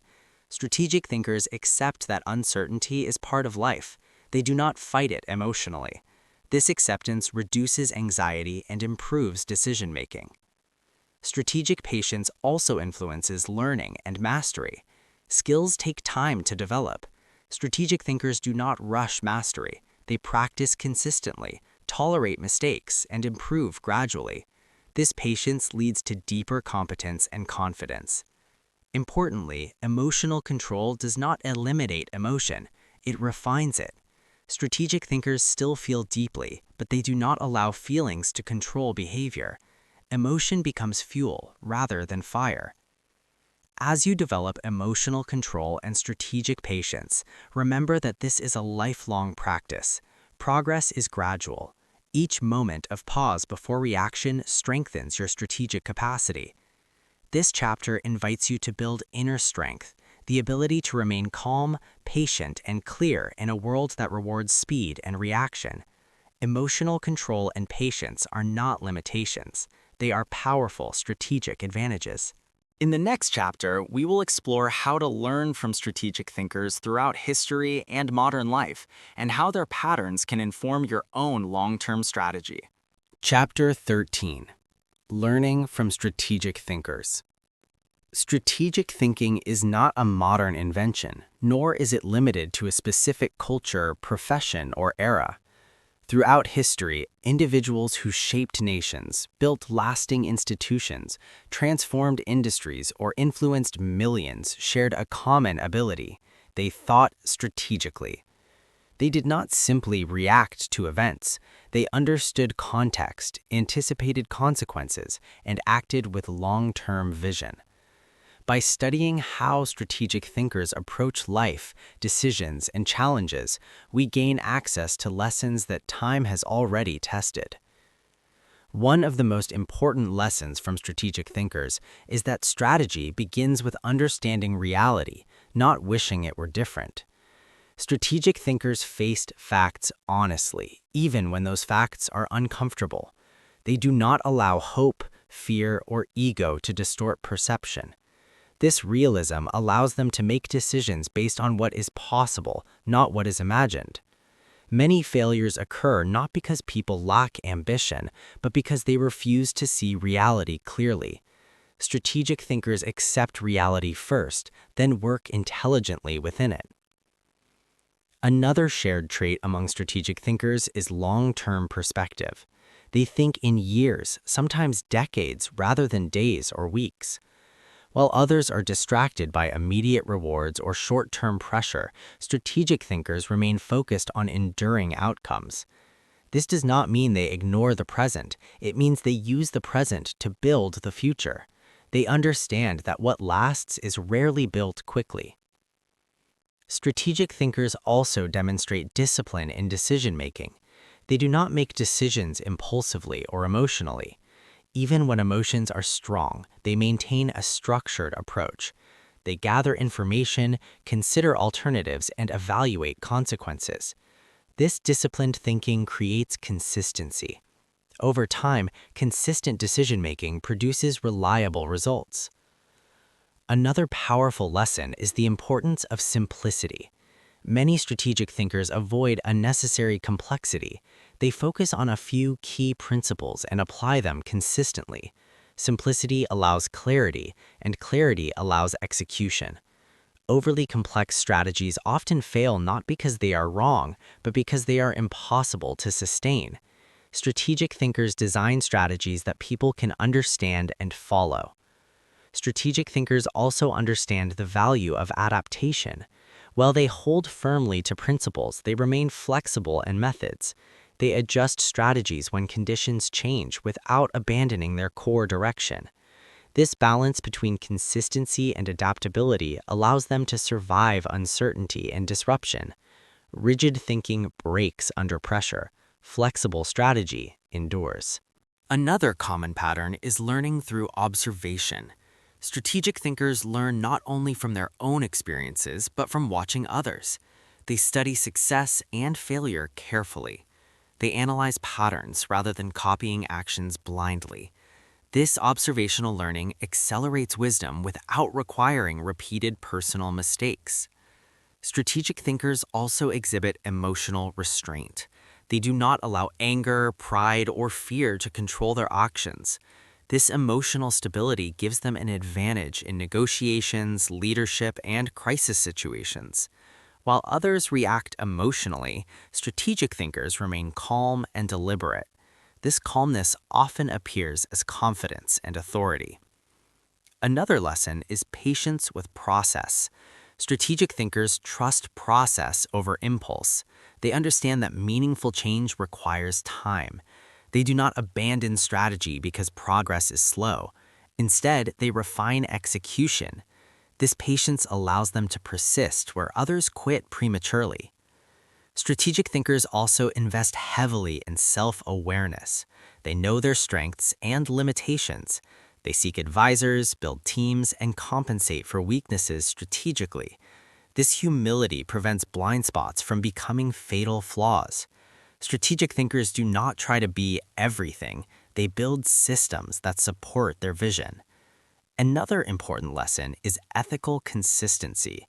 Strategic thinkers accept that uncertainty is part of life. They do not fight it emotionally. This acceptance reduces anxiety and improves decision-making. Strategic patience also influences learning and mastery. Skills take time to develop. Strategic thinkers do not rush mastery. They practice consistently, tolerate mistakes, and improve gradually. This patience leads to deeper competence and confidence. Importantly, emotional control does not eliminate emotion. It refines it. Strategic thinkers still feel deeply, but they do not allow feelings to control behavior. Emotion becomes fuel rather than fire. As you develop emotional control and strategic patience, remember that this is a lifelong practice. Progress is gradual. Each moment of pause before reaction strengthens your strategic capacity. This chapter invites you to build inner strength, the ability to remain calm, patient, and clear in a world that rewards speed and reaction. Emotional control and patience are not limitations. They are powerful strategic advantages. In the next chapter, we will explore how to learn from strategic thinkers throughout history and modern life, and how their patterns can inform your own long-term strategy. Chapter 13. Learning from strategic thinkers. Strategic thinking is not a modern invention, nor is it limited to a specific culture, profession, or era. Throughout history, individuals who shaped nations, built lasting institutions, transformed industries, or influenced millions shared a common ability. They thought strategically. They did not simply react to events. They understood context, anticipated consequences, and acted with long-term vision. By studying how strategic thinkers approach life, decisions, and challenges, we gain access to lessons that time has already tested. One of the most important lessons from strategic thinkers is that strategy begins with understanding reality, not wishing it were different. Strategic thinkers faced facts honestly, even when those facts are uncomfortable. They do not allow hope, fear, or ego to distort perception. This realism allows them to make decisions based on what is possible, not what is imagined. Many failures occur not because people lack ambition, but because they refuse to see reality clearly. Strategic thinkers accept reality first, then work intelligently within it. Another shared trait among strategic thinkers is long-term perspective. They think in years, sometimes decades, rather than days or weeks. While others are distracted by immediate rewards or short-term pressure, strategic thinkers remain focused on enduring outcomes. This does not mean they ignore the present. It means they use the present to build the future. They understand that what lasts is rarely built quickly. Strategic thinkers also demonstrate discipline in decision-making. They do not make decisions impulsively or emotionally. Even when emotions are strong, they maintain a structured approach. They gather information, consider alternatives, and evaluate consequences. This disciplined thinking creates consistency. Over time, consistent decision-making produces reliable results. Another powerful lesson is the importance of simplicity. Many strategic thinkers avoid unnecessary complexity. They focus on a few key principles and apply them consistently. Simplicity allows clarity, and clarity allows execution. Overly complex strategies often fail not because they are wrong, but because they are impossible to sustain. Strategic thinkers design strategies that people can understand and follow. Strategic thinkers also understand the value of adaptation. While they hold firmly to principles, they remain flexible in methods. They adjust strategies when conditions change without abandoning their core direction. This balance between consistency and adaptability allows them to survive uncertainty and disruption. Rigid thinking breaks under pressure. Flexible strategy endures. Another common pattern is learning through observation. Strategic thinkers learn not only from their own experiences, but from watching others. They study success and failure carefully. They analyze patterns rather than copying actions blindly. This observational learning accelerates wisdom without requiring repeated personal mistakes. Strategic thinkers also exhibit emotional restraint. They do not allow anger, pride, or fear to control their actions. This emotional stability gives them an advantage in negotiations, leadership, and crisis situations. While others react emotionally, strategic thinkers remain calm and deliberate. This calmness often appears as confidence and authority. Another lesson is patience with process. Strategic thinkers trust process over impulse. They understand that meaningful change requires time. They do not abandon strategy because progress is slow. Instead, they refine execution. This patience allows them to persist where others quit prematurely. Strategic thinkers also invest heavily in self-awareness. They know their strengths and limitations. They seek advisors, build teams, and compensate for weaknesses strategically. This humility prevents blind spots from becoming fatal flaws. Strategic thinkers do not try to be everything. They build systems that support their vision. Another important lesson is ethical consistency.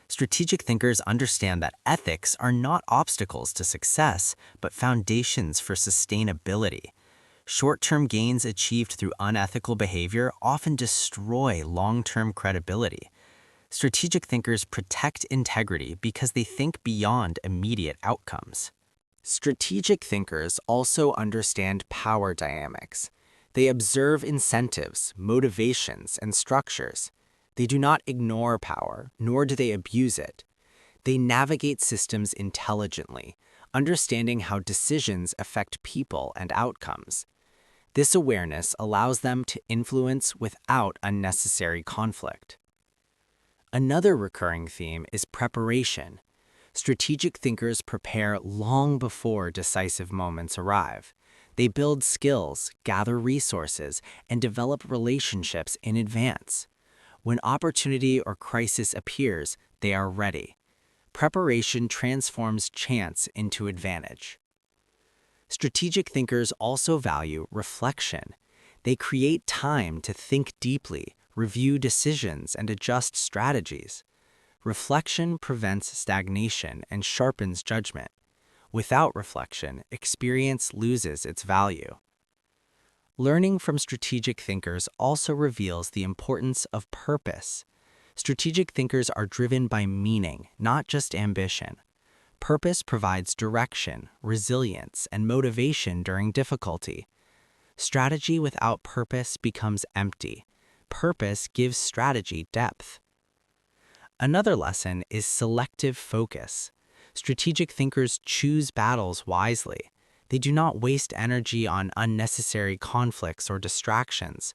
Strategic thinkers understand that ethics are not obstacles to success, but foundations for sustainability. Short-term gains achieved through unethical behavior often destroy long-term credibility. Strategic thinkers protect integrity because they think beyond immediate outcomes. Strategic thinkers also understand power dynamics. They observe incentives, motivations, and structures. They do not ignore power, nor do they abuse it. They navigate systems intelligently, understanding how decisions affect people and outcomes. This awareness allows them to influence without unnecessary conflict. Another recurring theme is preparation. Strategic thinkers prepare long before decisive moments arrive. They build skills, gather resources, and develop relationships in advance. When opportunity or crisis appears, they are ready. Preparation transforms chance into advantage. Strategic thinkers also value reflection. They create time to think deeply, review decisions, and adjust strategies. Reflection prevents stagnation and sharpens judgment. Without reflection, experience loses its value. Learning from strategic thinkers also reveals the importance of purpose. Strategic thinkers are driven by meaning, not just ambition. Purpose provides direction, resilience, and motivation during difficulty. Strategy without purpose becomes empty. Purpose gives strategy depth. Another lesson is selective focus. Strategic thinkers choose battles wisely. They do not waste energy on unnecessary conflicts or distractions.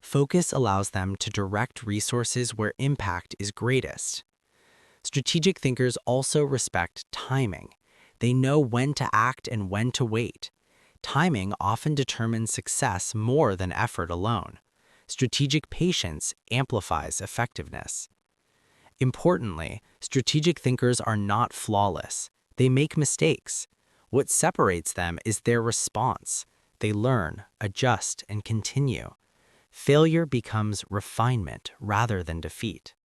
Focus allows them to direct resources where impact is greatest. Strategic thinkers also respect timing. They know when to act and when to wait. Timing often determines success more than effort alone. Strategic patience amplifies effectiveness. Importantly, strategic thinkers are not flawless. They make mistakes. What separates them is their response. They learn, adjust, and continue. Failure becomes refinement rather than defeat.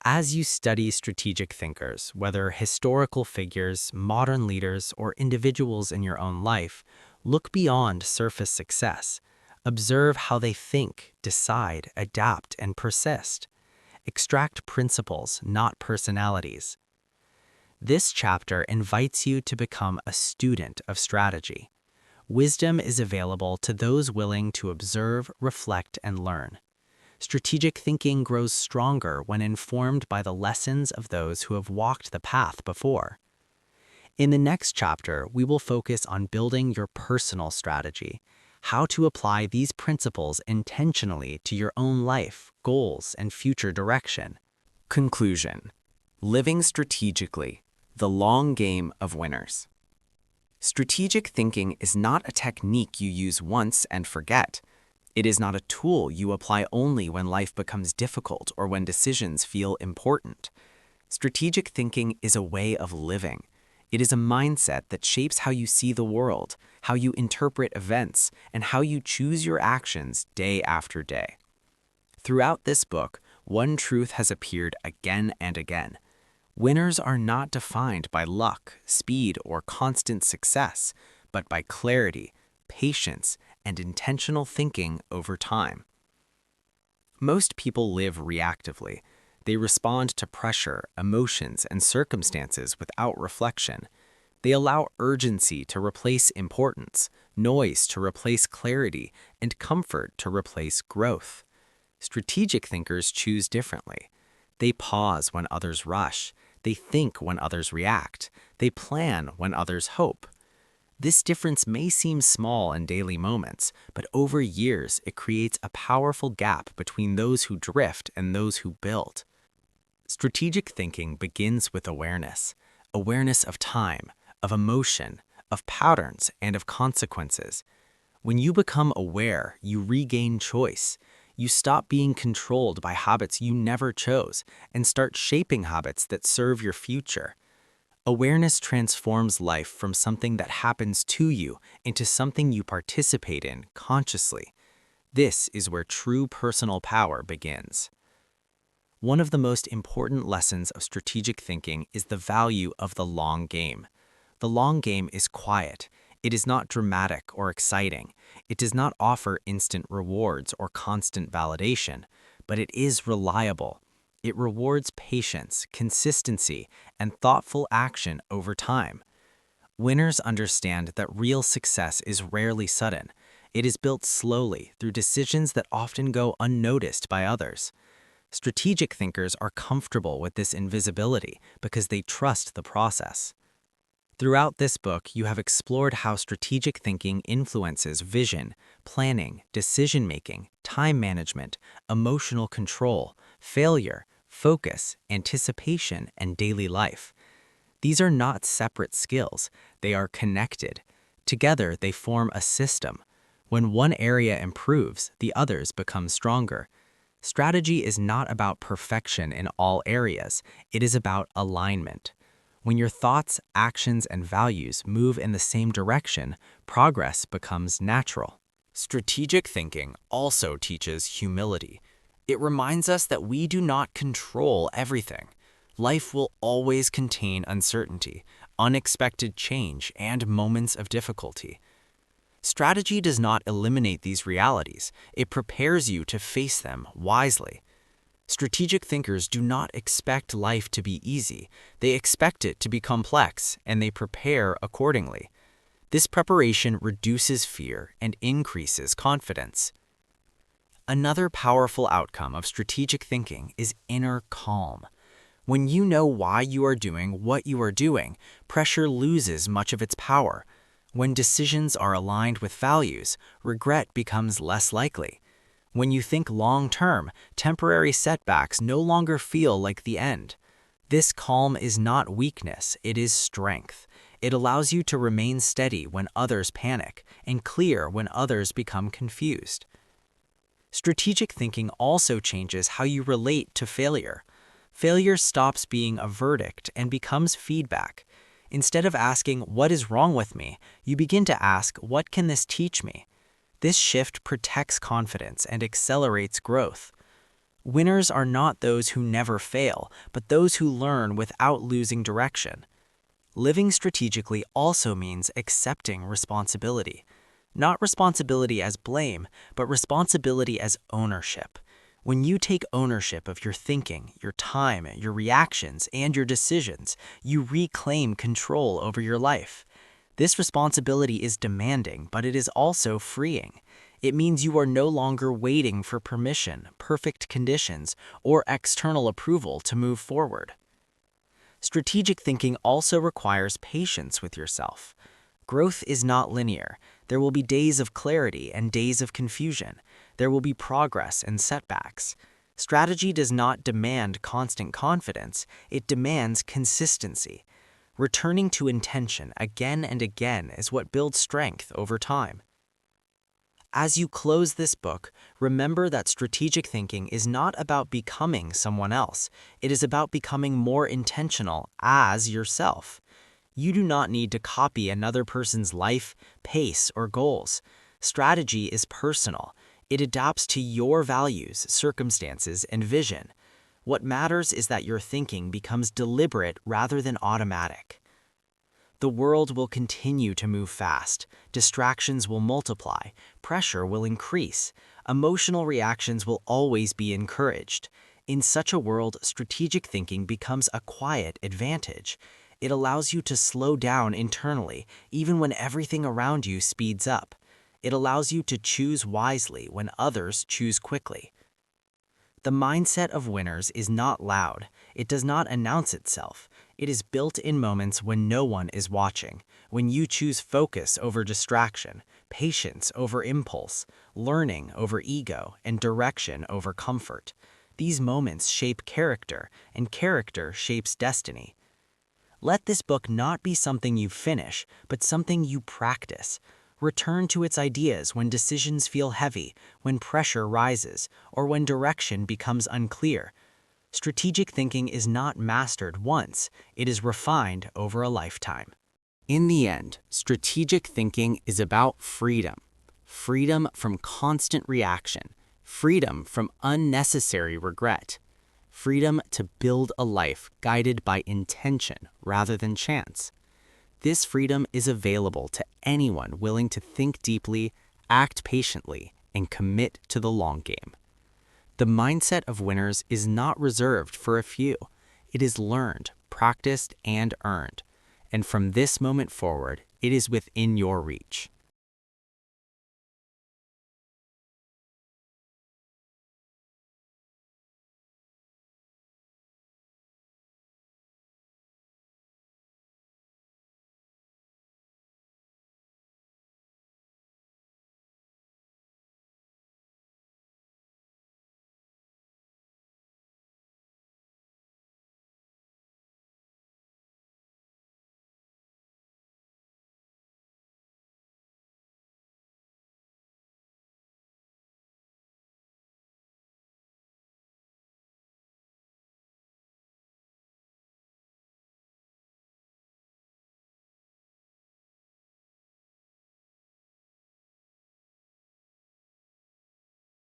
As you study strategic thinkers, whether historical figures, modern leaders, or individuals in your own life, look beyond surface success. Observe how they think, decide, adapt, and persist. Extract principles, not personalities. This chapter invites you to become a student of strategy. Wisdom is available to those willing to observe, reflect, and learn. Strategic thinking grows stronger when informed by the lessons of those who have walked the path before. In the next chapter, we will focus on building your personal strategy, how to apply these principles intentionally to your own life, goals, and future direction. Conclusion: living strategically, the long game of winners. Strategic thinking is not a technique you use once and forget. It is not a tool you apply only when life becomes difficult or when decisions feel important. Strategic thinking is a way of living. It is a mindset that shapes how you see the world, how you interpret events, and how you choose your actions day after day. Throughout this book, one truth has appeared again and again. Winners are not defined by luck, speed, or constant success, but by clarity, patience, and intentional thinking over time. Most people live reactively. They respond to pressure, emotions, and circumstances without reflection. They allow urgency to replace importance, noise to replace clarity, and comfort to replace growth. Strategic thinkers choose differently. They pause when others rush. They think when others react. They plan when others hope. This difference may seem small in daily moments, but over years it creates a powerful gap between those who drift and those who build. Strategic thinking begins with awareness of time, of emotion, of patterns, and of consequences. When you become aware, you regain choice. You stop being controlled by habits you never chose and start shaping habits that serve your future. Awareness transforms life from something that happens to you into something you participate in consciously. This is where true personal power begins. One of the most important lessons of strategic thinking is the value of the long game. The long game is quiet. It is not dramatic or exciting. It does not offer instant rewards or constant validation, but it is reliable. It rewards patience, consistency, and thoughtful action over time. Winners understand that real success is rarely sudden. It is built slowly through decisions that often go unnoticed by others. Strategic thinkers are comfortable with this invisibility because they trust the process. Throughout this book, you have explored how strategic thinking influences vision, planning, decision-making, time management, emotional control, failure, focus, anticipation, and daily life. These are not separate skills, they are connected. Together, they form a system. When one area improves, the others become stronger. Strategy is not about perfection in all areas, it is about alignment. When your thoughts, actions, and values move in the same direction, progress becomes natural. Strategic thinking also teaches humility. It reminds us that we do not control everything. Life will always contain uncertainty, unexpected change, and moments of difficulty. Strategy does not eliminate these realities. It prepares you to face them wisely. Strategic thinkers do not expect life to be easy. They expect it to be complex, and they prepare accordingly. This preparation reduces fear and increases confidence. Another powerful outcome of strategic thinking is inner calm. When you know why you are doing what you are doing, pressure loses much of its power. When decisions are aligned with values, regret becomes less likely. When you think long-term, temporary setbacks no longer feel like the end. This calm is not weakness, it is strength. It allows you to remain steady when others panic and clear when others become confused. Strategic thinking also changes how you relate to failure. Failure stops being a verdict and becomes feedback. Instead of asking, "What is wrong with me?" you begin to ask, "What can this teach me?" This shift protects confidence and accelerates growth. Winners are not those who never fail, but those who learn without losing direction. Living strategically also means accepting responsibility. Not responsibility as blame, but responsibility as ownership. When you take ownership of your thinking, your time, your reactions, and your decisions, you reclaim control over your life. This responsibility is demanding, but it is also freeing. It means you are no longer waiting for permission, perfect conditions, or external approval to move forward. Strategic thinking also requires patience with yourself. Growth is not linear. There will be days of clarity and days of confusion. There will be progress and setbacks. Strategy does not demand constant confidence, it demands consistency. Returning to intention again and again is what builds strength over time. As you close this book, remember that strategic thinking is not about becoming someone else. It is about becoming more intentional as yourself. You do not need to copy another person's life, pace, or goals. Strategy is personal. It adapts to your values, circumstances, and vision. What matters is that your thinking becomes deliberate rather than automatic. The world will continue to move fast. Distractions will multiply. Pressure will increase. Emotional reactions will always be encouraged. In such a world, strategic thinking becomes a quiet advantage. It allows you to slow down internally, even when everything around you speeds up. It allows you to choose wisely when others choose quickly. The mindset of winners is not loud. It does not announce itself. It is built in moments when no one is watching, when you choose focus over distraction, patience over impulse, learning over ego, and direction over comfort. These moments shape character, and character shapes destiny. Let this book not be something you finish, but something you practice. Return to its ideas when decisions feel heavy, when pressure rises, or when direction becomes unclear. Strategic thinking is not mastered once, it is refined over a lifetime. In the end, strategic thinking is about freedom. Freedom from constant reaction, freedom from unnecessary regret, freedom to build a life guided by intention rather than chance. This freedom is available to anyone willing to think deeply, act patiently, and commit to the long game. The mindset of winners is not reserved for a few. It is learned, practiced, and earned. And from this moment forward, it is within your reach.